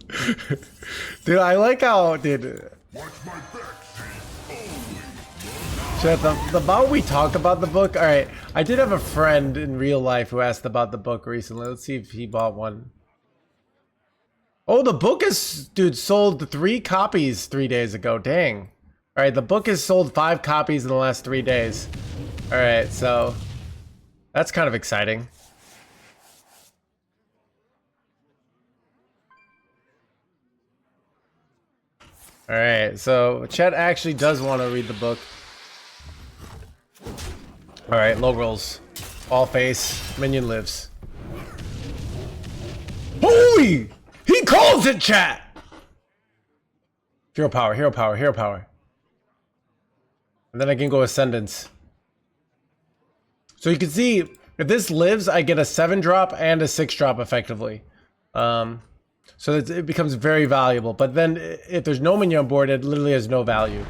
Dude, I like how, dude. Watch my back, Chat, the moment we talk about the book, alright, I did have a friend in real life who asked about the book recently. Let's see if he bought one. Oh, the book is, dude, sold 3 copies 3 days ago. Dang. Alright, the book has sold 5 copies in the last 3 days. Alright, so that's kind of exciting. Alright, so Chet actually does want to read the book. Alright, low rolls. All face. Minion lives. Holy! He calls it, chat! Hero power, hero power, hero power. And then I can go Ascendance. So you can see, if this lives, I get a 7-drop and a 6-drop effectively. So it becomes very valuable. But then if there's no minion on board, it literally has no value.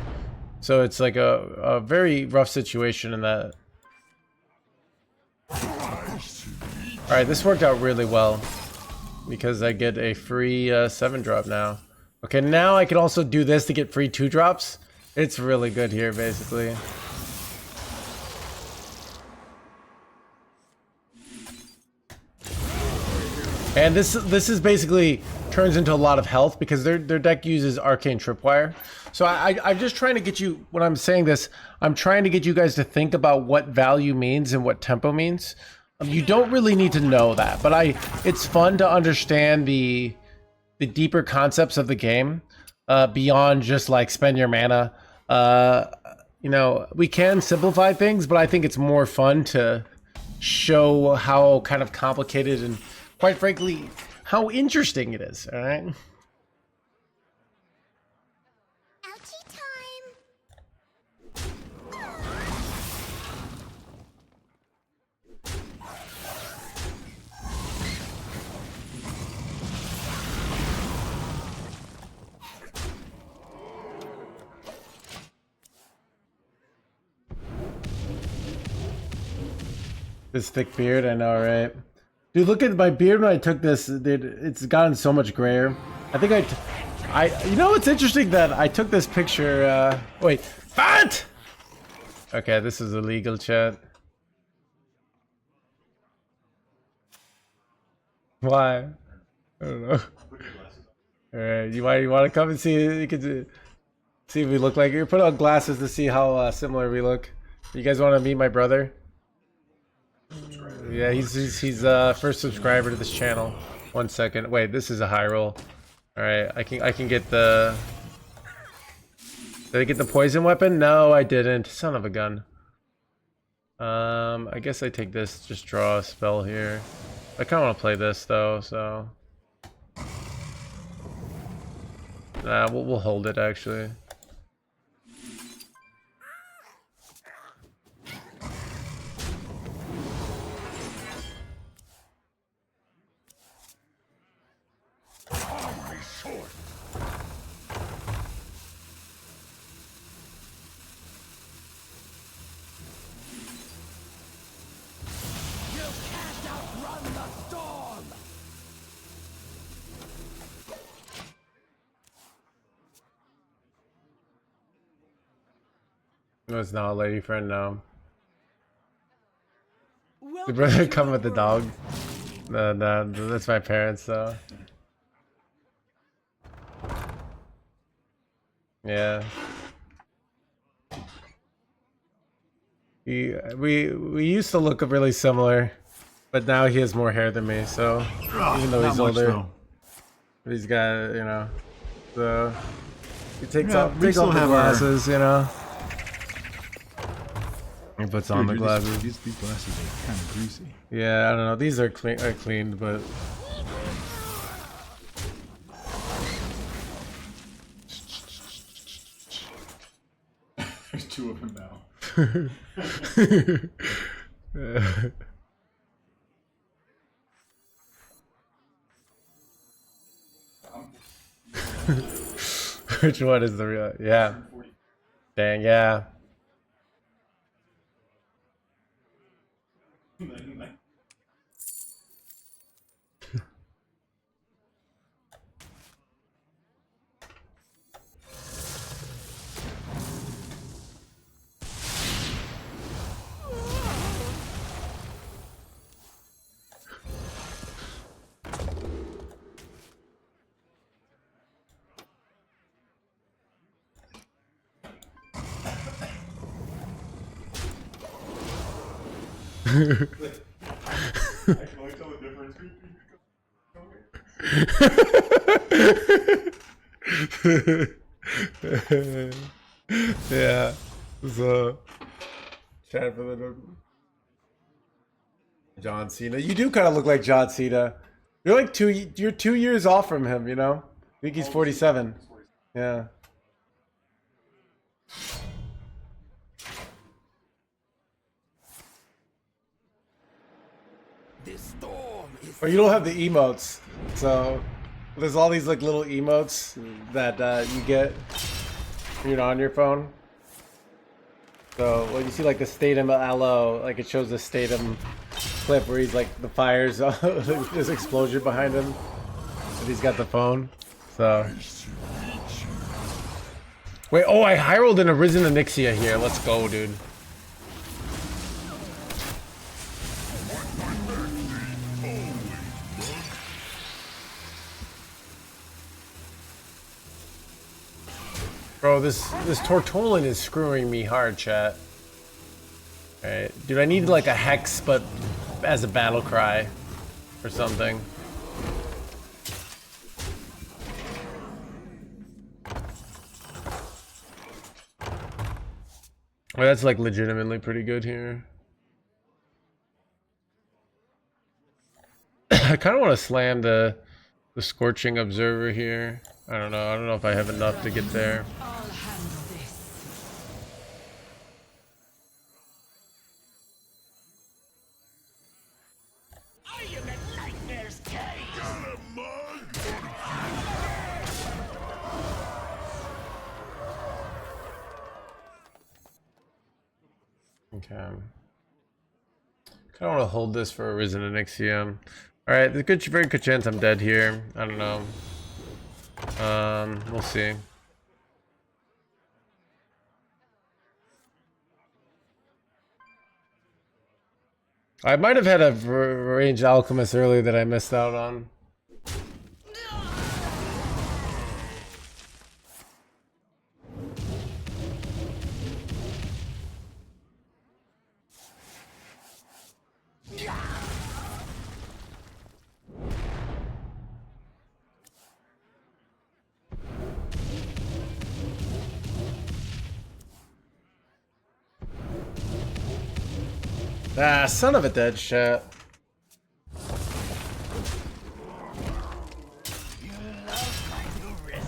So it's like a very rough situation in that. Alright, this worked out really well. Because I get a free 7-drop now. Okay, now I can also do this to get free 2-drops. It's really good here, basically. And this is basically turns into a lot of health because their deck uses Arcane Tripwire. So I'm just trying to get you, when I'm saying this, I'm trying to get you guys to think about what value means and what tempo means. You don't really need to know that, but it's fun to understand the deeper concepts of the game beyond just like spend your mana. You know, we can simplify things, but I think it's more fun to show how kind of complicated and, quite frankly, how interesting it is. All right. Ouchie time. This thick beard, I know, right? Dude, look at my beard when I took this. Dude, it's gotten so much grayer. I think you know what's interesting that I took this picture, wait, fat! Okay, this is illegal, chat. Why? I don't know. Alright, you want to come and see, you can see if we look like, you put on glasses to see how similar we look. You guys want to meet my brother? Yeah, he's first subscriber to this channel. 1 second. Wait, this is a high roll. All right, I can get the. Did I get the poison weapon? No, I didn't. Son of a gun. I guess I take this. Just draw a spell here. I kind of want to play this though, so. Nah, we'll hold it actually. No, it's not a lady friend, no. Your brother come with the dog? No, that's my parents, though. Yeah. We used to look really similar, but now he has more hair than me, so even though he's older. He's got, you know, the he takes Yeah, off we takes still off the have our- glasses, you know. He puts on the Dude, glasses. These glasses are kind of greasy. Yeah, I don't know. These are cleaned, but There's two of them now. which one is the real? Yeah. Dang, yeah. Yeah. So, chat for the John Cena. You do kind of look like John Cena. You're like you're 2 years off from him, you know? I think he's 47. Yeah. This storm is Or you don't have the emotes, so there's all these like little emotes that you get, you know, on your phone. So when you see like the Statham Aloe, like it shows the Statham clip where he's like the fires, there's explosion behind him, and he's got the phone. So wait, oh, I Hyrolled an Arisen Onyxia here. Let's go, dude. Bro, this Tortolin is screwing me hard, chat. Alright, dude, I need like a Hex, but as a battle cry or something. Well, that's like legitimately pretty good here. I kind of want to slam the Scorching Observer here. I don't know if I have enough to get there. I'll handle this. I am a nightmare's cage. Okay. Kind of want to hold this for Arisen Onyxia. Alright, there's a very good chance I'm dead here. I don't know. We'll see. I might have had a ranged alchemist earlier that I missed out on. Ah, son of a dead shit.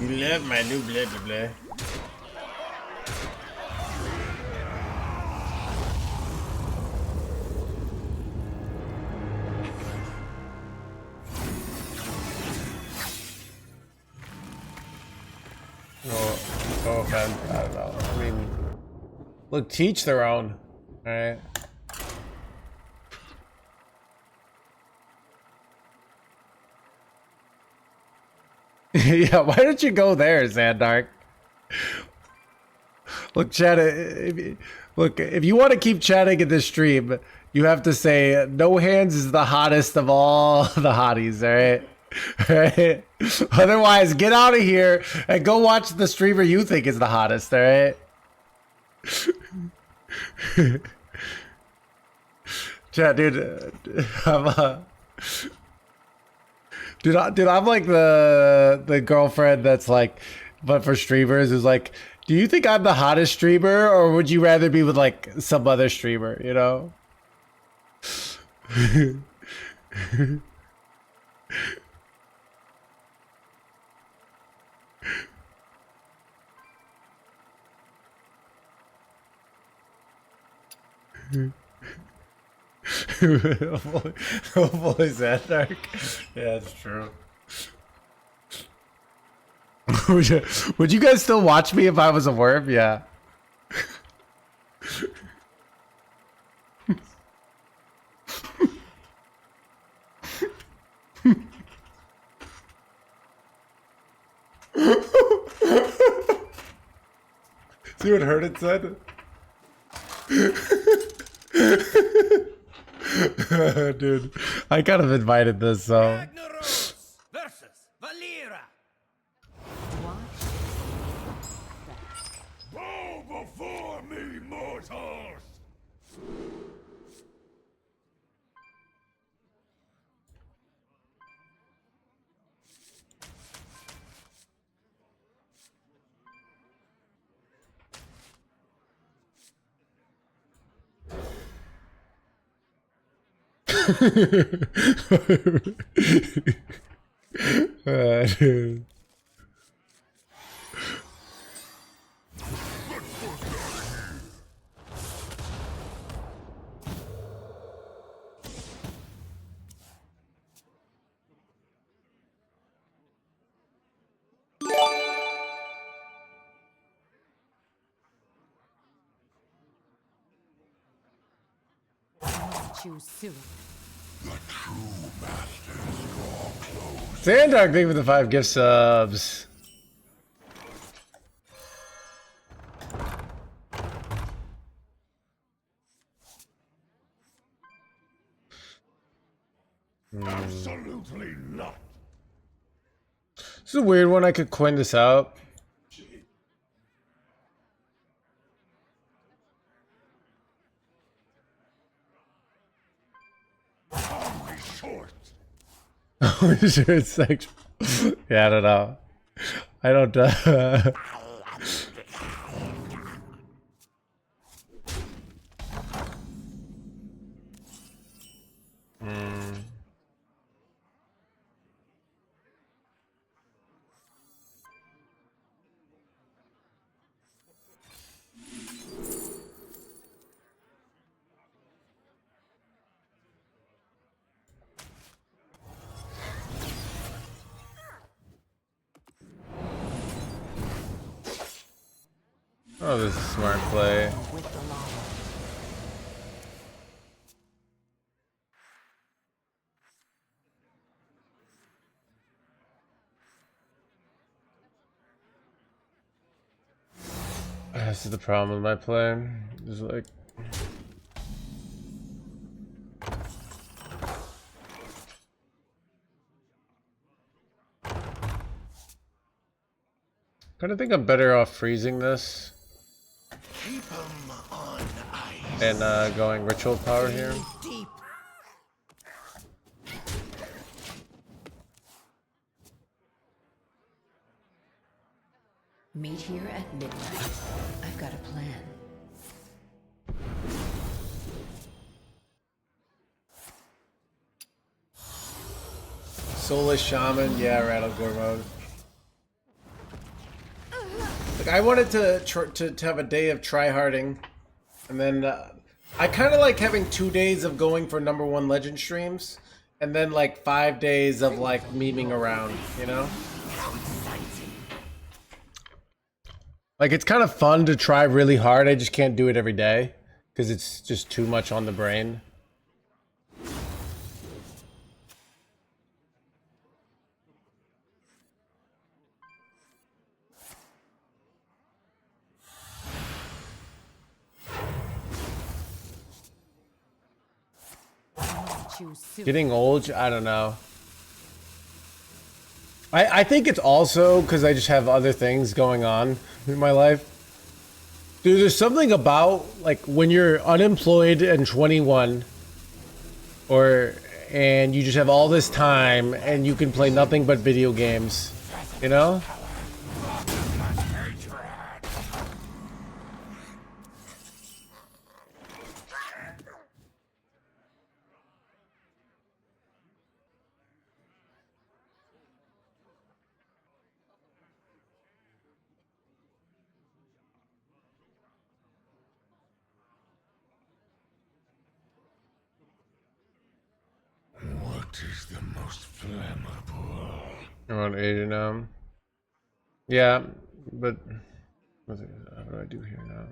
You love my new blah blah blah. No offense, I don't know. I mean, look, teach their own, alright? Yeah, why don't you go there, Zandark? Look, chat. If you want to keep chatting in this stream, you have to say No Hands is the hottest of all the hotties. All right. All right. Otherwise, get out of here and go watch the streamer you think is the hottest. All right. Chat, dude. Dude, I'm like the girlfriend that's like, but for streamers is like, do you think I'm the hottest streamer, or would you rather be with like some other streamer? You know. Hopefully, is that dark? Yeah, it's true. Would you guys still watch me if I was a worm? Yeah. See what Herded said? Dude, I kind of invited this, so. Ragnaros versus Valera. Bow before me, mortals! Dude. Choose soon. Xandar, thank you for the 5 gift subs. Absolutely not. This is a weird one. I could coin this out. Short. Oh, sure, it's sexual. Yeah, I don't know. I don't. Oh, this is a smart play. This is the problem with my play. Is like. Kinda think I'm better off freezing this. Keep 'em on ice. And going ritual power here. Deep. Meet here at midnight. I've got a plan. Soulless Shaman, yeah, Rattlegore mode. Like, I wanted to have a day of tryharding, and then I kind of like having 2 days of going for #1 legend streams, and then like 5 days of like memeing around, you know? Like, it's kind of fun to try really hard. I just can't do it every day because it's just too much on the brain. Getting old, I don't know. I think it's also because I just have other things going on in my life. Dude, there's something about like when you're unemployed and 21, or and you just have all this time and you can play nothing but video games, you know? What is the most flammable? I'm on 80 now. Yeah, but how do I do here now?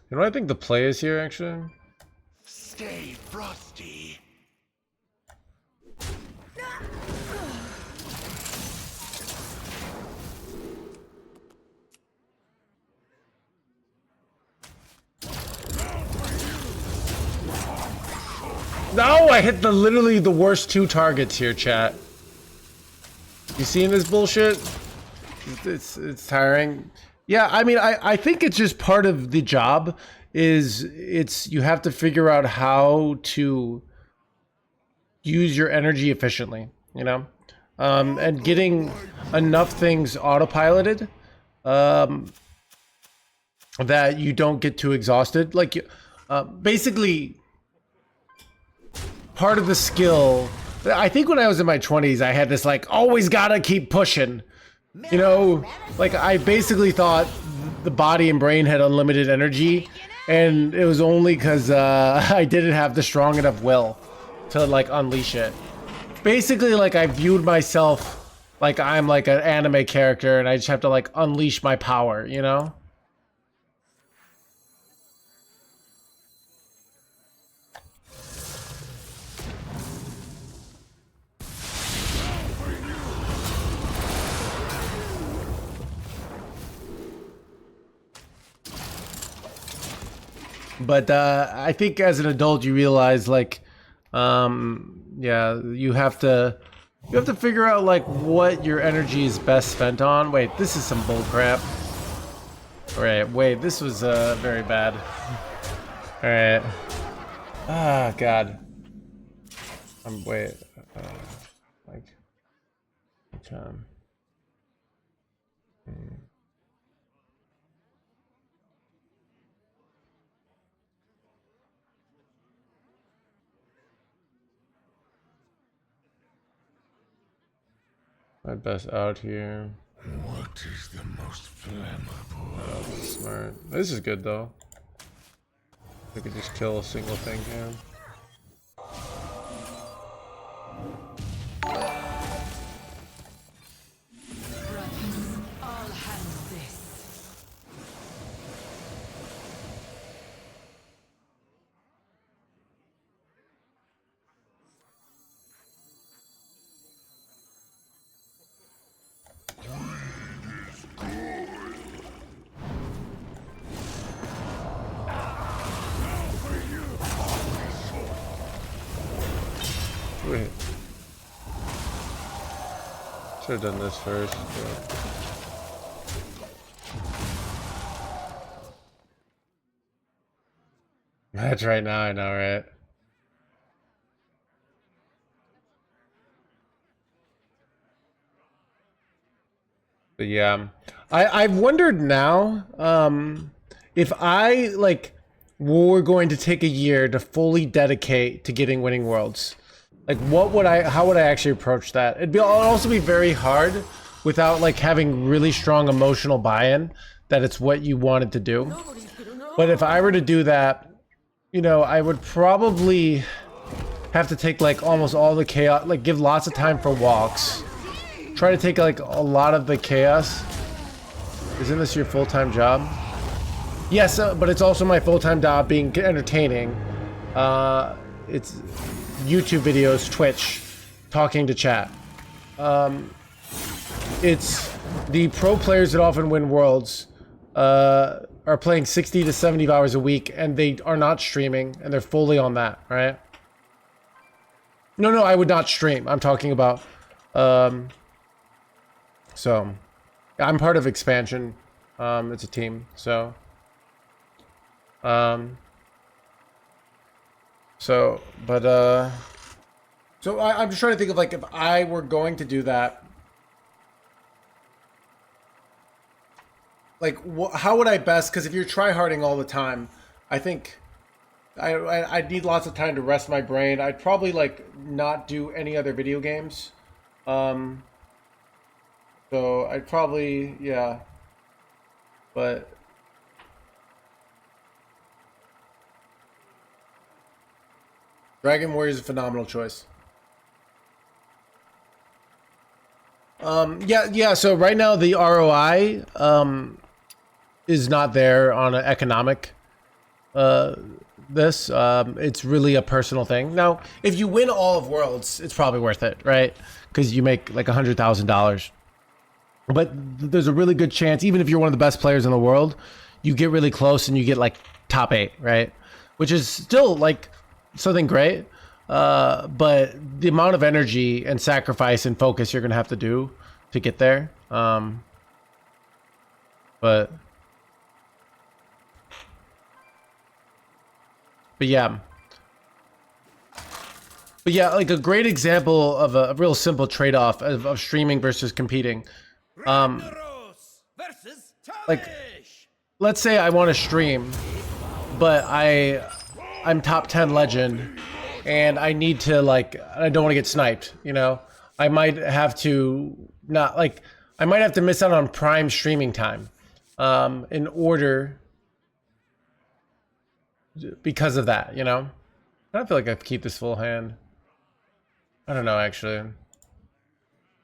You know what I think the play is here, actually? Stay frosty. No, I hit literally the worst 2 targets here, chat. You seeing this bullshit? It's tiring. Yeah, I mean, I think it's just part of the job. You have to figure out how to use your energy efficiently, you know, and getting enough things autopiloted that you don't get too exhausted. Like, basically, part of the skill. I think when I was in my 20s, I had this like always gotta keep pushing. You know, like I basically thought the body and brain had unlimited energy, and it was only because I didn't have the strong enough will to like unleash it. Basically, like I viewed myself like I'm like an anime character, and I just have to like unleash my power, you know? But I think as an adult you realize like yeah, you have to figure out like what your energy is best spent on. Wait, this is some bull crap. Alright, wait, this was very bad. Alright. Ah, God. Wait. Like my best out here. What is the most flammable? Oh, smart. This is good though. I could just kill a single thing here. All hands this. Wait. Should have done this first. But... That's right now, I know, right? But yeah, I've wondered now, if I like were going to take a year to fully dedicate to getting winning worlds. Like, how would I actually approach that? It'd also be very hard without like having really strong emotional buy-in that it's what you wanted to do. But if I were to do that, you know, I would probably have to take like almost all the chaos, like give lots of time for walks. Try to take like a lot of the chaos. Isn't this your full-time job? Yes, but it's also my full-time job being entertaining. It's YouTube videos, Twitch, talking to chat. It's the pro players that often win worlds are playing 60 to 70 hours a week, and they are not streaming, and they're fully on that, right? No, I would not stream. I'm talking about, so I'm part of expansion. It's a team, so so I'm just trying to think of like if I were going to do that, like how would I best? Because if you're tryharding all the time, I think I need lots of time to rest my brain. I'd probably like not do any other video games. So I'd probably, yeah, but Dragon Warrior is a phenomenal choice. Yeah. So right now the ROI is not there on an economic. It's really a personal thing. Now, if you win all of Worlds, it's probably worth it, right? Because you make like $100,000. But there's a really good chance, even if you're one of the best players in the world, you get really close and you get like top 8, right? Which is still like something great. But the amount of energy and sacrifice and focus you're gonna have to do to get there. But yeah. But yeah, like a great example of a real simple trade-off of streaming versus competing. Like, let's say I want to stream, but I'm top 10 legend, and I need to like, I don't want to get sniped, you know? I might have to not like, I might have to miss out on prime streaming time, in order, because of that, you know? I don't feel like I keep this full hand. I don't know, actually.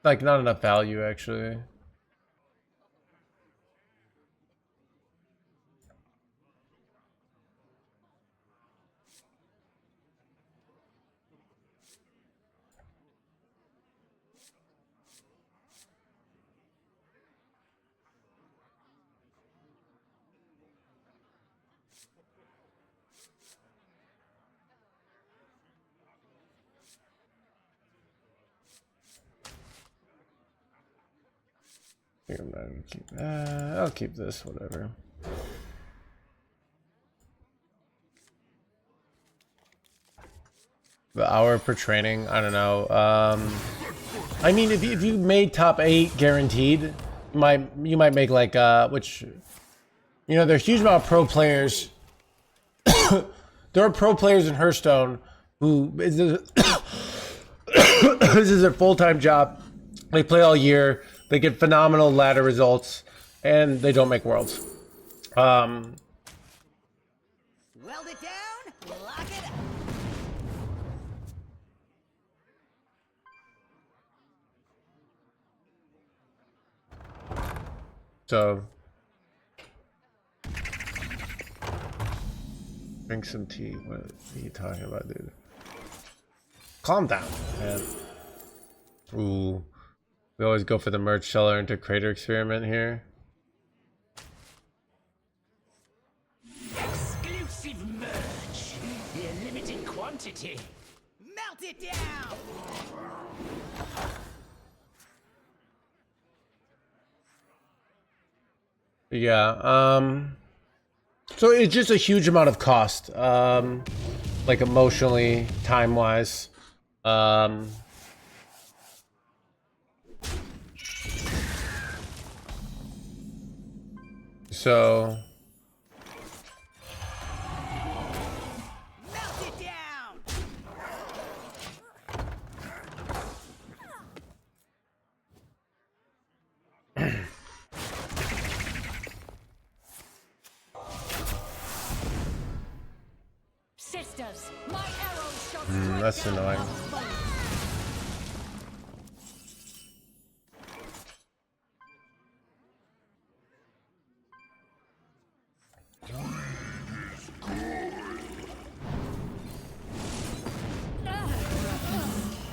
Like, not enough value, actually. I think I'm not gonna keep, I'll keep this, whatever. The hour per training, I don't know. I mean, if you made top 8 guaranteed, you might make like which, you know, there's a huge amount of pro players. There are pro players in Hearthstone who this is their full-time job. They play all year. They get phenomenal ladder results, and they don't make worlds. Weld it down, lock it up. So, drink some tea. What are you talking about, dude? Calm down, man. Ooh. We always go for the merch seller into creator experiment here. Exclusive merch. In limited quantity. Melt it down. Yeah, so it's just a huge amount of cost, like emotionally, time-wise. So Melt it down. Sisters, my arrows shall that's annoying.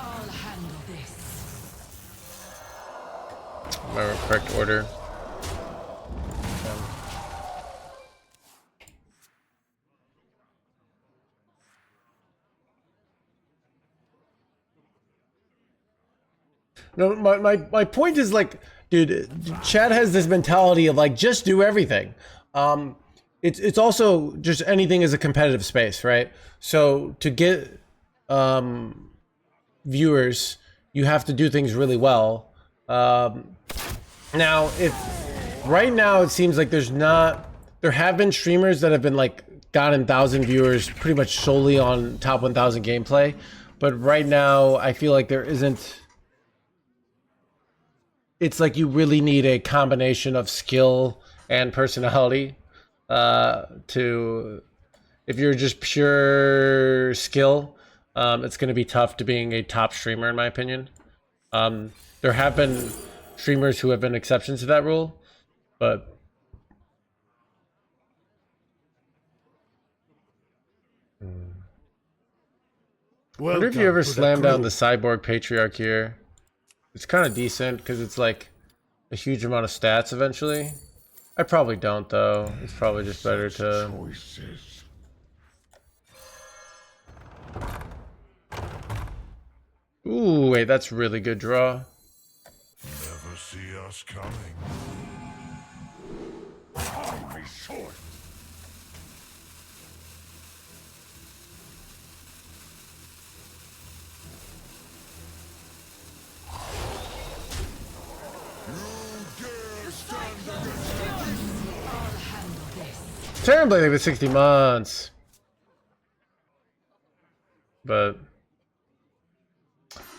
I'll handle this. My correct order. No, my point is like, dude, Chad has this mentality of like just do everything. It's also just anything is a competitive space, right? So to get viewers, you have to do things really well. Now, if right now it seems like there have been streamers that have been like gotten 1,000 viewers pretty much solely on top 1,000 gameplay, but right now I feel like there isn't. It's like you really need a combination of skill and personality to. If you're just pure skill, it's going to be tough to being a top streamer, in my opinion. There have been streamers who have been exceptions to that rule, but I wonder if you ever slammed down the Cyborg Patriarch here. It's kind of decent because it's like a huge amount of stats eventually. I probably don't though. It's probably just better to. Choices. Ooh, wait, that's really good draw. Never see us coming. Time is short. Terrorblade with 60 months. But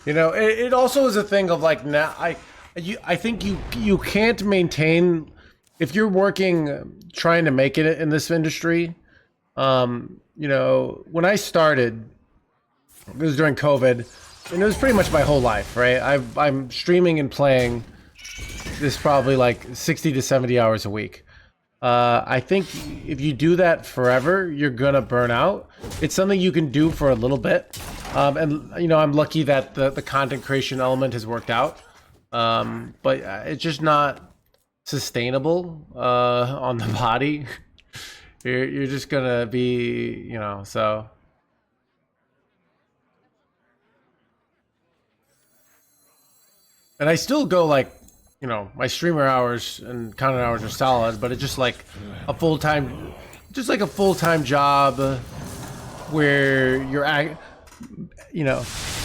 you know, it also is a thing of like now I think you can't maintain if you're working trying to make it in this industry. You know, when I started, it was during COVID, and it was pretty much my whole life, right? I'm streaming and playing this probably like 60 to 70 hours a week. I think if you do that forever, you're gonna burn out. It's something you can do for a little bit, and you know, I'm lucky that the content creation element has worked out, but it's just not sustainable on the body. You're just gonna be, you know, so. And I still go like, you know, my streamer hours and content hours are solid, but it's just like a full-time, job where you know,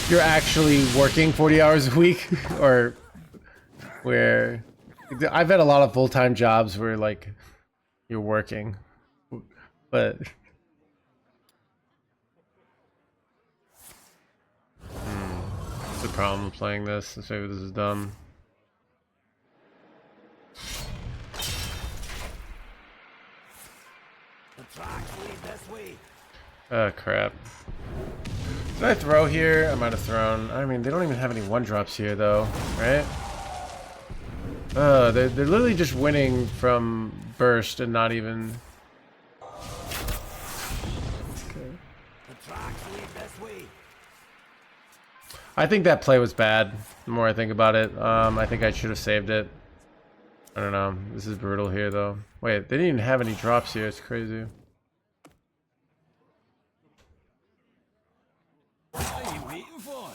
you're actually working 40 hours a week, or where I've had a lot of full-time jobs where like you're working, but what's the problem with playing this? Let's maybe this is dumb. Oh crap. Did I throw here? I might have thrown. I mean, they don't even have any 1-drops here though, right? They're literally just winning from burst and not even. Okay. I think that play was bad. The more I think about it, I think I should have saved it. I don't know. This is brutal here though. Wait, they didn't even have any drops here. It's crazy. What are you waiting for?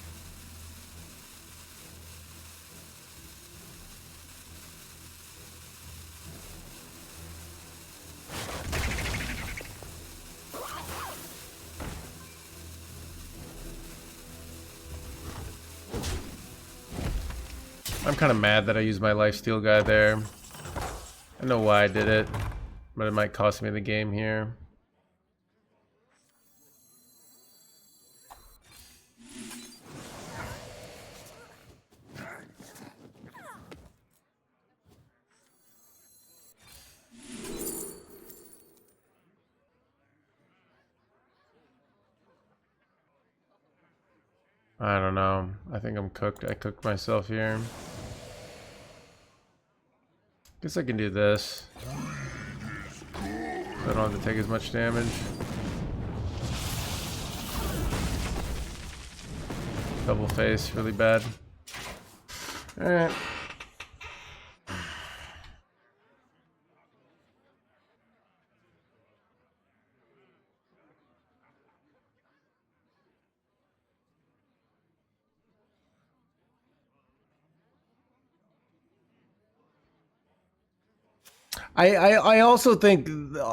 I'm kind of mad that I used my lifesteal guy there. I know why I did it, but it might cost me the game here. I don't know. I think I'm cooked. I cooked myself here. Guess I can do this. So I don't have to take as much damage. Double face, really bad. Alright. I also think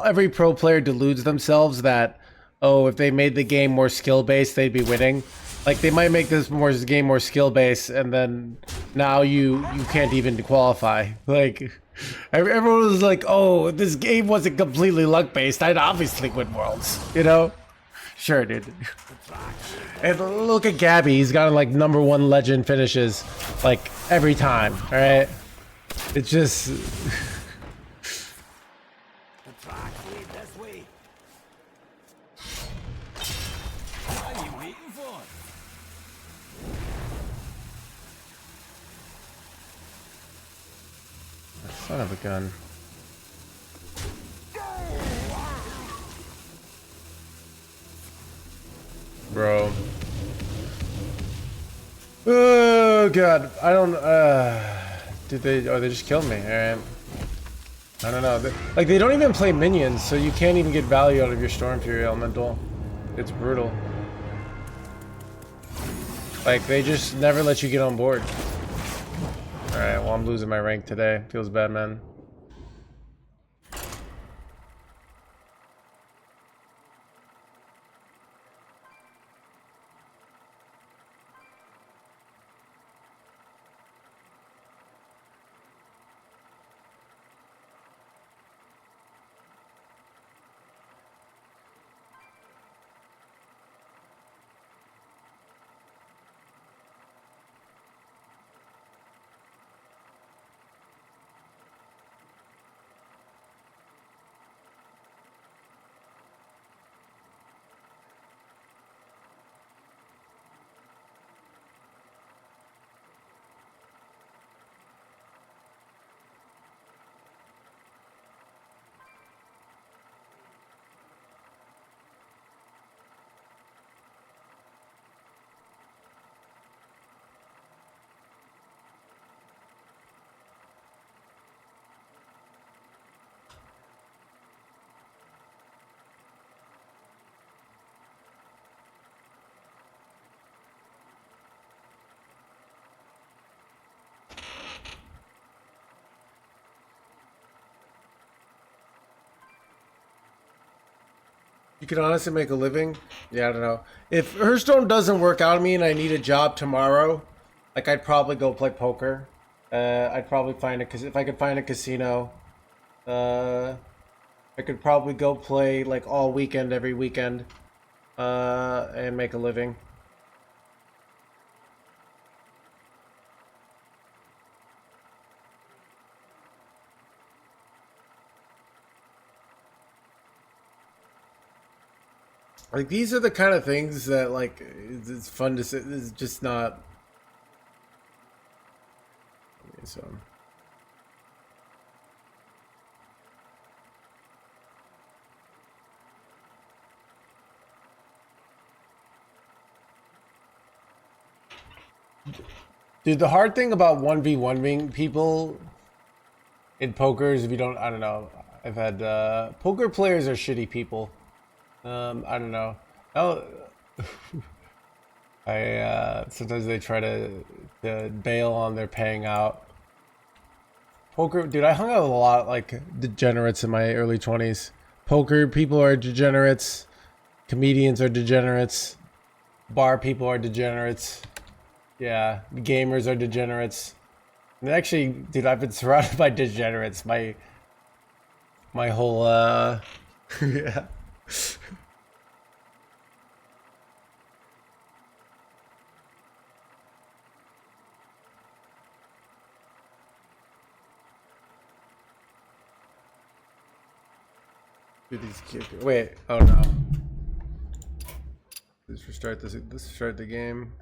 every pro player deludes themselves that, oh, if they made the game more skill based, they'd be winning. Like they might make this game more skill based, and then now you can't even qualify. Like everyone was like, oh, this game wasn't completely luck based, I'd obviously win worlds. You know? Sure, dude. And look at Gabby. He's got like #1 legend finishes like every time. All right. It's just. Son of a gun. Bro. Oh god. I don't did they they just killed me. Alright. I don't know. Like they don't even play minions, so you can't even get value out of your Stormfury elemental. It's brutal. Like they just never let you get on board. Alright, well I'm losing my rank today. Feels bad, man. You can honestly make a living? Yeah, I don't know. If Hearthstone doesn't work out on me and I need a job tomorrow, like I'd probably go play poker. I'd probably find it, because if I could find a casino, I could probably go play like all weekend, every weekend, and make a living. Like these are the kind of things that like it's fun to say. It's just not. Okay, so. Dude, the hard thing about 1v1ing people in poker is if you don't, I don't know. I've had poker players are shitty people. I don't know. Sometimes they try to bail on their paying out. Poker, dude, I hung out with a lot like degenerates in my early 20s. Poker people are degenerates. Comedians are degenerates. Bar people are degenerates. Yeah, gamers are degenerates. And actually, dude, I've been surrounded by degenerates. My whole yeah. Dude, these kids. Wait. Oh no. Let's restart this. Let's start the game.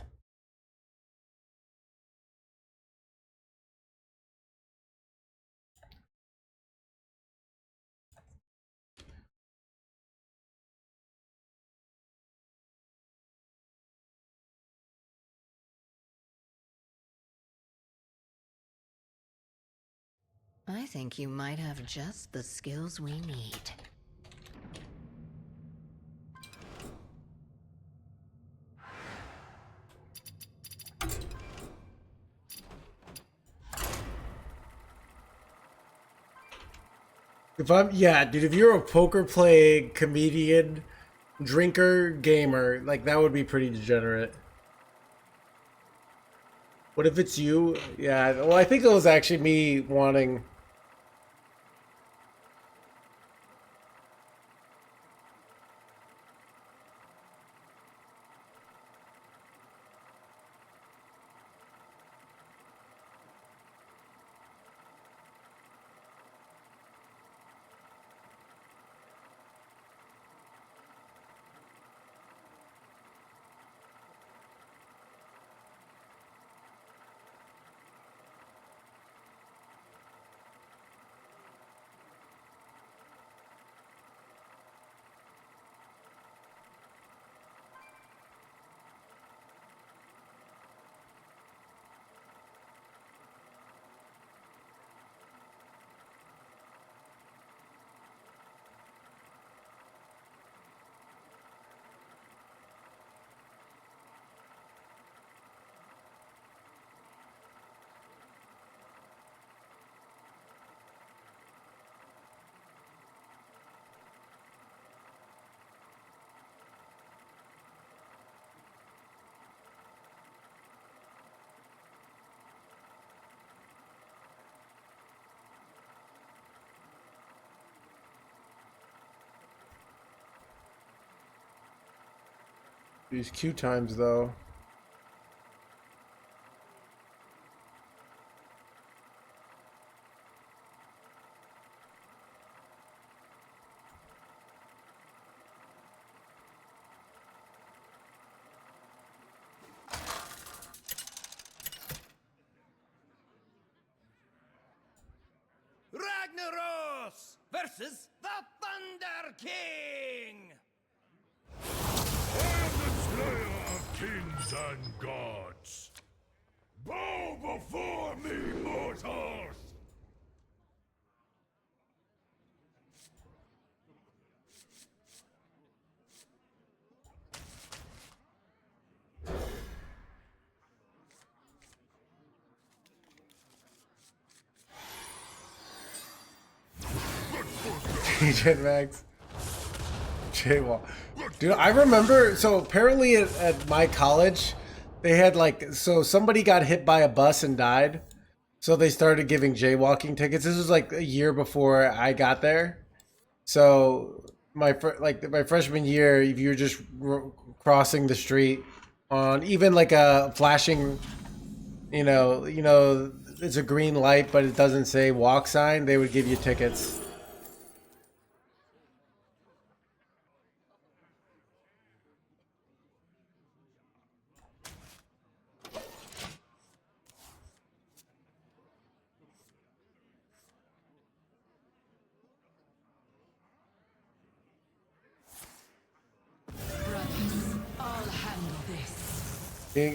I think you might have just the skills we need. If I'm, yeah, dude, if you're a poker playing comedian, drinker, gamer, like that would be pretty degenerate. What if it's you? Yeah, well, I think it was actually me wanting. These queue times, though. Ragnaros versus the Thunder King! I am the slayer of kings and gods. Bow before me, mortals! Gen Max. Jaywalk. Dude, I remember, so apparently at my college, they had like, so somebody got hit by a bus and died. So they started giving jaywalking tickets. This was like a year before I got there. So my freshman year, if you're just crossing the street on even like a flashing, you know, it's a green light, but it doesn't say walk sign, they would give you tickets.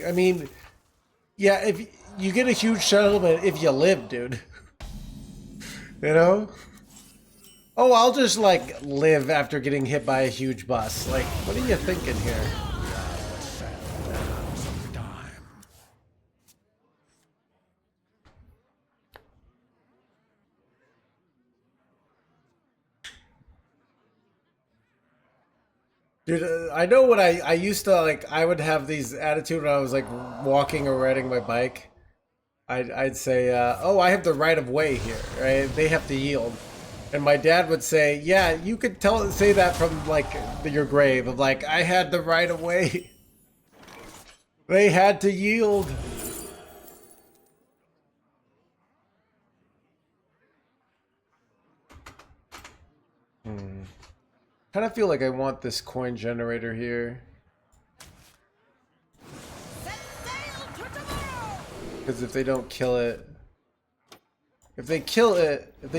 I mean, yeah, if you get a huge settlement if you live, dude. You know? Oh, I'll just like live after getting hit by a huge bus. Like, what are you thinking here? Dude, I know what I used to like. I would have these attitude when I was like walking or riding my bike. I'd say, "Oh, I have the right of way here, right? They have to yield." And my dad would say, "Yeah, you could say that from like your grave of like I had the right of way. They had to yield." Kind of feel like I want this coin generator here. Because if they don't kill it... If they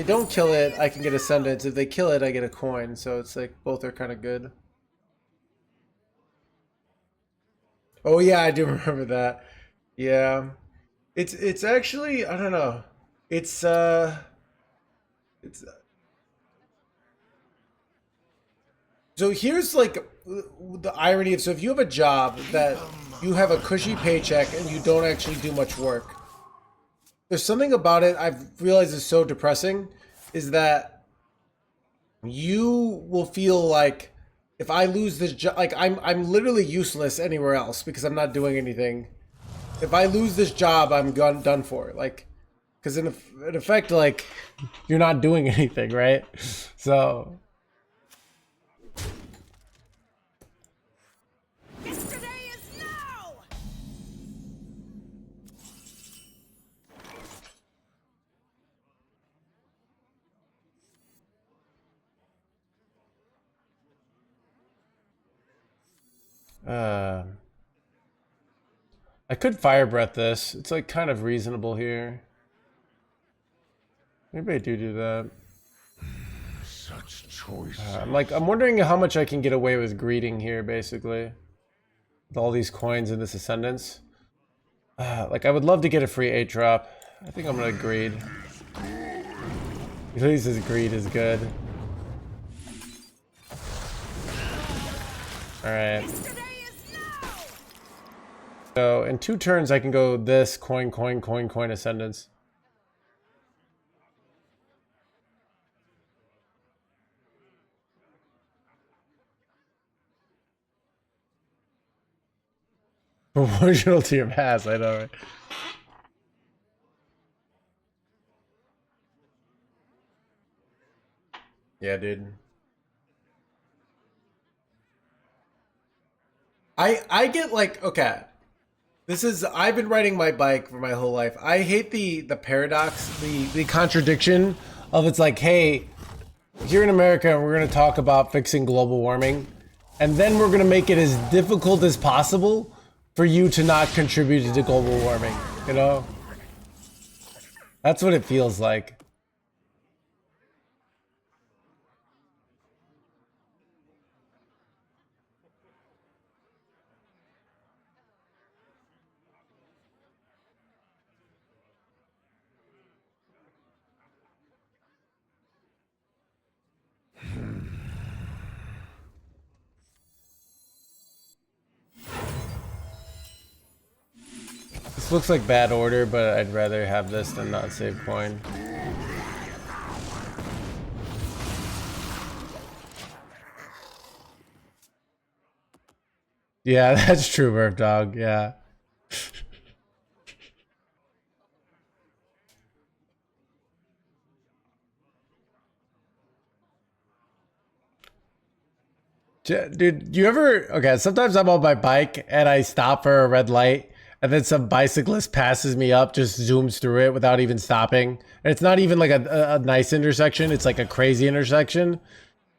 don't kill it, I can get Ascendance. If they kill it, I get a coin. So it's like, both are kind of good. Oh yeah, I do remember that. Yeah. It's actually, I don't know. It's so here's like the irony of, so if you have a job that you have a cushy paycheck and you don't actually do much work, there's something about it I've realized is so depressing, is that you will feel like if I lose this job, like I'm literally useless anywhere else because I'm not doing anything. If I lose this job, I'm done for. Like, because in effect, like, you're not doing anything, right? So. Yesterday is now! I could fire breath this. It's like kind of reasonable here. Maybe I do that. Such choice. I'm wondering how much I can get away with greeting here, basically. With all these coins in this Ascendance. Like, I would love to get a free 8-drop. I think I'm gonna greed. At least his greed is good. Alright. So, in 2 turns, I can go this, coin, Ascendance. Proportional to your mass, I know, right? Yeah, dude. I get like, okay. I've been riding my bike for my whole life. I hate the paradox, the contradiction of it's like, hey, here in America, we're going to talk about fixing global warming, and then we're going to make it as difficult as possible for you to not contribute to global warming, you know? That's what it feels like. This looks like bad order, but I'd rather have this than not save coin. Yeah, that's true, Murph Dog, yeah. Dude, you ever... Okay, sometimes I'm on my bike and I stop for a red light and then some bicyclist passes me up, just zooms through it without even stopping. And it's not even like a nice intersection, it's like a crazy intersection.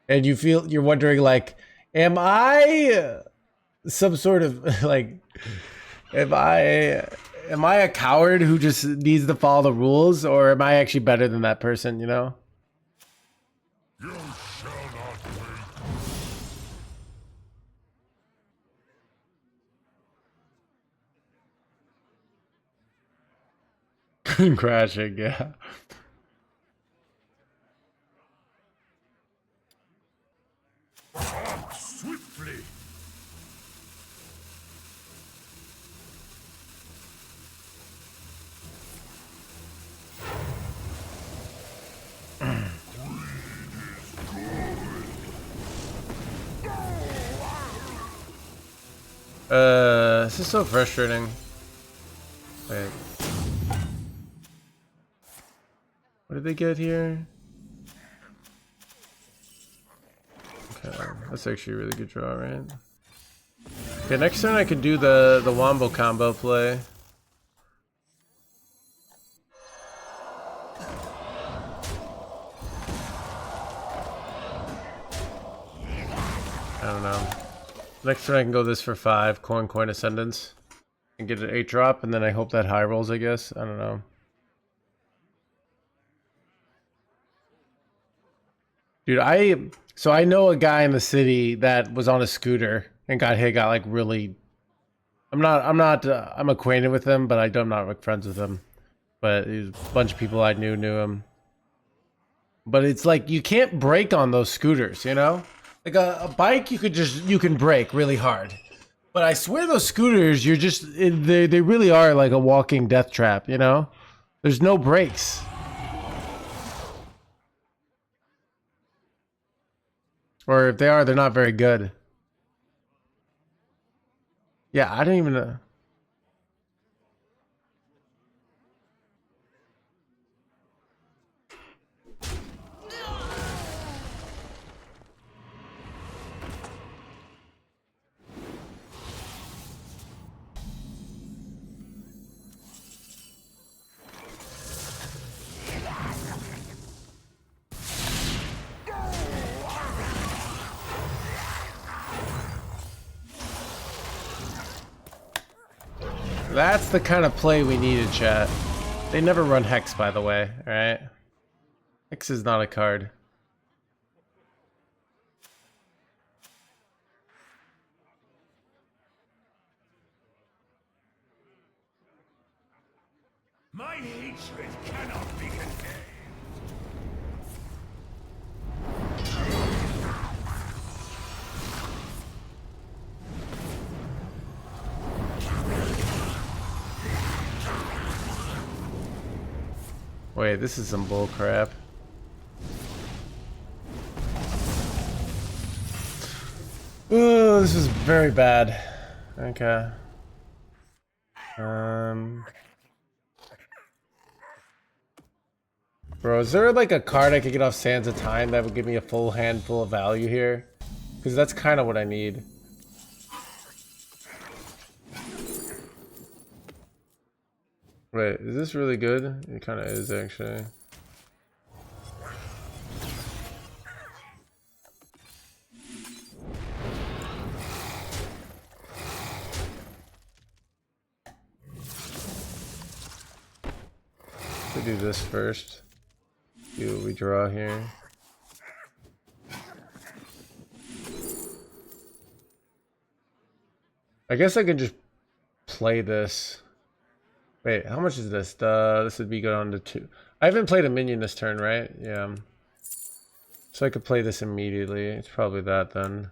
And you're wondering like, am I some sort of like, am I a coward who just needs to follow the rules, or am I actually better than that person, you know? You shall not wait. Crashing, yeah. Act swiftly. This is so frustrating. Wait. What did they get here? Okay, that's actually a really good draw, right? Okay, next turn I could do the Wombo combo play. I don't know. Next turn I can go this for 5, coin Ascendance, and get an 8-drop, and then I hope that high rolls, I guess. I don't know. Dude, so I know a guy in the city that was on a scooter and got like really... I'm acquainted with him, but I'm not like friends with him. But a bunch of people I knew him. But it's like, you can't brake on those scooters, you know? Like a bike, you can brake really hard. But I swear those scooters, they really are like a walking death trap, you know? There's no brakes. Or if they are, they're not very good. Yeah, I don't even know. That's the kind of play we needed, chat. They never run Hex, by the way, alright? Hex is not a card. My hatred cannot be contained. Wait, this is some bull crap. Oh, this is very bad. Okay. Bro, is there like a card I could get off Sands of Time that would give me a full handful of value here? Because that's kind of what I need. Wait, is this really good? It kind of is, actually. We'll do this first. See what we draw here. I guess I could just play this. Wait, how much is this? This would be good on to 2. I haven't played a minion this turn, right? Yeah. So I could play this immediately. It's probably that then.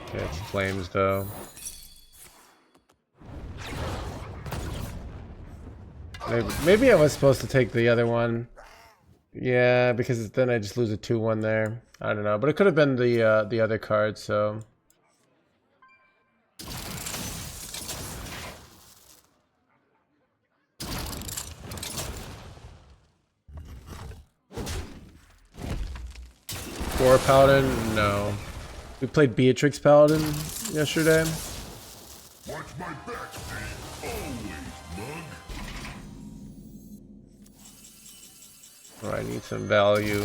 Okay, it's flames though. Maybe I was supposed to take the other one. Yeah, because then I just lose a 2-1 there. I don't know, but it could have been the other card, so. War Paladin? No. We played Beatrix Paladin yesterday. Watch my back, always, mug. Oh, I need some value.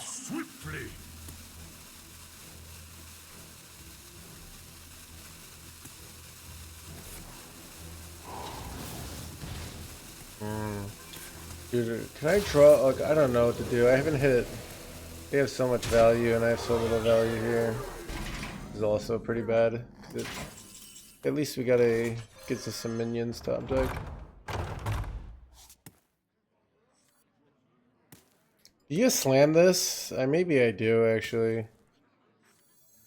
Swiftly. Dude, can I draw? Like, I don't know what to do. I haven't hit it. They have so much value, and I have so little value here. This is also pretty bad. At least we gotta get to some minions top deck. Do you slam this? Maybe I do actually,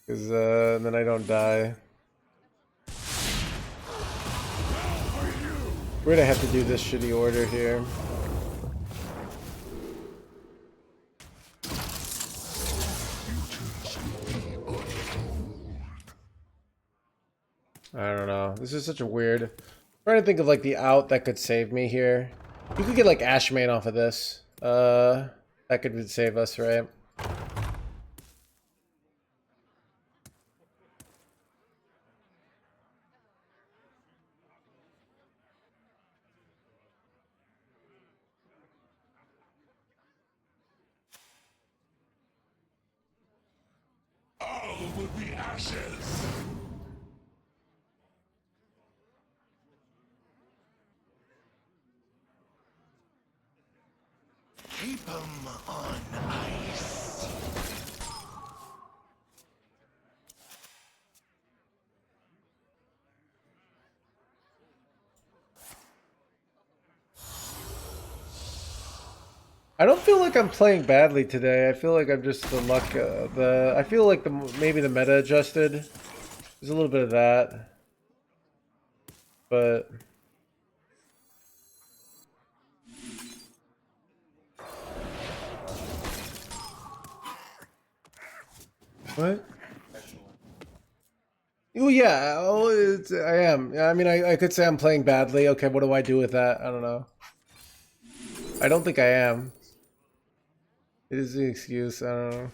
because then I don't die. We're gonna have to do this shitty order here. I don't know. This is such a weird... I'm trying to think of like the out that could save me here. You could get like Ashman off of this. That could save us, right? All will be ashes. Keep them on ice. I don't feel like I'm playing badly today. I feel like I'm just the luck. I feel like maybe the meta adjusted. There's a little bit of that, but what? Oh yeah, I am. I mean, I could say I'm playing badly. Okay, what do I do with that? I don't know. I don't think I am. It is the excuse. I don't know.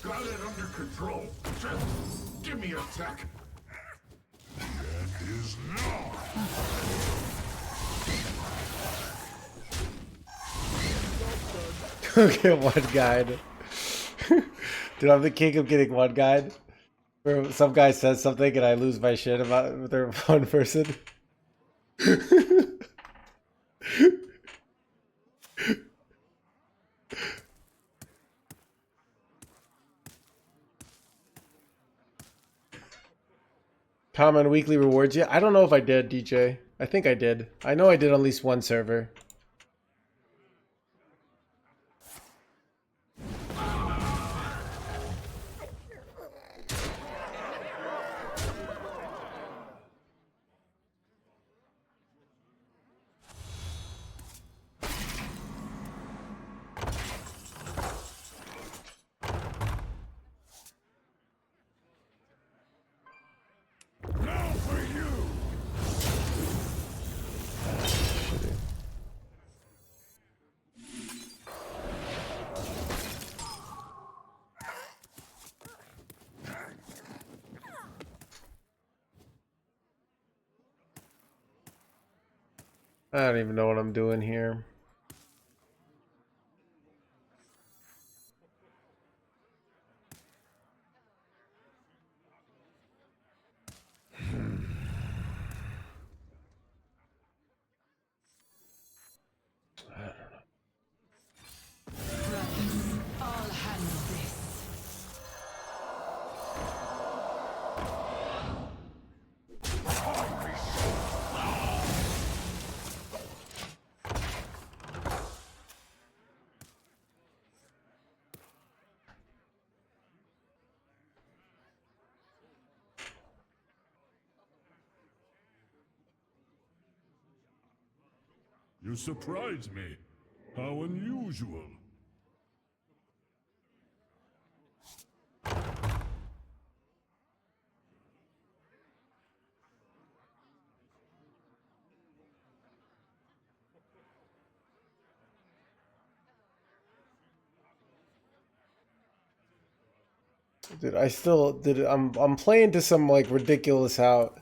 Got it under control. Just give me a sec. The end is not. Okay, one guide. Dude, I'm the king of getting one guide. Where some guy says something and I lose my shit about it with their one person. Common weekly rewards. Yeah, I don't know if I did, DJ. I think I did. I know I did on at least one server. Now for you. I don't even know what I'm doing here. All hands this. You surprise me. How unusual. Dude, I still did. I'm playing to some like ridiculous out.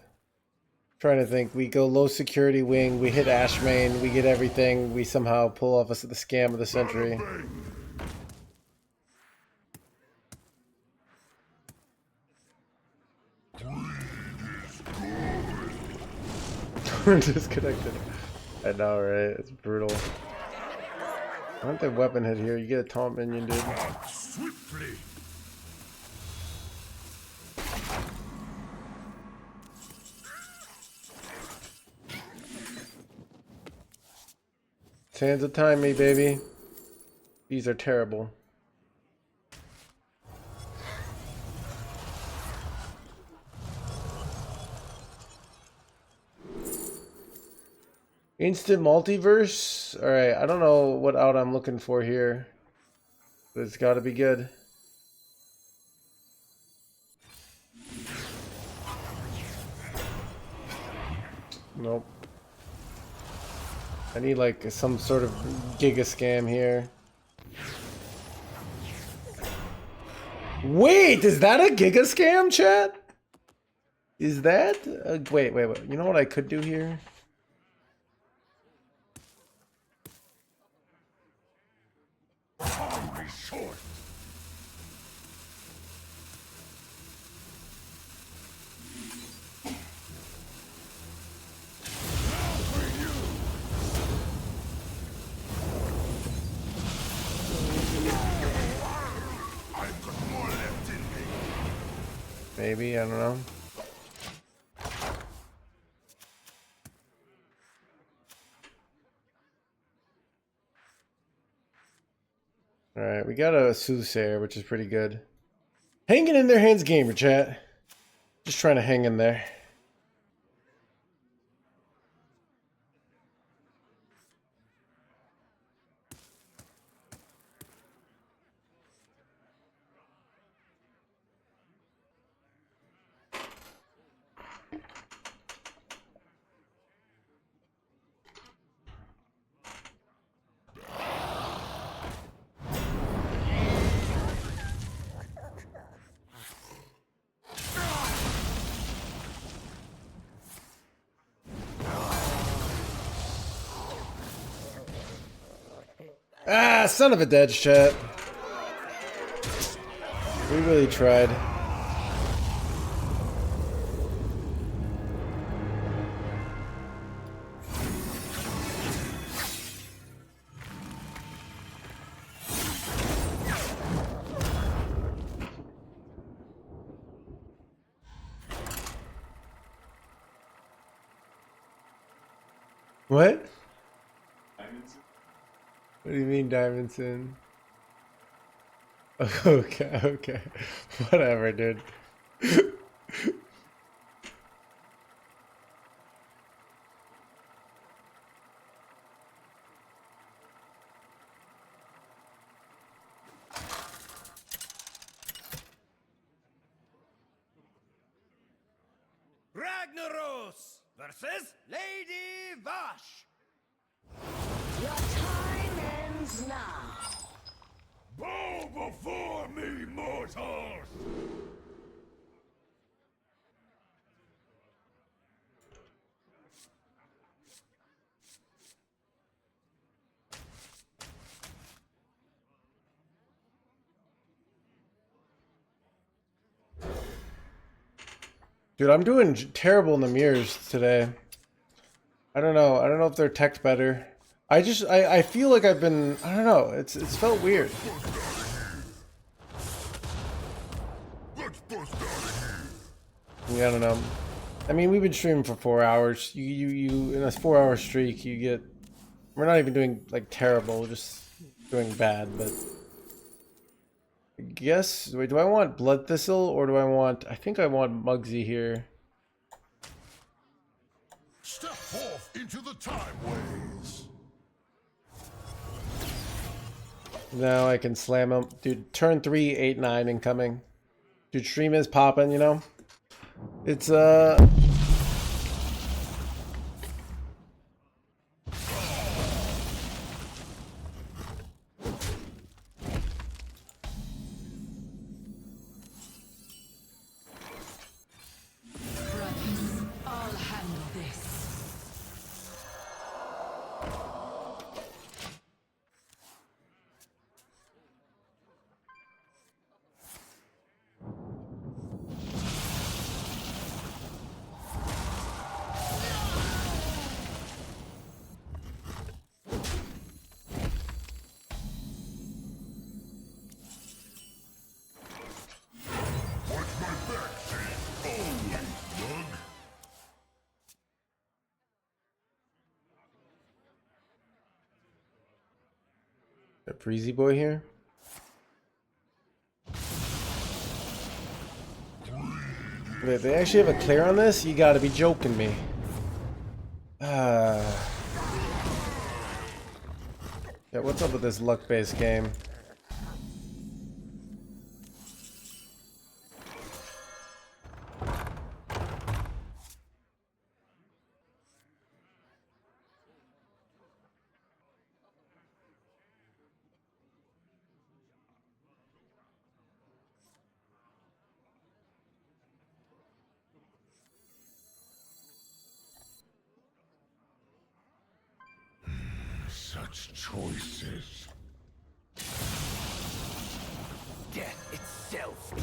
Trying to think. We go low security wing. We hit Ashman. We get everything. We somehow pull off us the scam of the century. We're disconnected. I know, right? It's brutal. Aren't they weapon hit here? You get a taunt minion, dude. Swiftly. Sands of time, me baby. These are terrible. Instant multiverse? Alright, I don't know what out I'm looking for here. But it's gotta be good. Nope. I need like some sort of giga scam here. Wait, is that a giga scam, chat? Is that? Wait. You know what I could do here? I'll be short. I've got more left in me. Maybe, I don't know. Alright, we got a Soothsayer, which is pretty good. Hanging in there, NoHandsGamer, chat. Just trying to hang in there. Ah, son of a dead chat. We really tried. What? What do you mean, Diamondson? Okay. Whatever, dude. Ragnaros versus Lady Vash. Your time ends now. Bow before me, mortals! Dude, I'm doing terrible in the mirrors today. I don't know. I don't know if they're teched better. I feel like I've been, I don't know. It's felt weird. Let's bust out of here! Yeah, I don't know. I mean, we've been streaming for 4 hours. You in a 4-hour streak, you get. We're not even doing like terrible, just doing bad. But I guess. Wait, do I want Blood Thistle or do I want? I think I want Muggsy here. Step forth into the time ways! Now I can slam him, dude. Turn 3, 8-9 incoming. Dude, stream is popping, you know. It's I'll handle this. Watch my back, Chief! Always, Doug! a breezy boy here. Wait, they actually have a clear on this? You gotta be joking me. Yeah, what's up with this luck-based game? such choices. Death itself.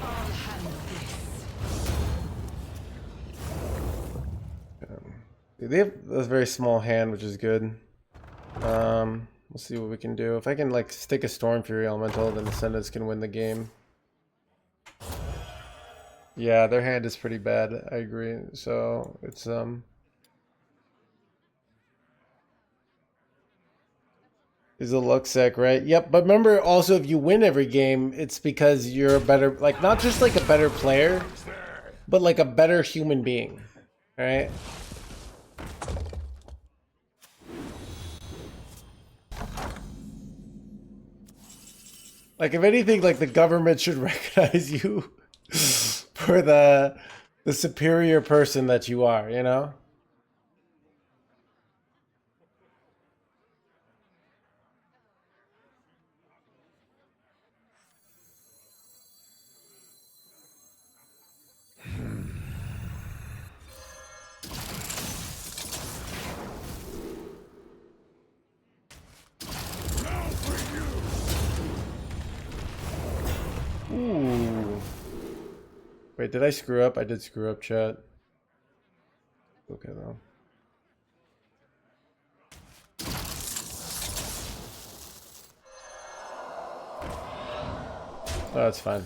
I'll handle this. They have a very small hand, which is good. We'll see what we can do. If I can like stick a Stormfury Elemental, then Ascendance can win the game. Yeah, their hand is pretty bad. I agree. So it's is a luck sec, right? Yep. But remember, also, if you win every game, it's because you're a better, like, not just like a better player, but like a better human being, right? Like, if anything, like the government should recognize you for the superior person that you are, you know? Ooh. Wait, did I screw up? I did screw up, chat. Okay, though. Oh, that's fine.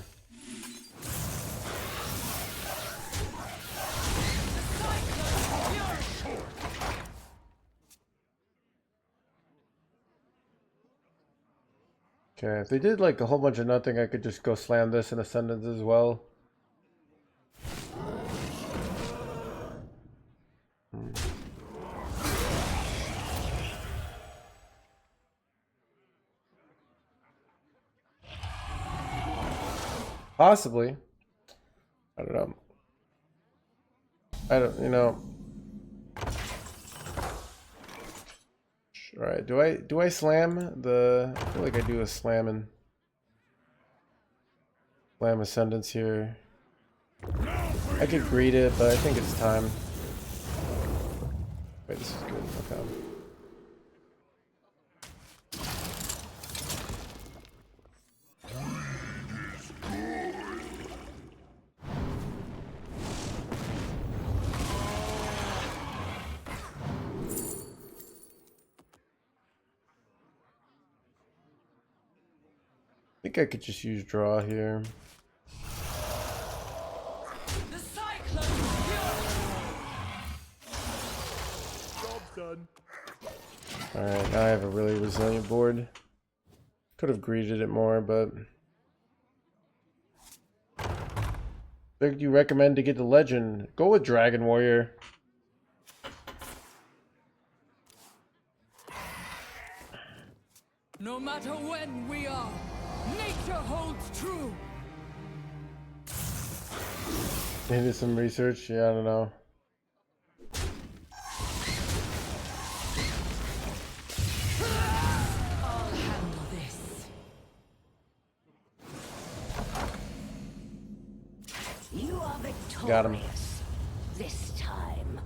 Okay, if they did like a whole bunch of nothing, I could just go slam this in Ascendance as well. Possibly. I don't know. You know. Alright, do I slam the... I feel like I do a slam Ascendance here. I could greet it, but I think it's time. Wait, this is good. Okay. I think I could just use draw here. The cyclone Job's done. Alright, now I have a really resilient board. Could have greeted it more, but... What do you recommend to get the legend? Go with Dragon Warrior. No matter when we are, nature holds true. Maybe some research? Yeah, I don't know. I'll handle this. You are victorious. Got him. This time.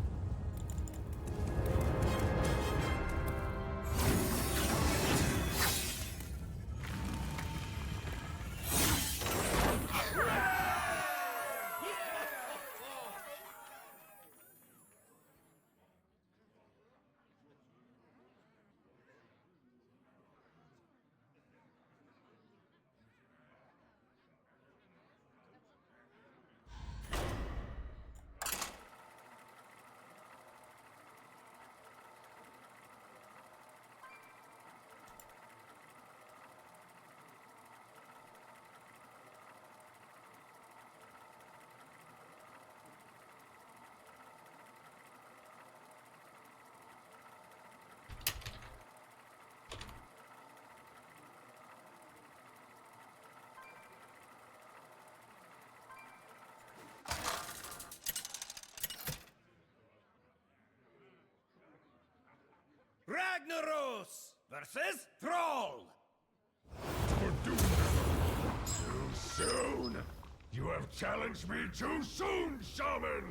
Ragnaros versus Thrall. Too soon. You have challenged me too soon, Shaman.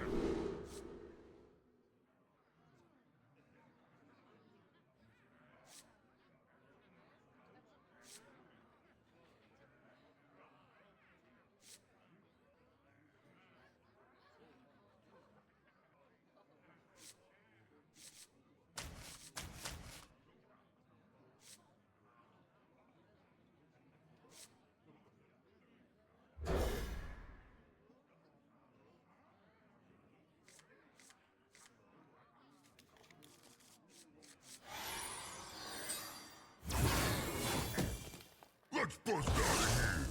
Let's bust out of here.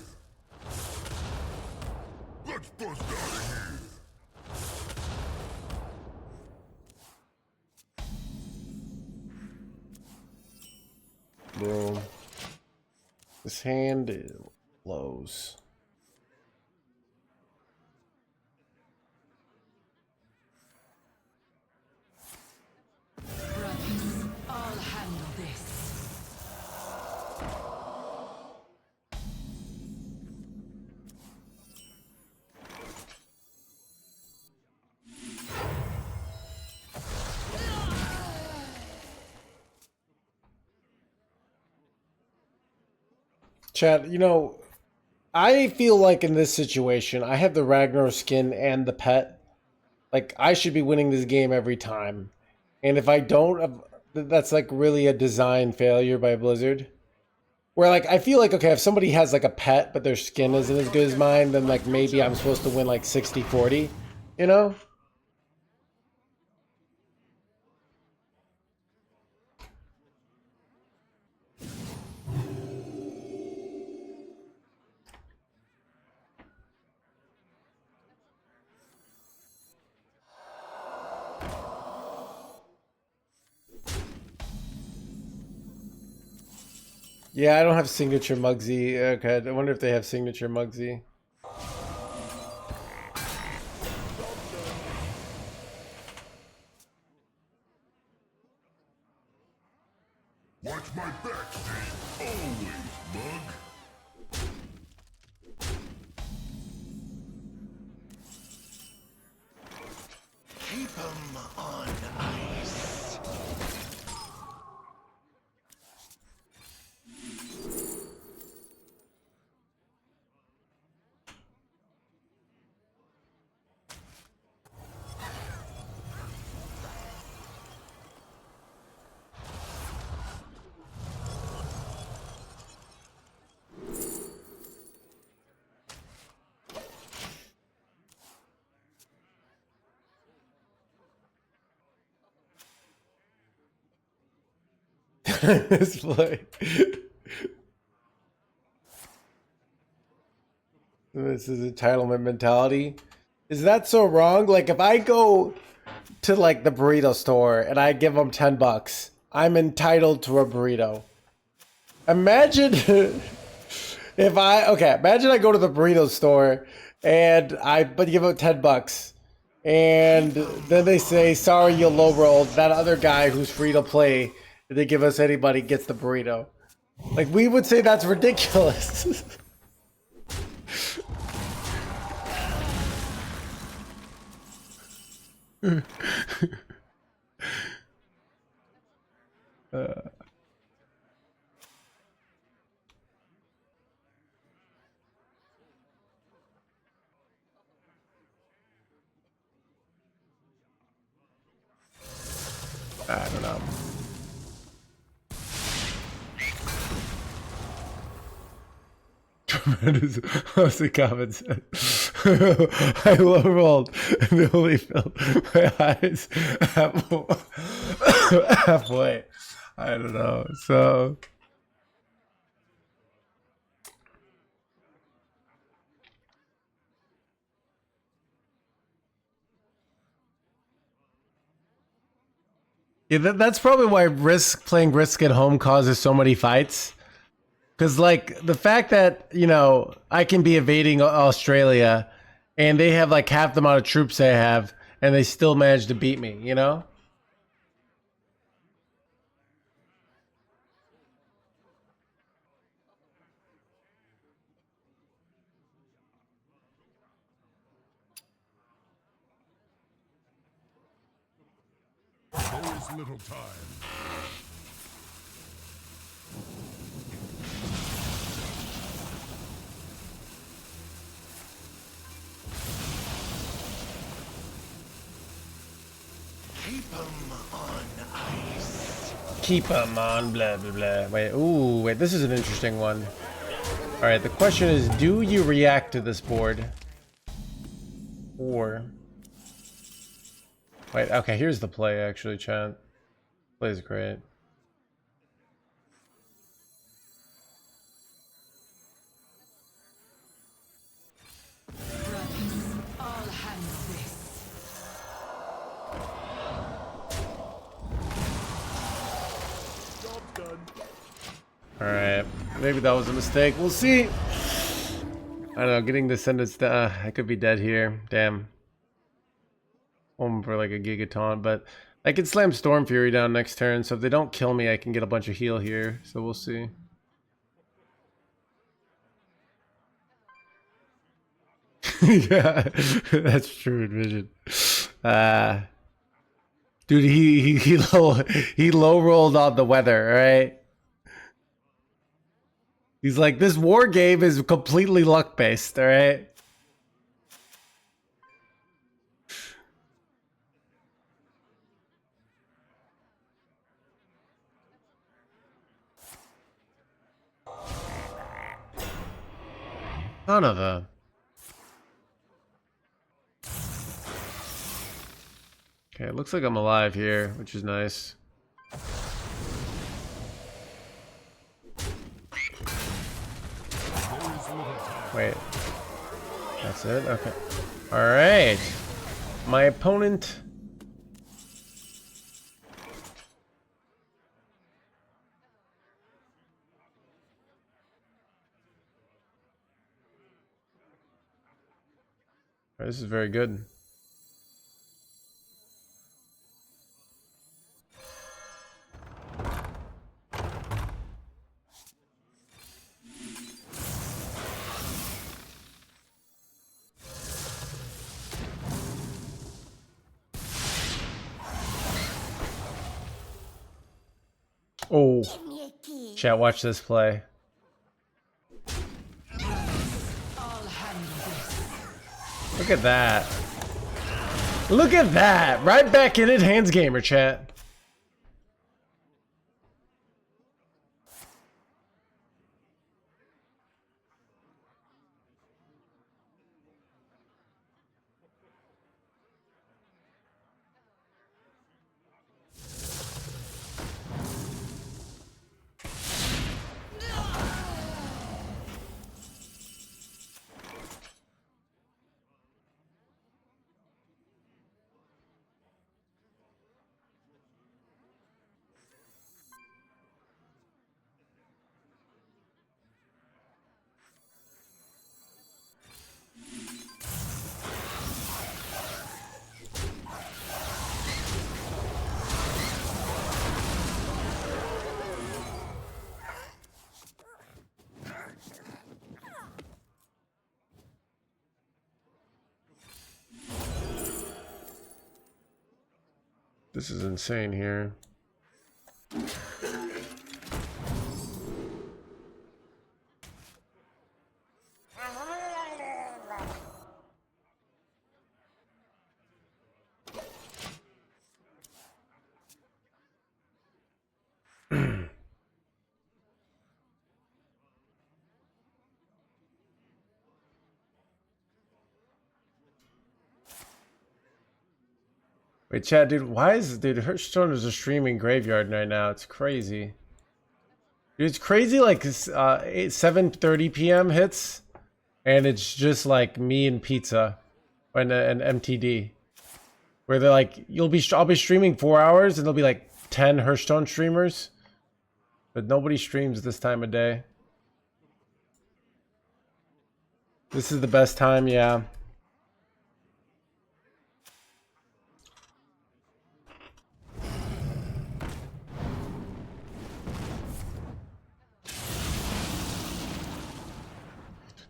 Let's bust out of here. Bro, this hand is lows. Brothers, I'll handle this. Chad, you know, I feel like in this situation, I have the Ragnar skin and the pet. Like, I should be winning this game every time. And if I don't, that's like really a design failure by Blizzard. Where like, I feel like, okay, if somebody has like a pet, but their skin isn't as good as mine, then like maybe I'm supposed to win like 60-40, you know? Yeah, I don't have signature Muggsy. Okay, I wonder if they have signature Muggsy. Watch my back, Steve. Always, mug. Keep 'em on ice. This play. This is entitlement mentality. Is that so wrong? Like, if I go to like the burrito store and I give them $10, I'm entitled to a burrito. Imagine if imagine I go to the burrito store and I give them $10. And then they say, sorry, you low rolled. That other guy who's free to play, if they give us anybody, gets the burrito. Like, we would say that's ridiculous. I don't know. Tremendous. What's the comment said? I low rolled and only filled my eyes halfway. I don't know. So. Yeah, that's probably why playing Risk at home causes so many fights. Because, like, the fact that, you know, I can be evading Australia and they have, like, half the amount of troops they have and they still manage to beat me, you know? There is little time. Keep 'em on ice. Keep them on, blah, blah, blah. Wait, this is an interesting one. All right, the question is, do you react to this board? Or... Wait, okay, here's the play, actually, chat. Play's great. Alright. Maybe that was a mistake. We'll see. I don't know. Getting the Ascendance. I could be dead here. Damn. Home for like a gigaton. But I can slam Stormfury down next turn. So if they don't kill me, I can get a bunch of heal here. So we'll see. Yeah, that's true, Vision. Dude, he low rolled on the weather, right? He's like, this war game is completely luck based, all right? None of them. Okay, it looks like I'm alive here, which is nice. Wait. That's it? Okay. Alright. My opponent... Alright, this is very good. Oh, chat, watch this play. Look at that. Look at that. Right back in it, NoHandsGamer, chat. This is insane here. Wait, chat, dude, why is Hearthstone is a streaming graveyard right now? It's crazy. Dude, it's crazy, like 7:30 p.m. hits, and it's just like me and pizza and MTD, where they're like, I'll be streaming 4 hours, and there'll be like 10 Hearthstone streamers, but nobody streams this time of day. This is the best time, yeah.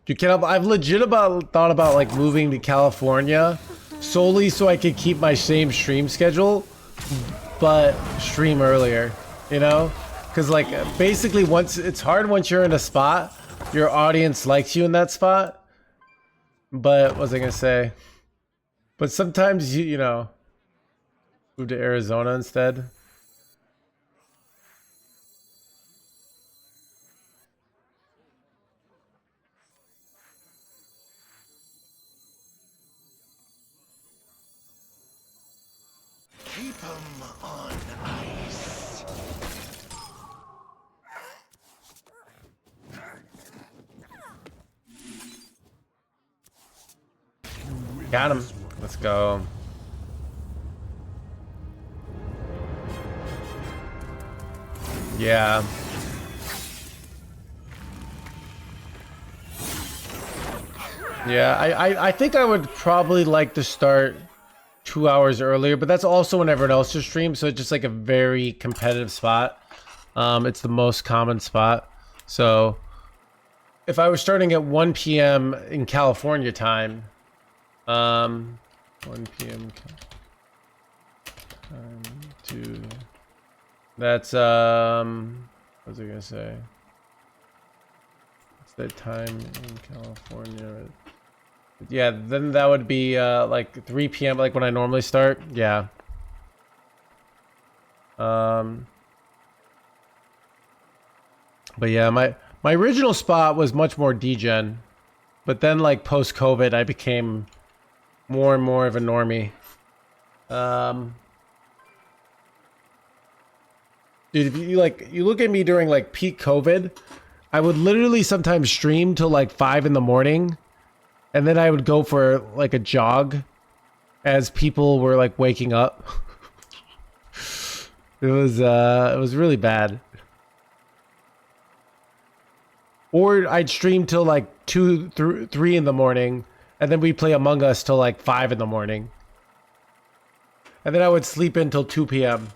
Dude, I've legit thought about like moving to California solely so I could keep my same stream schedule, but stream earlier, you know? Because like basically it's hard once you're in a spot, your audience likes you in that spot. But what was I gonna say? But sometimes you know, move to Arizona instead. Keep them on ice. Got him. Let's go. Yeah. Yeah, I think I would probably like to start 2 hours earlier, but that's also when everyone else is stream, so it's just like a very competitive spot. It's the most common spot. So if I was starting at 1 p.m. in California time, 1 p.m. time to that's what was I gonna say? What's that time in California? Yeah, then that would be like 3 p.m. like when I normally start. Yeah. But yeah, my original spot was much more degen, but then like post COVID, I became more and more of a normie. Dude, if you look at me during like peak COVID, I would literally sometimes stream till like 5 in the morning, and then I would go for like a jog as people were like waking up. It was really bad. Or I'd stream till like 2, 3 in the morning, and then we'd play Among Us till like 5 in the morning. And then I would sleep until 2 p.m.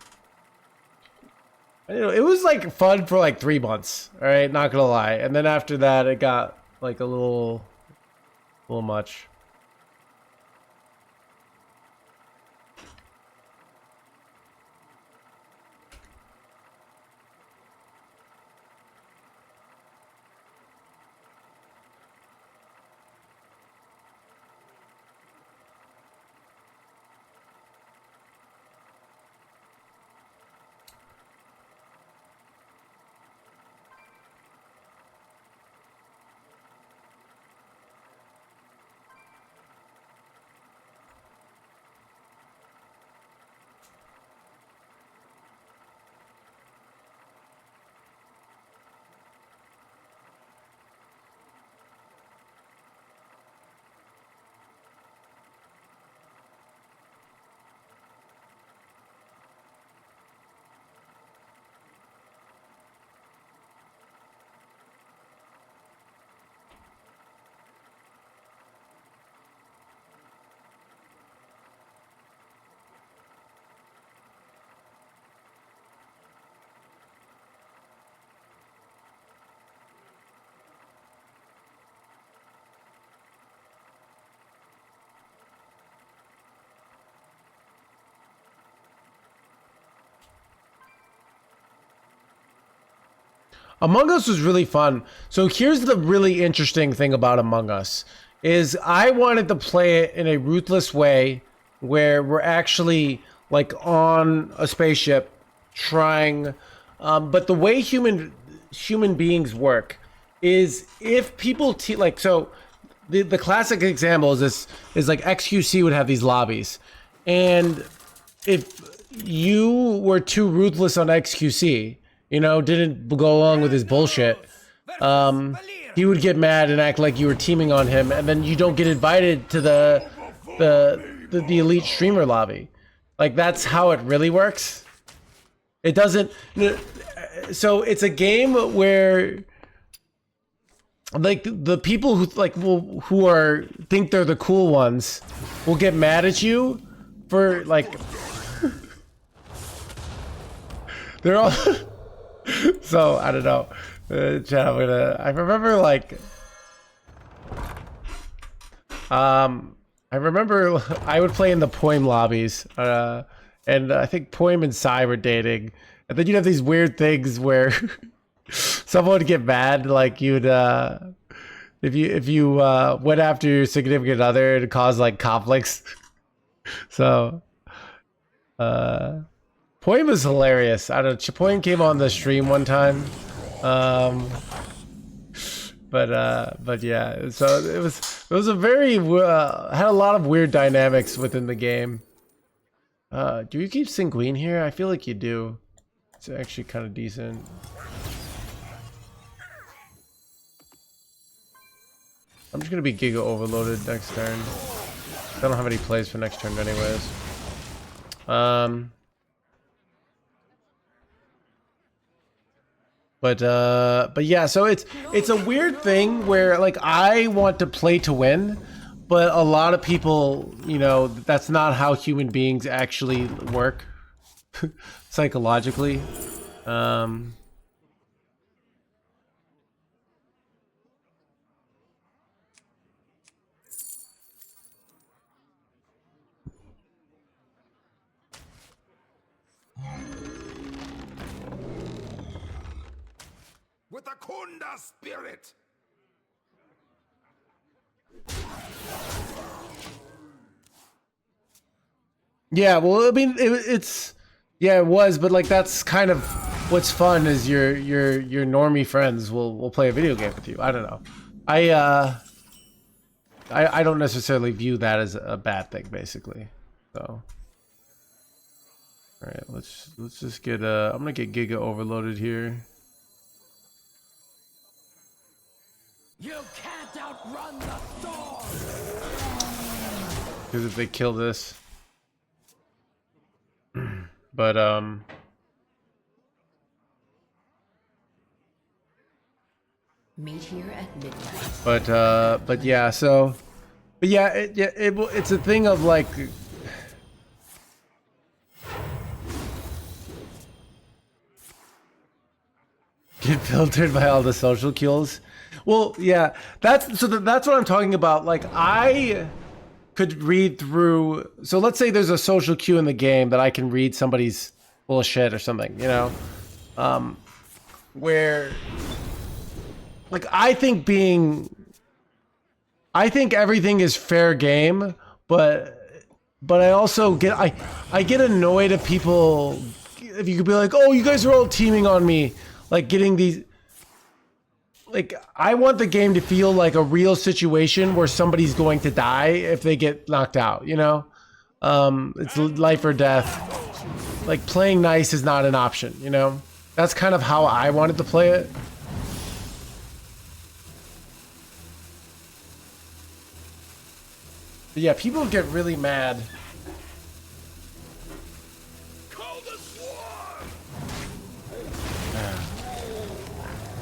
You know, it was like fun for like 3 months, all right, not gonna lie. And then after that, it got like a little much. Among Us was really fun. So here's the really interesting thing about Among Us is I wanted to play it in a ruthless way where we're actually like on a spaceship trying but the way human beings work is if people like so the classic example is this is like XQC would have these lobbies, and if you were too ruthless on XQC, you know, didn't go along with his bullshit, he would get mad and act like you were teaming on him, and then you don't get invited to the elite streamer lobby. Like, that's how it really works. It doesn't. So it's a game where, like, the people who think they're the cool ones will get mad at you for like. They're all. So I don't know. Chat, I remember like. I remember I would play in the Poem lobbies, and I think Poem and Psy were dating, and then you'd have these weird things where someone would get mad, like you'd if you went after your significant other, it'd cause like conflicts. So Poem was hilarious. I don't know. Poem came on the stream one time. But yeah, so it was a very had a lot of weird dynamics within the game. Do you keep Sanguine here? I feel like you do. It's actually kind of decent. I'm just gonna be Giga overloaded next turn. I don't have any plays for next turn anyways. But yeah, so it's a weird thing where like I want to play to win, but a lot of people, you know, that's not how human beings actually work psychologically. With a Kunda spirit. Yeah, well, I mean, it's yeah, it was, but like that's kind of what's fun is your normie friends will play a video game with you. I don't know. I don't necessarily view that as a bad thing, basically. So, all right, let's just get I'm gonna get Giga overloaded here. You can't outrun the storm! Because if they kill this, but Meet here at midnight. but yeah, so, but yeah, it's a thing of like. Get filtered by all the social kills. Well, yeah, that's what I'm talking about. Like I could read through. So let's say there's a social queue in the game that I can read somebody's bullshit or something, you know, where like I think everything is fair game, but I also get I get annoyed at people if you could be like, oh, you guys are all teaming on me. Like getting these, like I want the game to feel like a real situation where somebody's going to die if they get knocked out, you know? It's life or death. Like playing nice is not an option, you know? That's kind of how I wanted to play it. But yeah, people get really mad.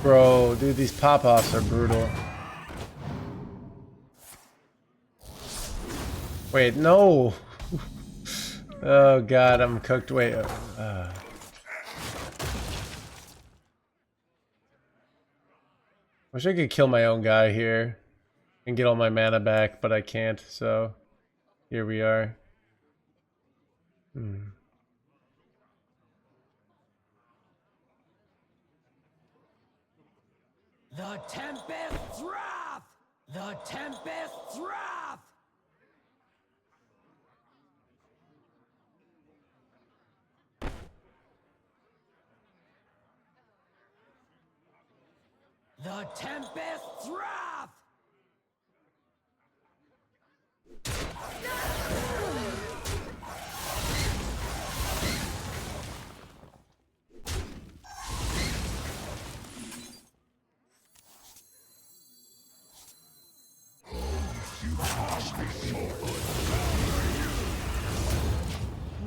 Bro, dude, these pop-offs are brutal. Wait, no! Oh god, I'm cooked. Wait. Wish I could kill my own guy here and get all my mana back, but I can't, so here we are. The Tempest's wrath! The Tempest's wrath! The Tempest's wrath!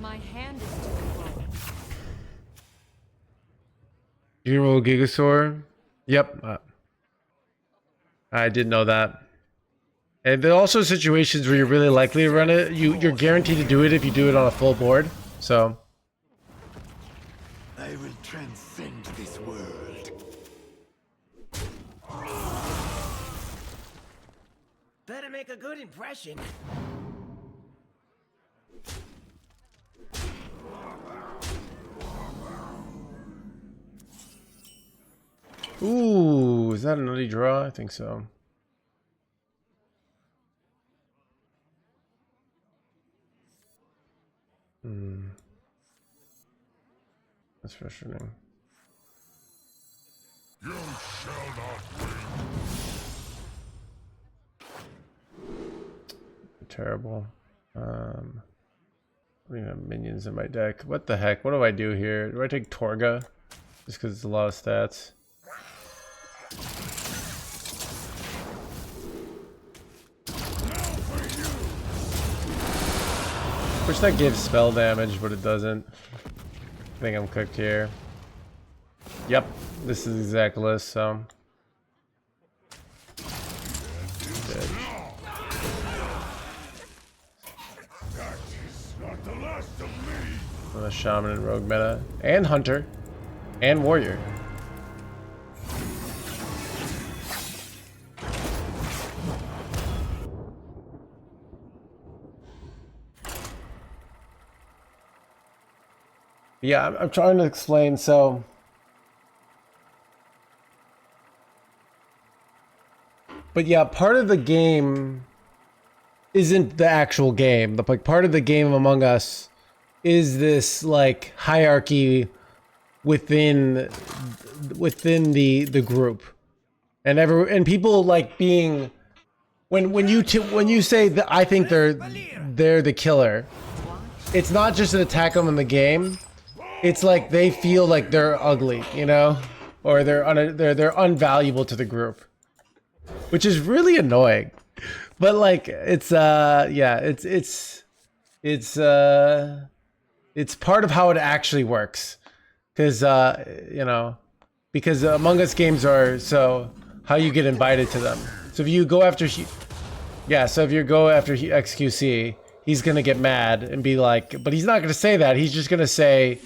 My hand is too full. You roll Gigasaur? Yep. I did know that. And there are also situations where you're really likely to run it. You're guaranteed to do it if you do it on a full board. So. I will transcend this world. Better make a good impression. Ooh, is that a nutty draw? I think so. That's frustrating. You shall not win. Terrible. I don't even have minions in my deck. What the heck? What do I do here? Do I take Torga? Just because it's a lot of stats. Wish that gives spell damage, but it doesn't. I think I'm cooked here. Yep. this is the exact list, so. That is not the last of me. The Shaman and Rogue meta. And Hunter. And Warrior. Yeah, I'm trying to explain, so... But yeah, part of the game isn't the actual game. Like, part of the game of Among Us is this, like, hierarchy within the group. And people, like, being... When you say that I think they're the killer, it's not just an attack on the game. It's like they feel like they're ugly, you know, or they're unvaluable to the group, which is really annoying. But like it's yeah, it's part of how it actually works, because you know, because Among Us games are so how you get invited to them. So if you go after XQC, he's gonna get mad and be like, but he's not gonna say that. He's just gonna say,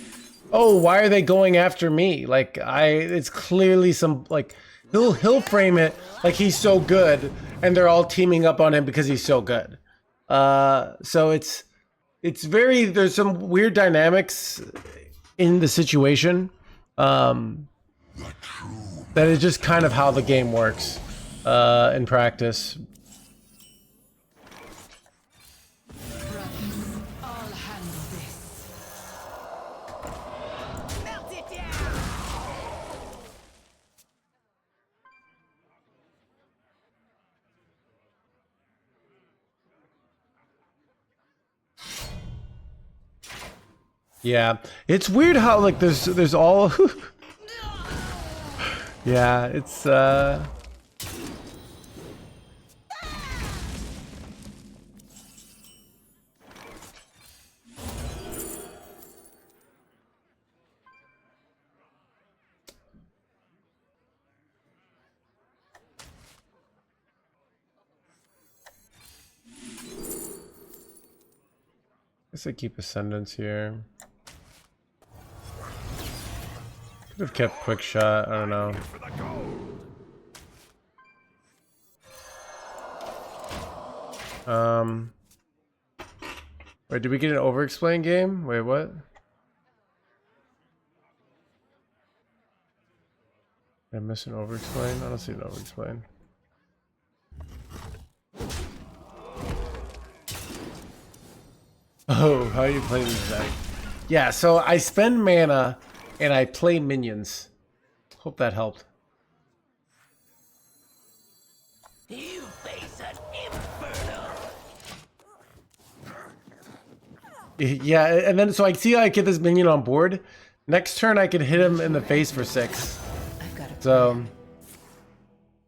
oh, why are they going after me? Like, it's clearly some, like, he'll frame it like he's so good and they're all teaming up on him because he's so good. So it's very, there's some weird dynamics in the situation. That is just kind of how the game works in practice. Yeah, it's weird how like there's all yeah, it's I guess I keep Ascendance here. Could have kept Quick Shot, I don't know. Wait, did we get an over-explain game? Wait, what? Did I miss an over-explain? I don't see an over-explain. Oh, how are you playing this deck? Yeah, so I spend mana and I play minions. Hope that helped. You face an inferno. Yeah, and then so I see I get this minion on board. Next turn I can hit him in the face for 6. So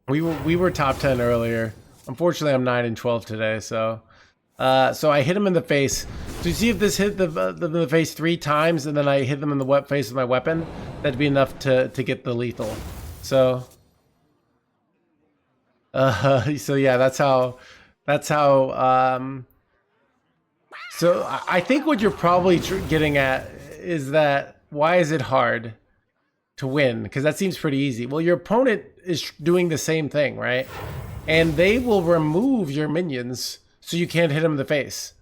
we were top 10 earlier. Unfortunately, I'm 9 and 12 today. So I hit him in the face. So you see if this hit the face 3 times, and then I hit them in the face with my weapon, that'd be enough to get the lethal. So so yeah, that's how. So I think what you're probably getting at is that why is it hard to win? Because that seems pretty easy. Well, your opponent is doing the same thing, right? And they will remove your minions so you can't hit them in the face.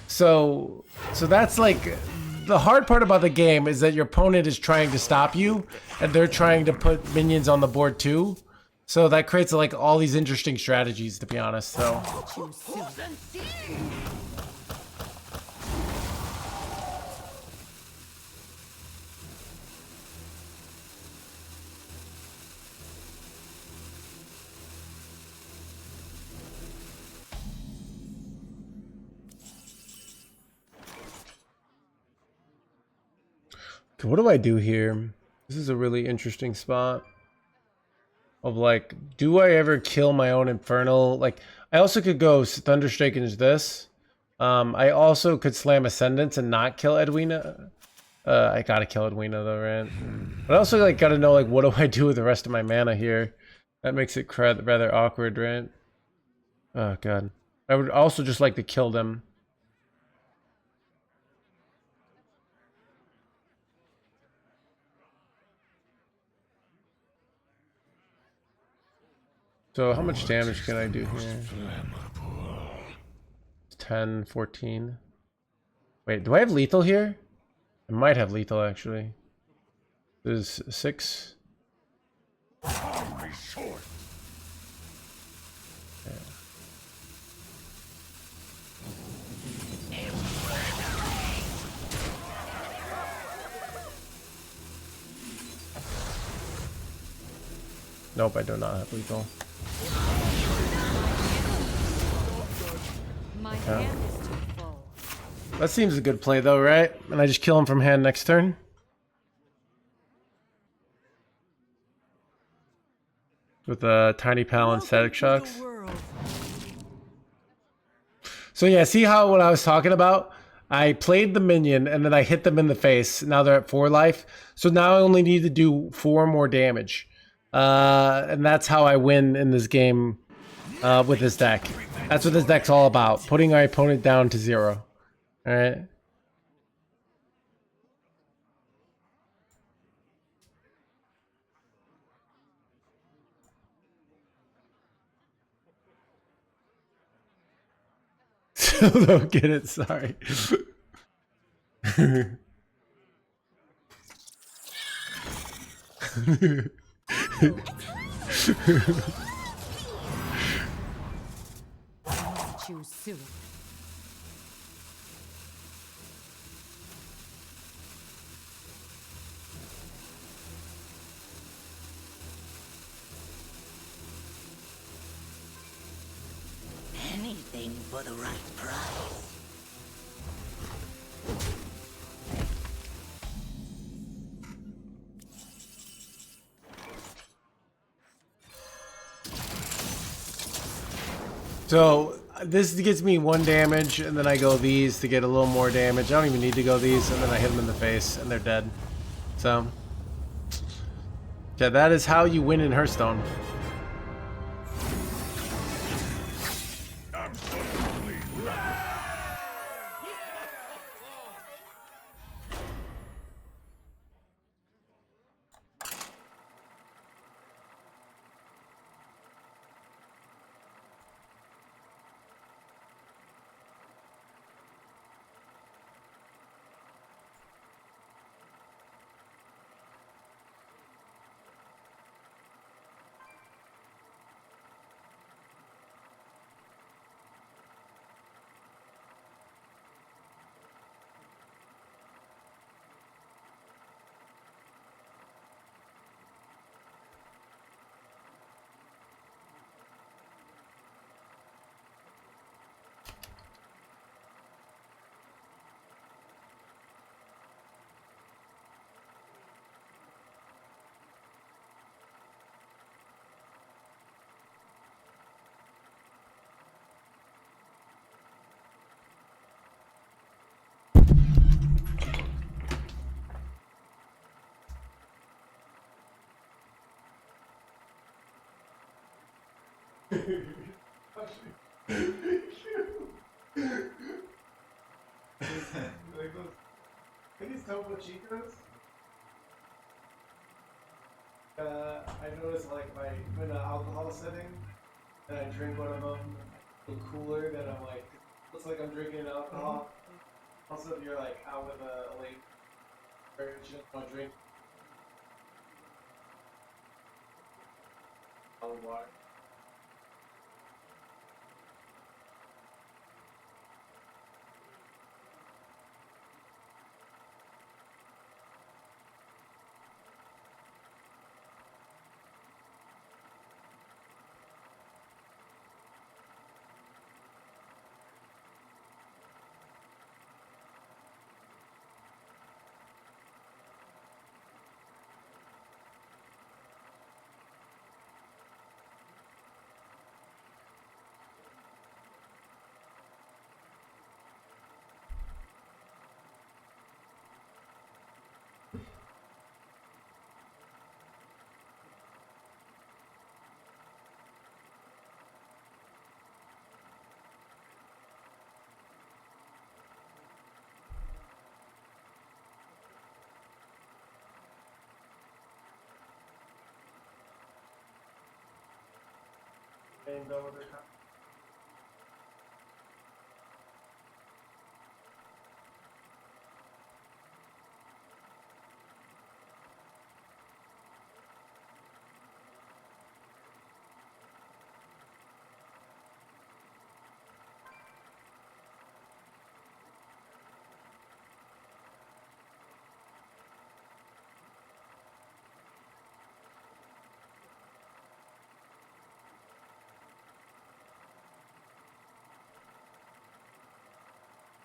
So that's like the hard part about the game is that your opponent is trying to stop you and they're trying to put minions on the board too. So that creates like all these interesting strategies, to be honest. So what do I do here? This is a really interesting spot of like, do I ever kill my own Infernal? Like, I also could go Thunderstrike into this. I also could slam Ascendance and not kill Edwina. I gotta kill Edwina though, right? But I also like gotta know like what do I do with the rest of my mana here? That makes it rather awkward, right? Oh god. I would also just like to kill them. So how much damage can I do here? 10, 14. Wait, do I have lethal here? I might have lethal actually. There's 6. Nope, I do not have lethal. My hand is too full. That seems a good play though, right? And I just kill him from hand next turn. With a tiny pal and static shocks. So yeah, see how what I was talking about? I played the minion and then I hit them in the face. Now they're at 4 life. So now I only need to do 4 more damage. And that's how I win in this game with this deck. That's what this deck's all about. Putting our opponent down to 0. Alright? Still don't get it, sorry. Choose soon. Anything for the right price. So this gets me 1 damage, and then I go these to get a little more damage. I don't even need to go these, and then I hit them in the face, and they're dead. So, yeah, that is how you win in Hearthstone. I noticed like if I'm in an alcohol setting and I drink one of them, I feel cooler than I'm like, looks like I'm drinking alcohol. Also, if you're like out with a late or you just want to drink water.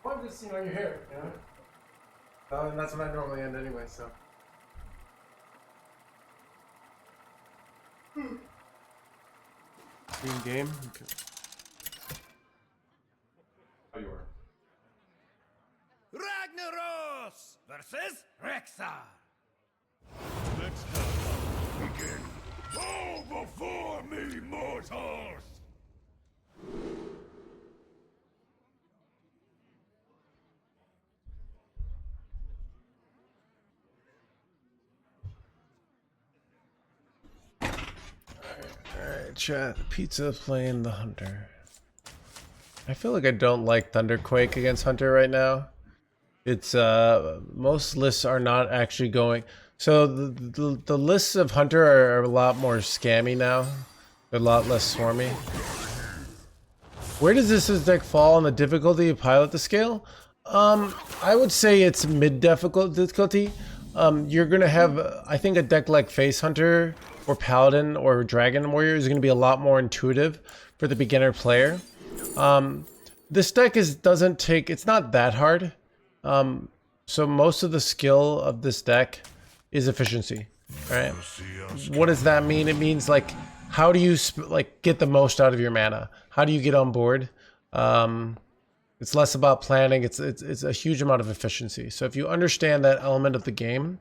I'm just seeing how you're here, you know? And that's when I normally end anyway, so. Green game? Okay. Oh, you are. Ragnaros versus Rexar. Let's have begin. Bow before me, mortals! Alright, chat. Pizza playing the Hunter. I feel like I don't like Thunderquake against Hunter right now. It's most lists are not actually going. So the lists of Hunter are a lot more scammy now. They're a lot less swarmy. Where does this deck fall on the difficulty of Pilot the Scale? I would say it's mid difficulty. You're gonna have, I think, a deck like Face Hunter or Paladin or Dragon Warrior is gonna be a lot more intuitive for the beginner player. This deck doesn't take, it's not that hard. So most of the skill of this deck is efficiency, right? What does that mean? It means like, how do you get the most out of your mana? How do you get on board? It's less about planning. It's a huge amount of efficiency. So if you understand that element of the game,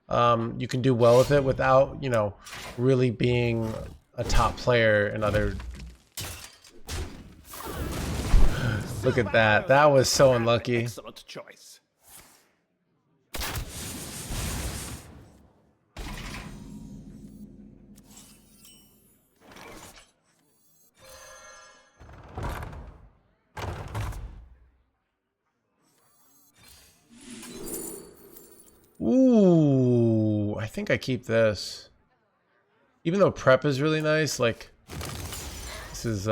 you can do well with it without, you know, really being a top player in other. Look at that. That was so unlucky. Excellent choice. Ooh, I think I keep this. Even though prep is really nice, like this is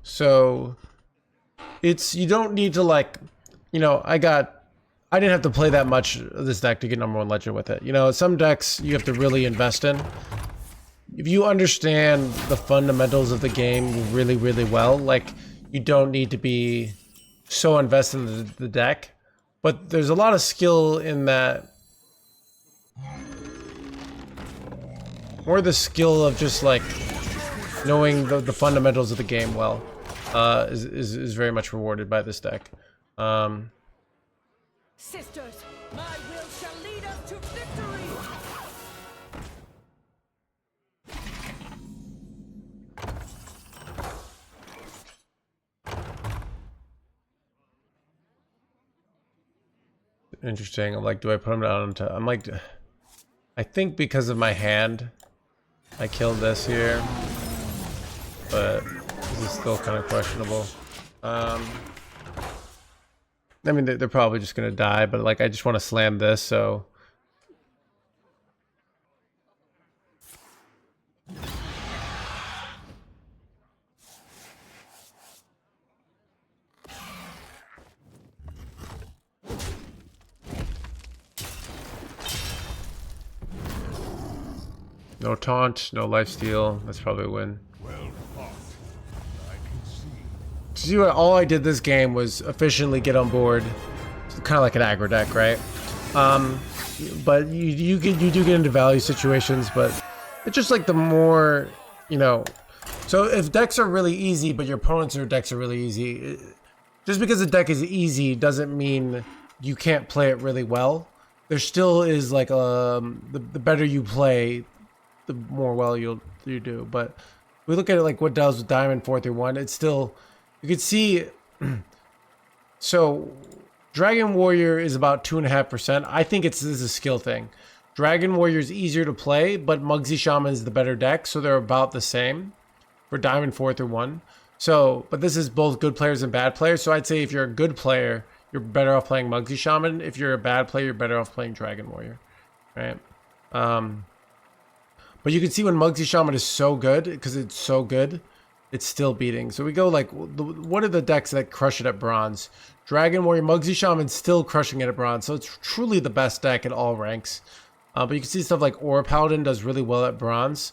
so it's, you don't need to, like, you know, I didn't have to play that much of this deck to get #1 legend with it. You know, some decks you have to really invest in. If you understand the fundamentals of the game really, really well, like, you don't need to be so invested in the deck. But there's a lot of skill in that. More the skill of just, like, knowing the fundamentals of the game well is very much rewarded by this deck. Sisters, my will shall lead us to victory! Interesting. I'm like, do I put him down to? I'm like, I think because of my hand, I killed this here, but this is still kind of questionable. I mean, they're probably just gonna die, but like, I just want to slam this, so. No taunt, no lifesteal. That's probably a win. Well fought. I can see. See what? All I did this game was efficiently get on board, kind of like an aggro deck, right? But you do get into value situations, but it's just like the more, you know. So if decks are really easy, but your opponent's decks are really easy, just because a deck is easy doesn't mean you can't play it really well. There still is like the better you play, the more well you do. But we look at it like what does with Diamond 4-1, it's still, you can see, so Dragon Warrior is about 2.5%. I think this is a skill thing. Dragon Warrior is easier to play, but Mugsy Shaman is the better deck, so they're about the same for Diamond 4-1. So, but this is both good players and bad players, so I'd say if you're a good player, you're better off playing Mugsy Shaman. If you're a bad player, you're better off playing Dragon Warrior, right? But you can see when Mugsy Shaman is so good, because it's so good, it's still beating. So we go like, what are the decks that crush it at bronze? Dragon Warrior, Mugsy Shaman still crushing it at bronze. So it's truly the best deck at all ranks. But you can see stuff like Aura Paladin does really well at bronze.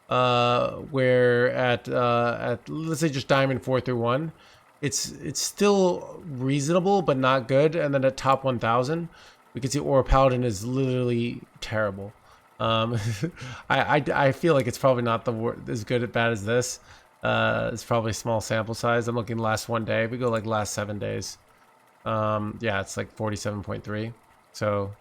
Where at let's say just Diamond 4-1, it's still reasonable but not good. And then at top 1000, we can see Aura Paladin is literally terrible. I feel like it's probably not as good at bad as this. It's probably small sample size. I'm looking last 1 day. We go like last 7 days. Yeah, it's like 47.3. So,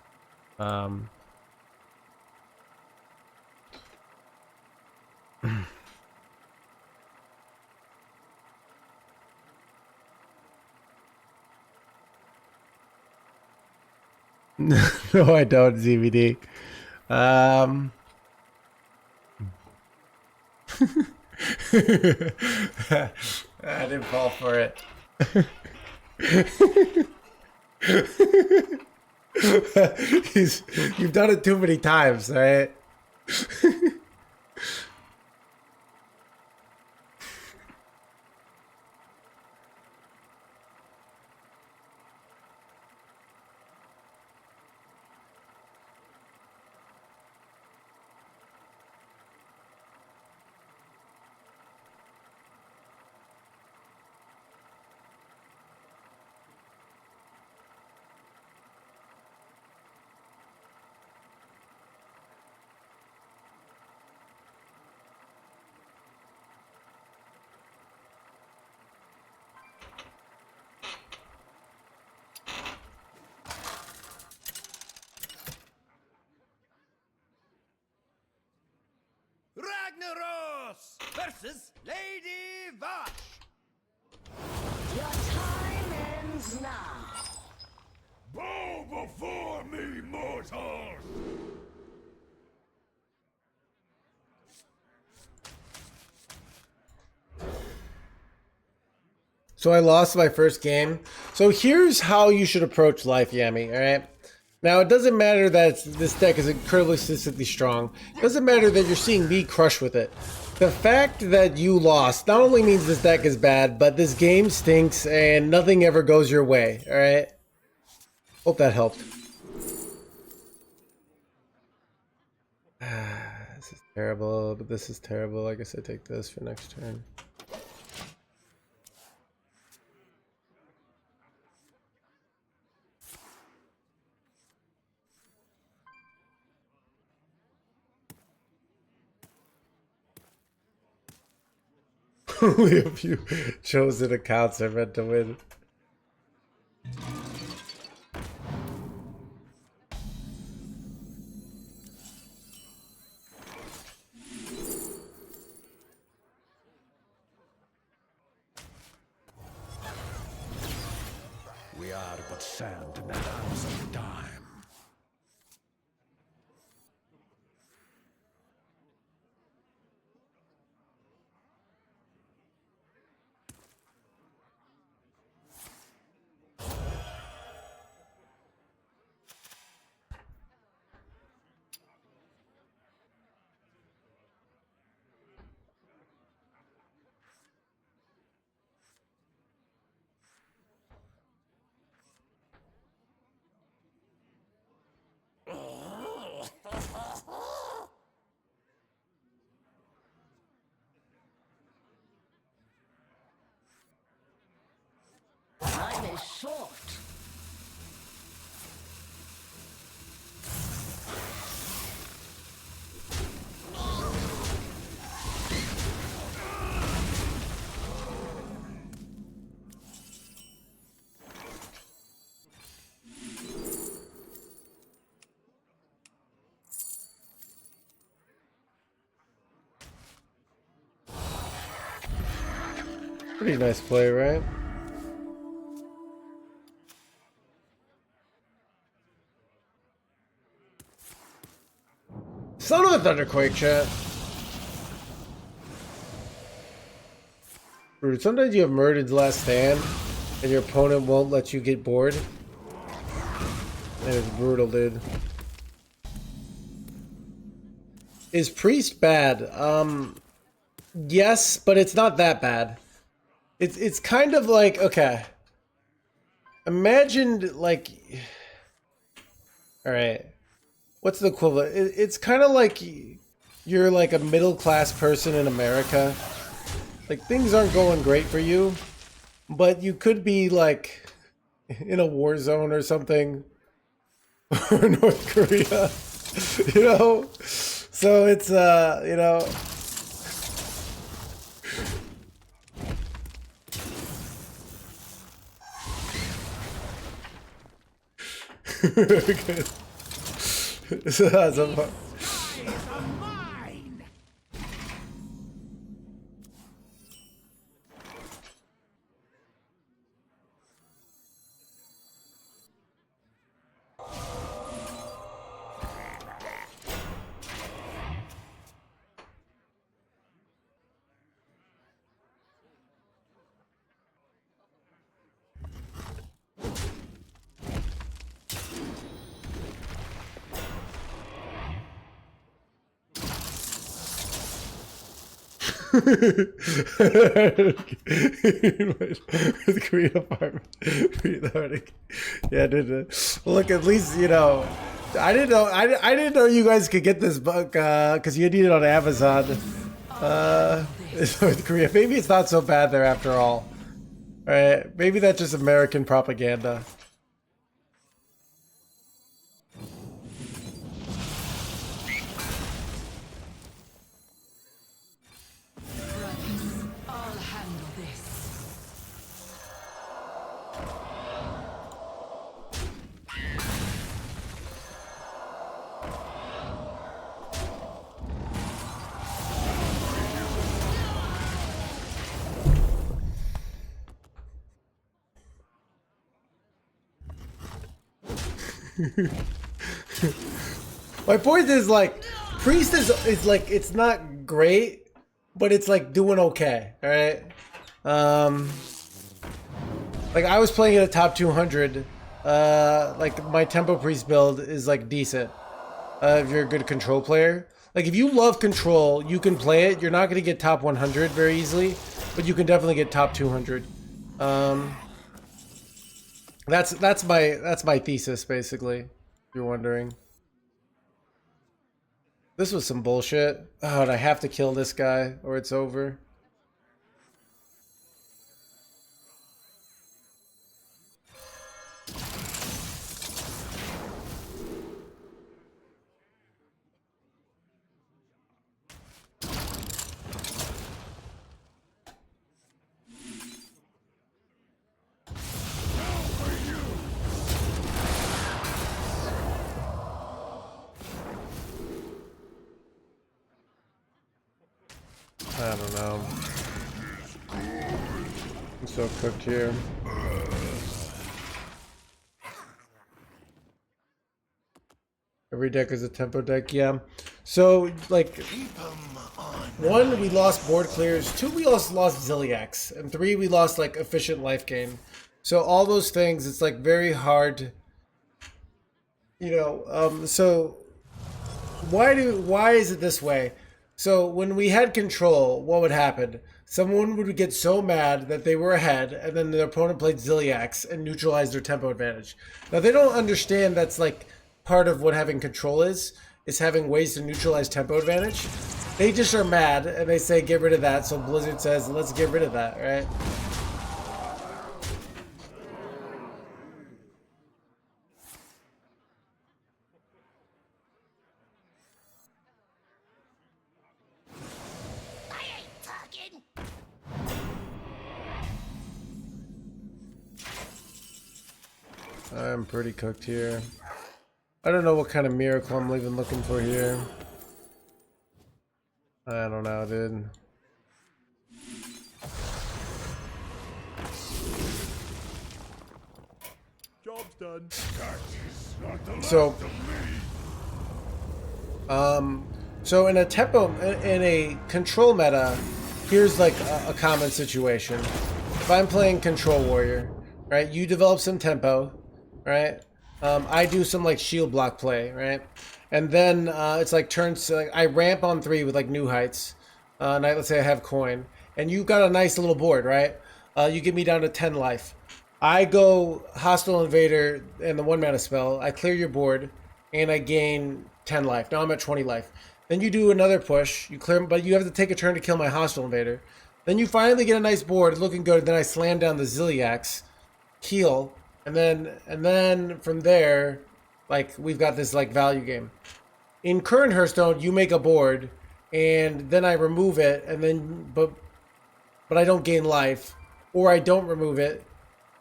no, I don't, ZVD. I didn't fall for it. You've done it too many times, right? Ragnaros versus Lady Vash. Your time ends now. Bow before me, mortals! So I lost my first game. So here's how you should approach life, Yami, alright? Now, it doesn't matter that this deck is incredibly statistically strong. It doesn't matter that you're seeing me crush with it. The fact that you lost not only means this deck is bad, but this game stinks and nothing ever goes your way, alright? Hope that helped. This is terrible, but this is terrible. I guess I take this for next turn. Only a few chosen accounts are meant to win. We are but sand in the hands of time. Time is short. Pretty nice play, right? Son of a Thunderquake, chat. Dude, sometimes you have Muradin's Last Stand, and your opponent won't let you get bored. And it's brutal, dude. Is Priest bad? Yes, but it's not that bad. It's kind of like, okay. Imagine, like... Alright. What's the equivalent? It's kind of like you're like a middle-class person in America. Like, things aren't going great for you, but you could be, like, in a war zone or something. Or North Korea. You know? So it's, you know... Good. So that's a fun. With Korean apartment. Yeah, dude. Look, at least you know. I didn't know you guys could get this book because you need it on Amazon. North Korea. Maybe it's not so bad there after all. All right, maybe that's just American propaganda. My point is like Priest is like it's not great, but it's like doing okay, all right? Like I was playing at a top 200. Like my Tempo Priest build is like decent. If you're a good control player. Like if you love control, you can play it. You're not gonna get top 100 very easily, but you can definitely get top 200. That's my thesis basically, if you're wondering. This was some bullshit. Oh, and I have to kill this guy or it's over. I don't know. I'm so cooked here. Every deck is a tempo deck, yeah. So, like, 1, we lost board clears. 2, we lost Zilliax. And 3, we lost, like, efficient life gain. So all those things, it's, like, very hard. You know, so why is it this way? So when we had control, what would happen? Someone would get so mad that they were ahead, and then their opponent played Zilliax and neutralized their tempo advantage. Now they don't understand that's like part of what having control is having ways to neutralize tempo advantage. They just are mad and they say get rid of that. So Blizzard says let's get rid of that, right? I'm pretty cooked here. I don't know what kind of miracle I'm even looking for here. I don't know, dude. Job's done. That is not the So, last of me. So in a tempo, in a control meta, here's like a common situation. If I'm playing Control Warrior, right? You develop some tempo, right? I do some like shield block play, right? And then it's like turns. Like I ramp on 3 with like new heights. And let's say I have coin, and you got a nice little board, right? You get me down to 10 life. I go Hostile Invader and the 1 mana spell. I clear your board, and I gain 10 life. Now I'm at 20 life. Then you do another push. You clear, but you have to take a turn to kill my Hostile Invader. Then you finally get a nice board, looking good. Then I slam down the Zilliax, heal, and then from there, like we've got this like value game. In current Hearthstone, you make a board, and then I remove it, and then but I don't gain life, or I don't remove it,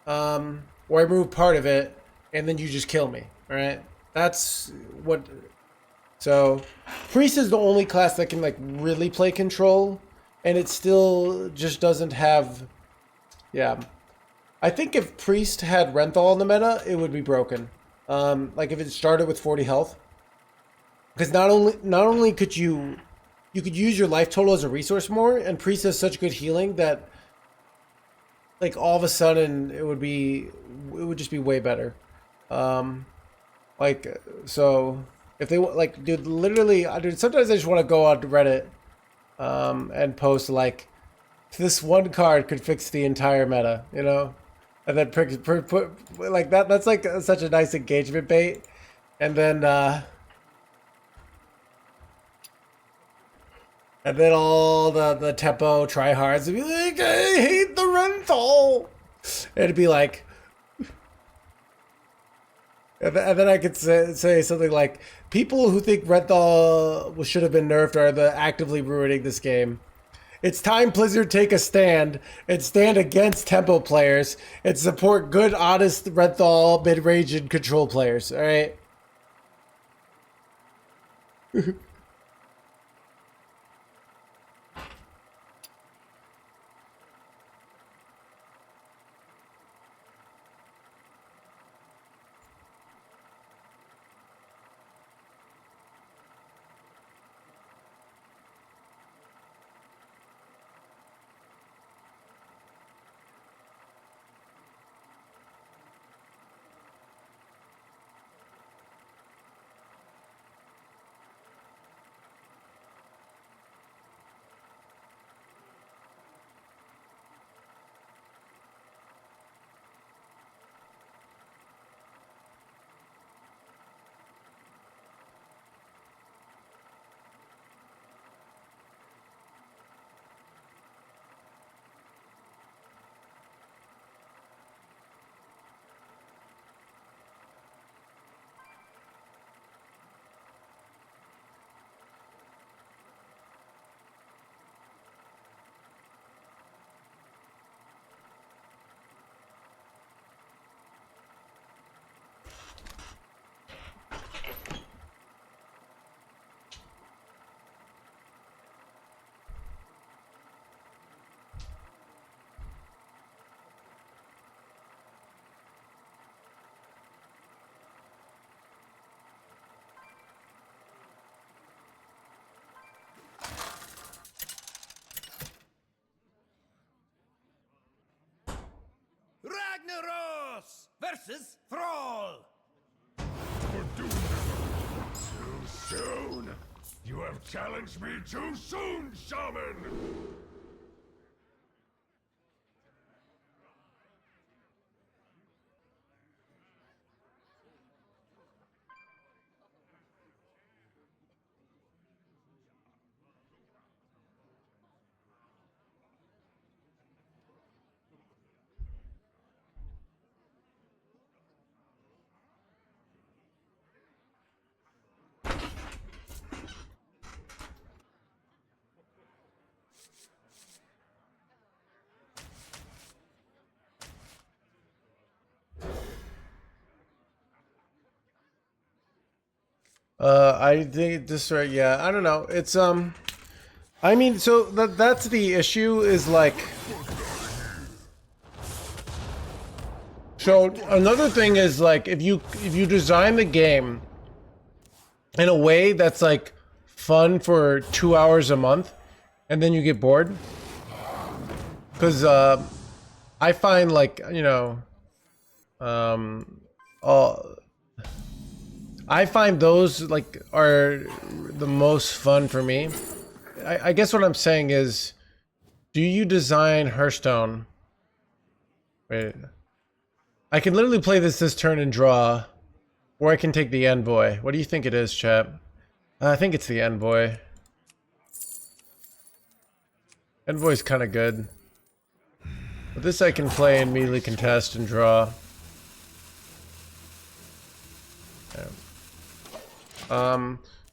or I remove part of it, and then you just kill me. All right, that's what. So, Priest is the only class that can like really play control, and it still just doesn't have. Yeah, I think if Priest had Renthal in the meta, it would be broken. Like if it started with 40 health, because not only could you could use your life total as a resource more, and Priest has such good healing that like all of a sudden it would just be way better. Like so. If they like, dude, literally, dude, sometimes I just want to go on Reddit, and post like, this one card could fix the entire meta, you know, and then put like that. That's like such a nice engagement bait, and then all the tempo tryhards would be like, I hate the Renthal. It'd be like. And then I could say something like, people who think Renthal should have been nerfed are the actively ruining this game. It's time Blizzard take a stand and stand against tempo players and support good, honest Renthal mid-range and control players, alright? Ragnaros versus Thrall. Too soon. You have challenged me too soon, Shaman. I think this right. Yeah, I don't know. It's I mean, so that's the issue. Is like, So another thing is like if you design the game in a way that's like fun for 2 hours a month, and then you get bored, because I find like I find those like are the most fun for me. I guess what I'm saying is, do you design Hearthstone? Wait, I can literally play this turn and draw, or I can take the envoy. What do you think it is, chat? I think it's the envoy. Envoy's kind of good. But this I can play and immediately contest and draw. Yeah.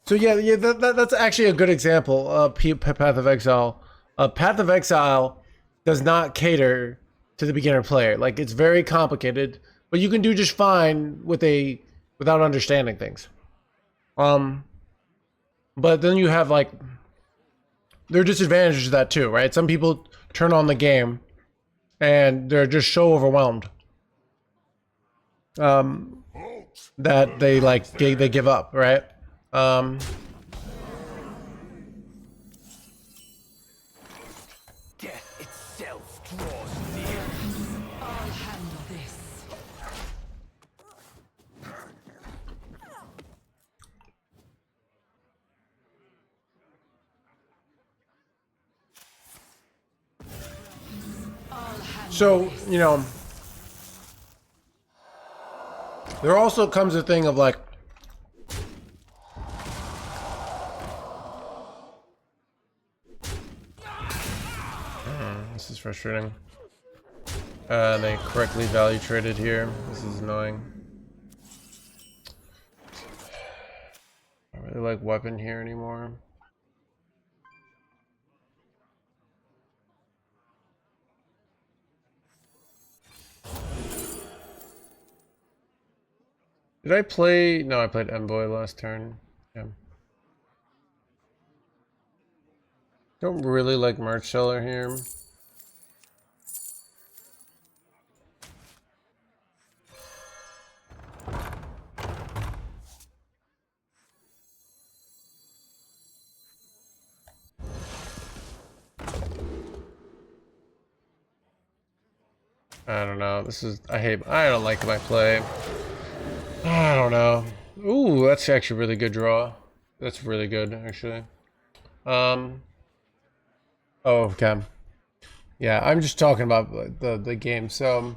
So yeah, that's actually a good example of Path of Exile. Path of Exile does not cater to the beginner player. Like, it's very complicated, but you can do just fine without understanding things. But then you have like, there are disadvantages to that too, right? Some people turn on the game and they're just so overwhelmed that they give up, right? Death itself draws near. I'll handle this. So, there also comes a thing of like, this is frustrating. They correctly value traded here. This is annoying. I don't really like weapon here anymore. Did I play? No, I played Envoy last turn. Yeah. Don't really like Merch Seller here. I don't know. I don't like my play. I don't know. Ooh, that's actually a really good draw. That's really good, actually. Oh, okay. Yeah, I'm just talking about the game. So,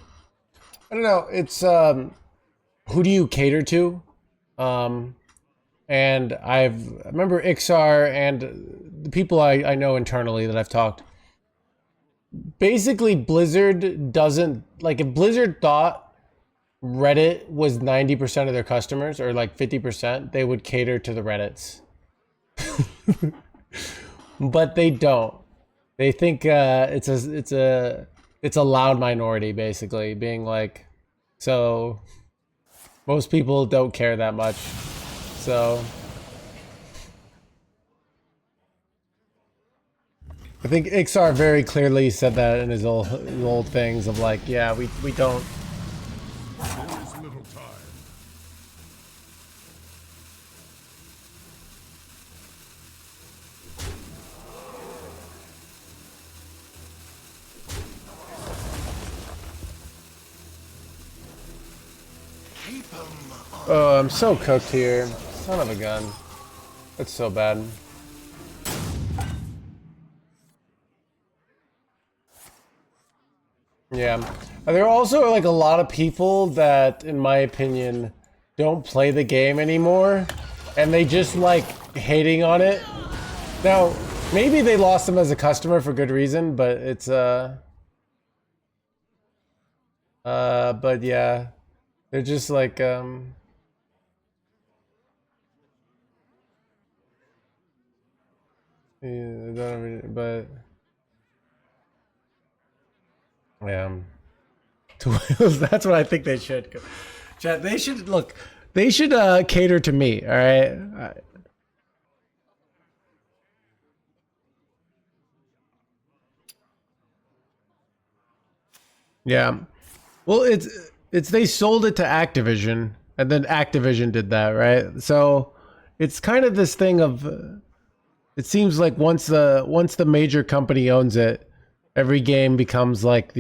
I don't know. It's, who do you cater to? And I remember Ixar and the people I know internally that I've talked. Basically, Blizzard doesn't, like, if Blizzard thought Reddit was 90% of their customers, or like 50%, they would cater to the Reddits. But they don't. They think it's a loud minority, basically, being like, so most people don't care that much. So I think Ixar very clearly said that in his old things of like, yeah, we don't. There is little time. Oh, I'm so cooked here. Son of a gun. That's so bad. Yeah. There are also like a lot of people that, in my opinion, don't play the game anymore, and they just like hating on it. Now, maybe they lost them as a customer for good reason, but it's but yeah, they're just like yeah, but yeah. That's what I think they should. Chat, they should look. They should cater to me. All right. Yeah. Well, they sold it to Activision, and then Activision did that, right? So it's kind of this thing of, it seems like once the major company owns it, every game becomes like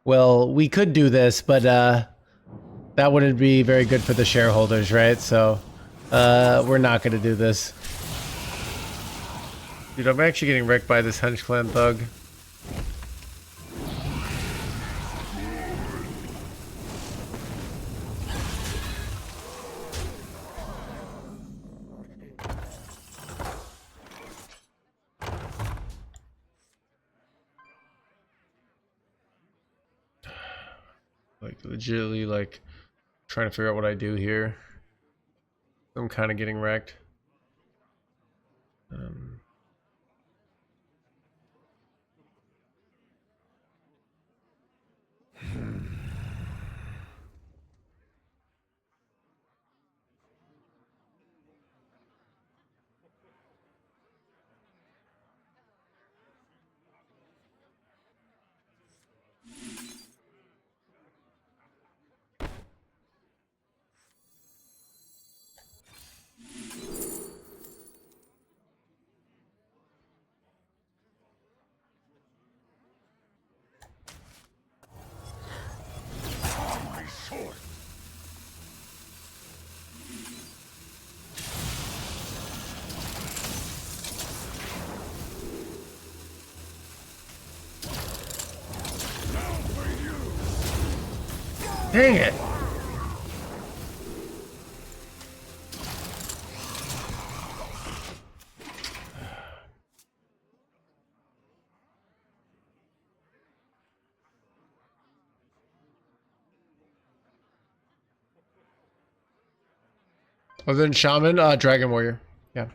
well, we could do this, but that wouldn't be very good for the shareholders, right? So we're not going to do this. Dude, I'm actually getting wrecked by this Hench Clan thug. Like legitimately like trying to figure out what I do here. I'm kind of getting wrecked. Dang it! Oh, then Shaman, Dragon Warrior. Yeah.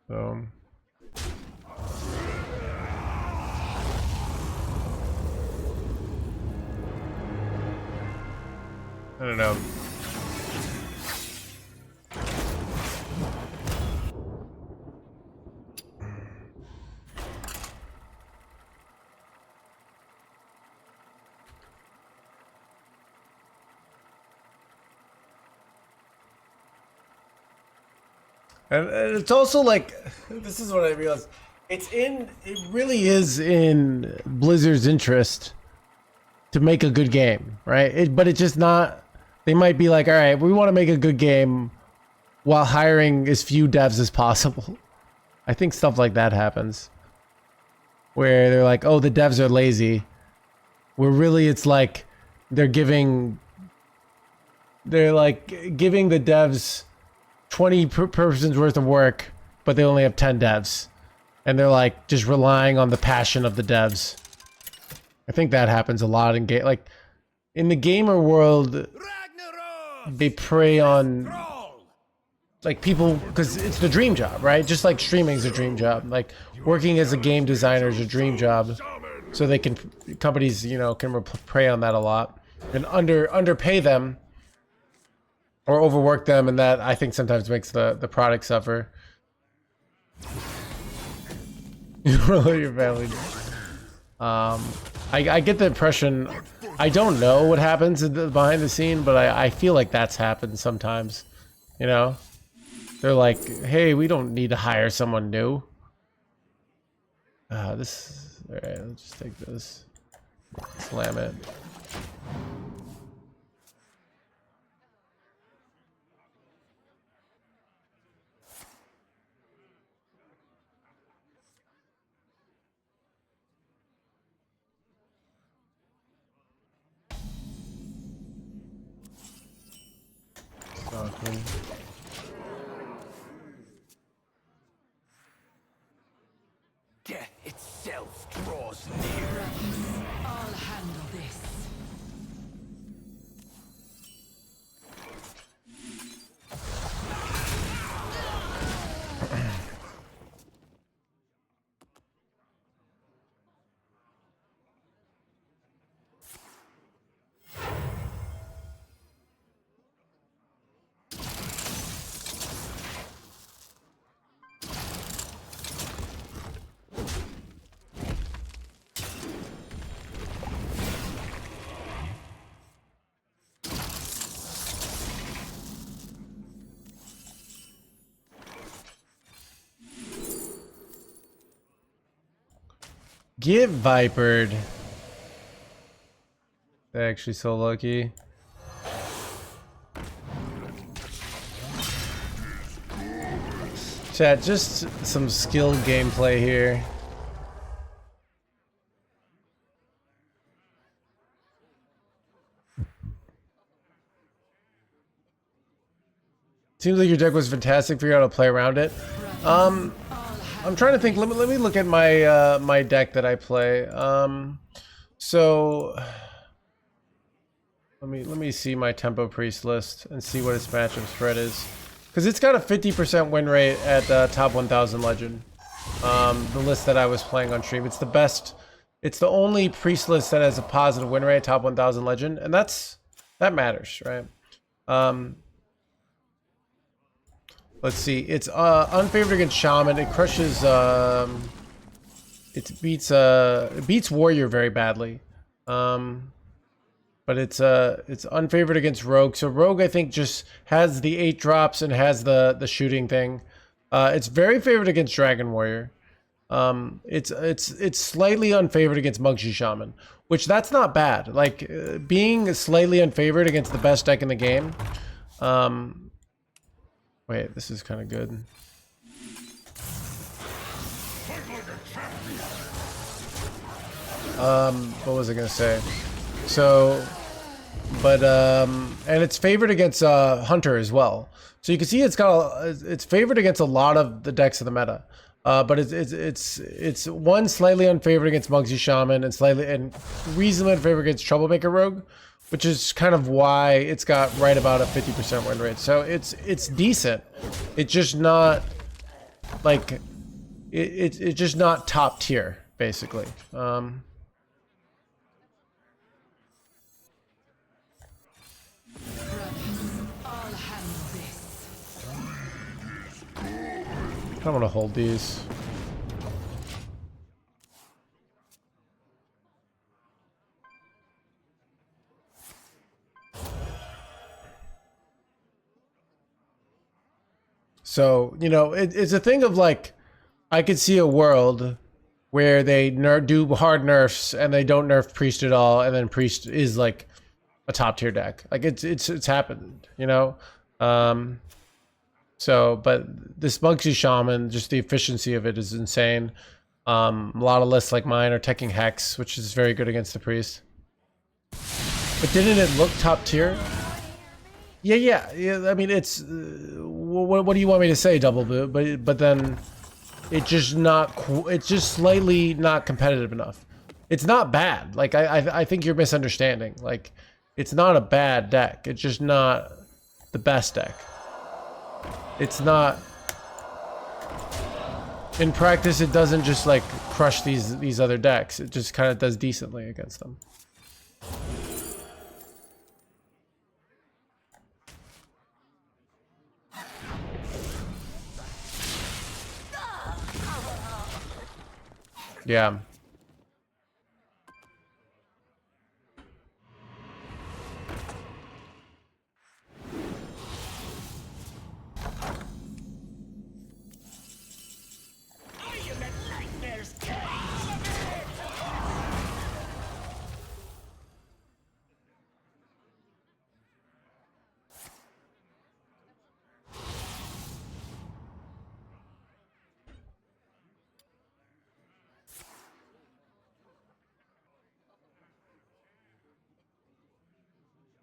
So. I don't know. And it's also like, this is what I realized. It really is in Blizzard's interest to make a good game, right? But it's just not, they might be like, all right, we want to make a good game while hiring as few devs as possible. I think stuff like that happens. Where they're like, oh, the devs are lazy. Where really it's like, they're like giving the devs 20 persons worth of work, but they only have 10 devs. And they're like just relying on the passion of the devs. I think that happens a lot in like in the gamer world, they prey on like people because it's the dream job, right? Just like streaming is a dream job. Like working as a game designer is a dream job. So they can, companies, you know, can prey on that a lot and underpay them or overwork them, and that I think sometimes makes the product suffer. Your family. I get the impression, I don't know what happens behind the scene, but I feel like that's happened sometimes. You know, they're like, hey, we don't need to hire someone new. All right, let's just take this, slam it. Okay. Death itself draws near. I'll handle this. Get vipered. They're actually so lucky. Chat, just some skilled gameplay here. Seems like your deck was fantastic. Figure out how to play around it. I'm trying to think. Let me look at my my deck that I play. So let me see my Tempo Priest list and see what its matchup spread is, because it's got a 50% win rate at top 1000 Legend. The list that I was playing on stream, it's the best. It's the only Priest list that has a positive win rate at top 1000 Legend, and that matters, right? Let's see. It's unfavored against Shaman. It crushes. It beats Warrior very badly. But it's unfavored against Rogue. So Rogue, I think, just has the 8 drops and has the shooting thing. It's very favored against Dragon Warrior. It's slightly unfavored against Mugshi Shaman, which that's not bad. Like being slightly unfavored against the best deck in the game. Wait, this is kind of good. What was I gonna say? So, but and it's favored against Hunter as well. So you can see it's favored against a lot of the decks of the meta. But it's one slightly unfavored against Muggsy Shaman and reasonably unfavored against Troublemaker Rogue, which is kind of why it's got right about a 50% win rate. So it's decent. It's just not like it's just not top tier, basically. I want to hold these. So, you know, it's a thing of like, I could see a world where they do hard nerfs and they don't nerf Priest at all, and then Priest is like a top tier deck. Like it's happened, you know? So, but this Muggsy Shaman, just the efficiency of it is insane. A lot of lists like mine are teching Hex, which is very good against the Priest. But didn't it look top tier? Yeah. I mean, it's what do you want me to say, Double Boot? But then it's just slightly not competitive enough. It's not bad. Like I think you're misunderstanding. Like it's not a bad deck. It's just not the best deck. It's not. In practice, it doesn't just like crush these other decks. It just kind of does decently against them. Yeah.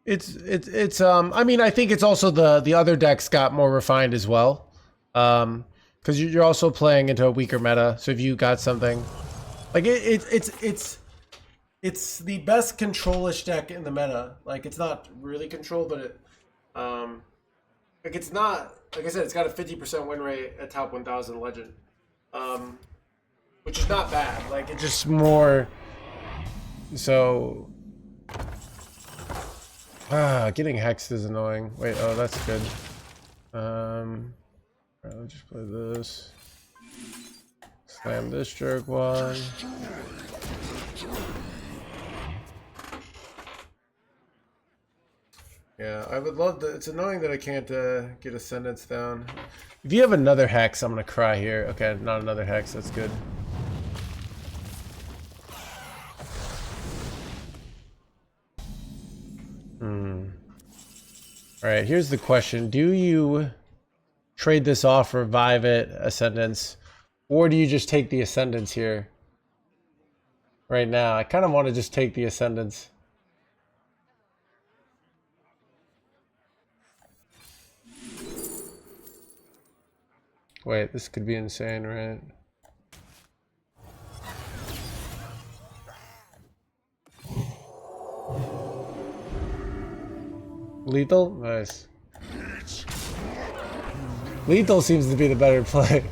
It's I mean, I think it's also the other decks got more refined as well, because you're also playing into a weaker meta. So if you got something like it's the best control-ish deck in the meta. Like it's not really control, but it like it's not, like I said, it's got a 50% win rate at top 1000 Legend, which is not bad. Like it's just more so. Getting hexed is annoying. Wait, oh, that's good. Alright, let's just play this. Slam this jerk one. Yeah, I would love to. It's annoying that I can't get Ascendance down. If you have another hex, I'm gonna cry here. Okay, not another hex. That's good. Alright, here's the question. Do you trade this off, revive it, Ascendance, or do you just take the Ascendance here? Right now, I kind of want to just take the Ascendance. Wait, this could be insane, right? Lethal? Nice. Lethal seems to be the better play.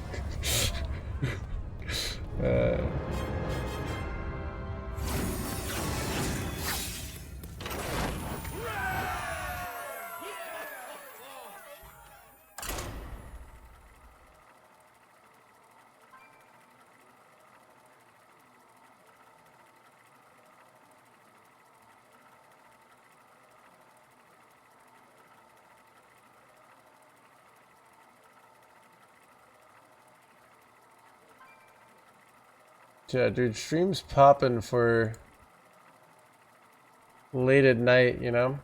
Yeah, dude, streams popping for late at night, you know?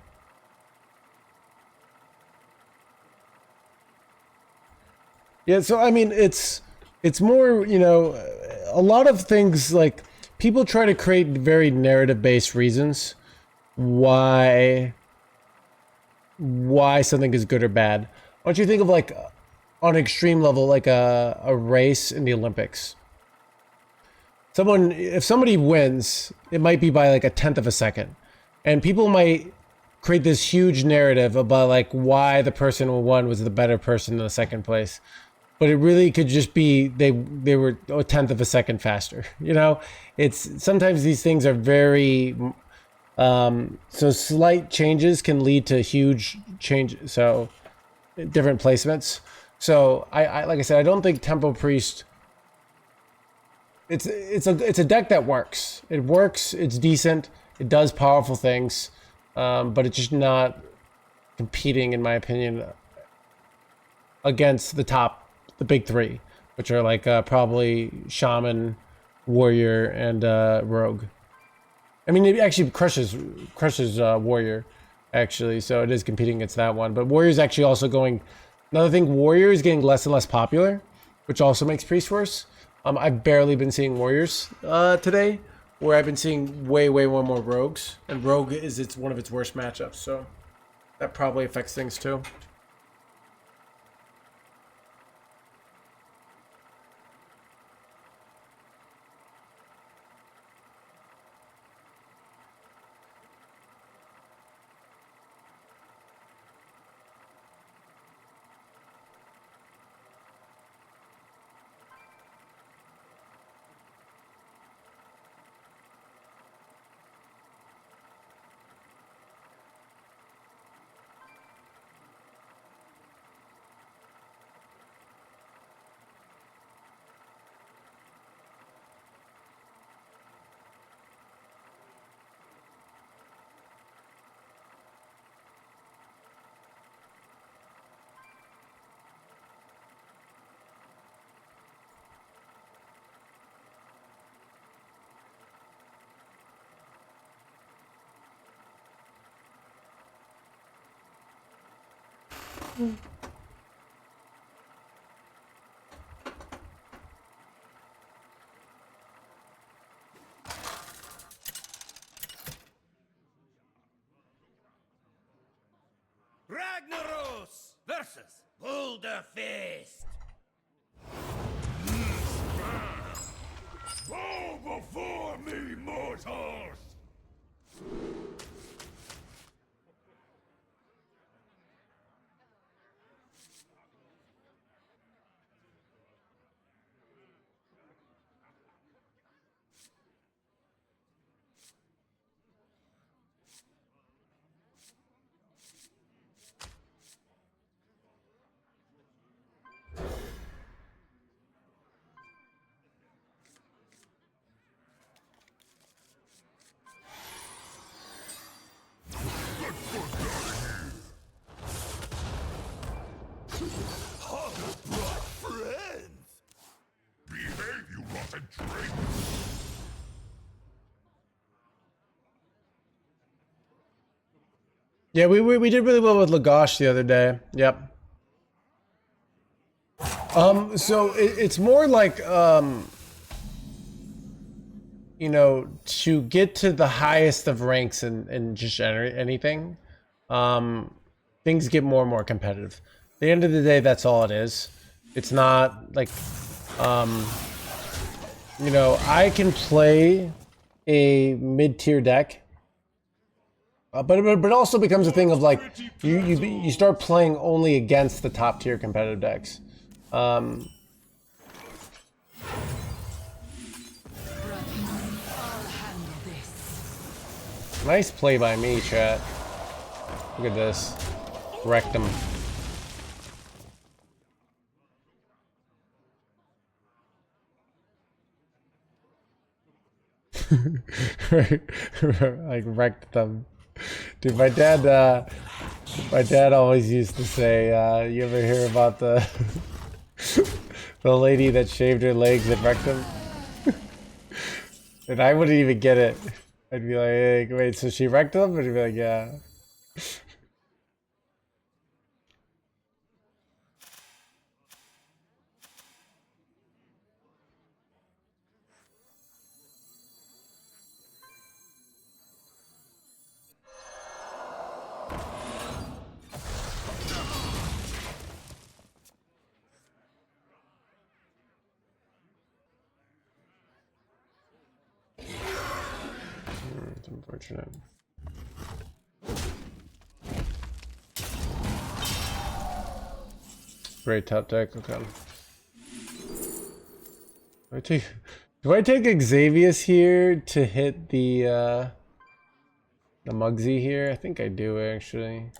Yeah, so I mean, it's more, you know, a lot of things like people try to create very narrative-based reasons why something is good or bad. Why don't you think of like on an extreme level, like a race in the Olympics? If somebody wins, it might be by like 1/10 of a second. And people might create this huge narrative about like why the person who won was the better person in the second place. But it really could just be they were 1/10 of a second faster. You know, it's sometimes these things are very so slight changes can lead to huge change. So different placements. So I like I said, I don't think Tempo Priest. It's a deck that works. It works. It's decent. It does powerful things, but it's just not competing, in my opinion, against the big three, which are like probably Shaman, Warrior, and Rogue. I mean, it actually crushes Warrior, actually. So it is competing against that one. But Warrior's actually also going. Another thing, Warrior is getting less and less popular, which also makes Priest worse. I've barely been seeing Warriors today, where I've been seeing way more Rogues, and Rogue is one of its worst matchups, so that probably affects things too. Ragnaros versus Boulder Fist. Bow before me, mortals! Yeah, we did really well with Lagash the other day. Yep. So it's more like, you know, to get to the highest of ranks and just anything, things get more and more competitive. At the end of the day, that's all it is. It's not like, you know, I can play a mid-tier deck, but it also becomes a thing of like, you start playing only against the top-tier competitive decks. Nice play by me, chat. Look at this. Wrecked him. Like wrecked them. Dude, my dad always used to say, you ever hear about the the lady that shaved her legs and wrecked them? And I wouldn't even get it. I'd be like, hey, wait, so she wrecked them? And he'd be like, yeah. It's unfortunate. Great top deck, okay. Do I take Xavius here to hit the Mugsy here? I think I do actually.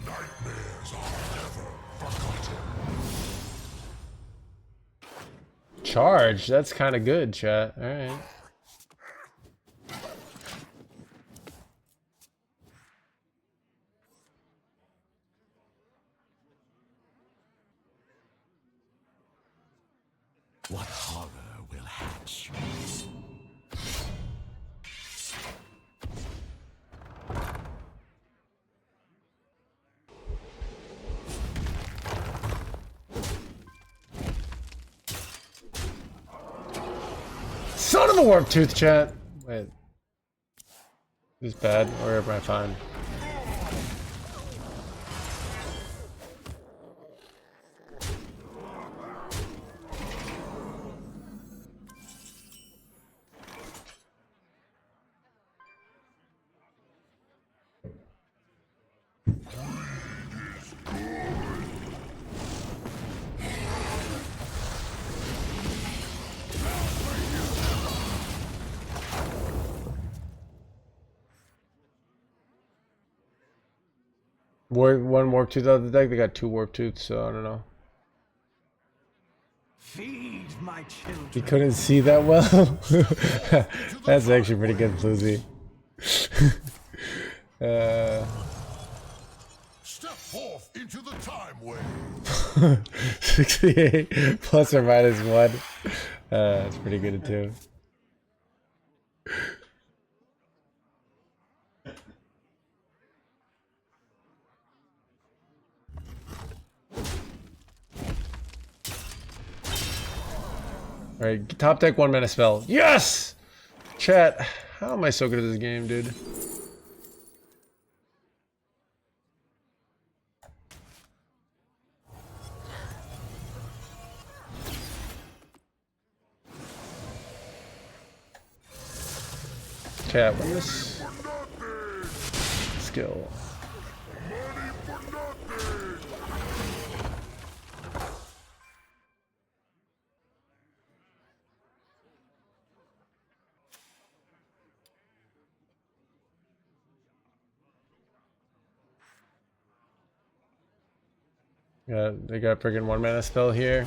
Nightmares are never forgotten. Charge, that's kind of good, chat. All right. What horror will hatch? Son of a warp tooth, chat. Wait. Is bad or am I fine? One warp tooth out of the deck. They got 2 warp tooths, so I don't know. Feed my children. You couldn't see that well. That's actually pretty good, Floozy. Step forth into the time wave. 68 plus or minus 1. That's pretty good too. Alright, top deck 1 mana spell. Yes! Chat, how am I so good at this game, dude? Chat, win this skill. Yeah, they got friggin' 1 mana spell here.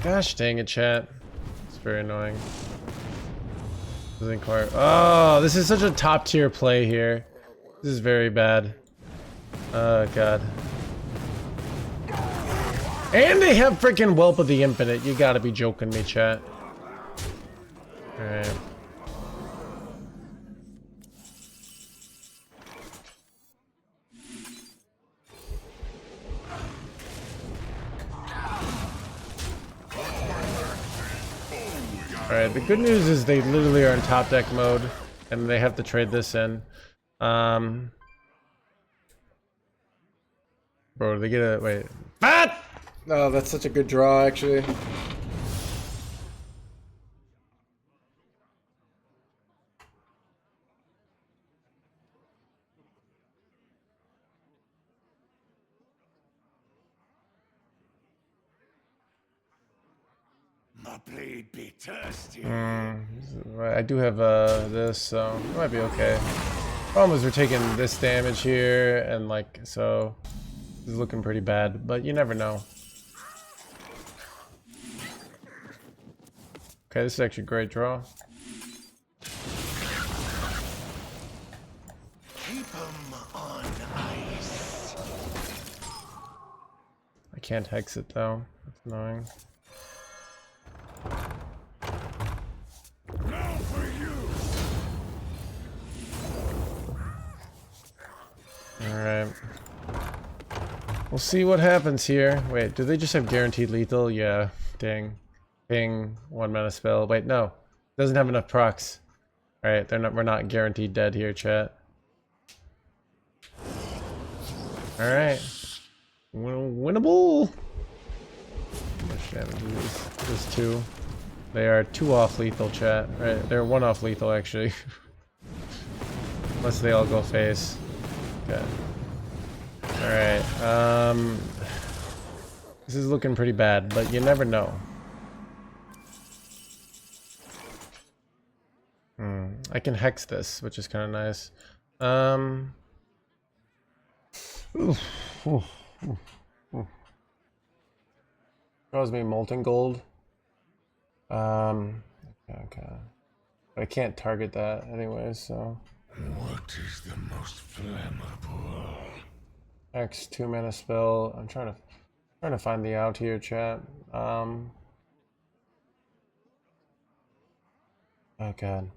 Gosh dang it, chat. It's very annoying. Doesn't quite. Oh, this is such a top tier play here. This is very bad. Oh god. And they have freaking Whelp of the Infinite. You gotta be joking me, chat. Alright. Alright, the good news is they literally are in top deck mode, and they have to trade this in. Bro, they get a... wait. Fat! Oh, that's such a good draw, actually. My blade be thirsty. I do have this, so it might be okay. Problem is we're taking this damage here, and like, so this is looking pretty bad, but you never know. Okay, this is actually a great draw. Keep 'em on ice. I can't hex it though. That's annoying. Now for you. Alright. We'll see what happens here. Wait, do they just have guaranteed lethal? Yeah. Dang. Ping, 1 mana spell. Wait, no. Doesn't have enough procs. Alright, we're not guaranteed dead here, chat. Alright. Winnable! How much damage is this? 2. They are 2 off lethal, chat. Right, they're 1 off lethal actually. Unless they all go face. Okay. Alright, this is looking pretty bad, but you never know. I can hex this, which is kind of nice. Draws me Molten Gold. Okay. But I can't target that anyway, so. What is the most flammable? X 2 mana spell. I'm trying to find the out here, chat. Oh god.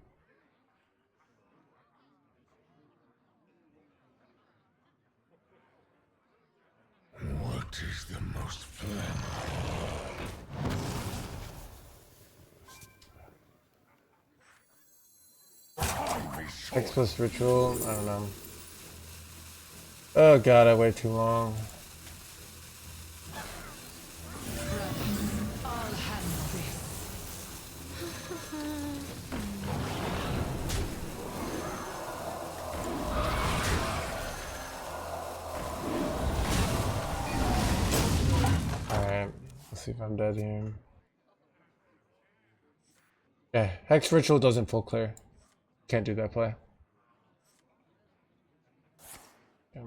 What is the most flammable? X plus ritual. I don't know. Oh god, I waited too long. Alright, let's see if I'm dead here. Yeah, Hex Ritual doesn't full clear. Can't do that play. Yeah.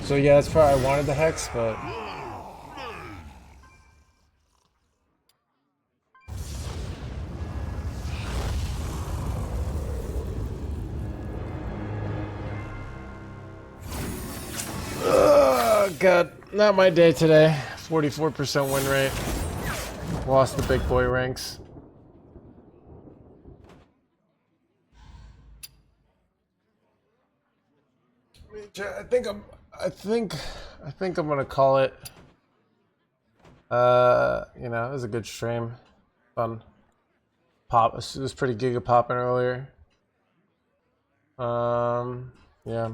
So yeah, that's probably I wanted the Hex, but oh god, not my day today. 44% win rate. Lost the big boy ranks. I think I'm gonna call it. You know, it was a good stream. Fun. Pop. It was pretty giga popping earlier. Yeah.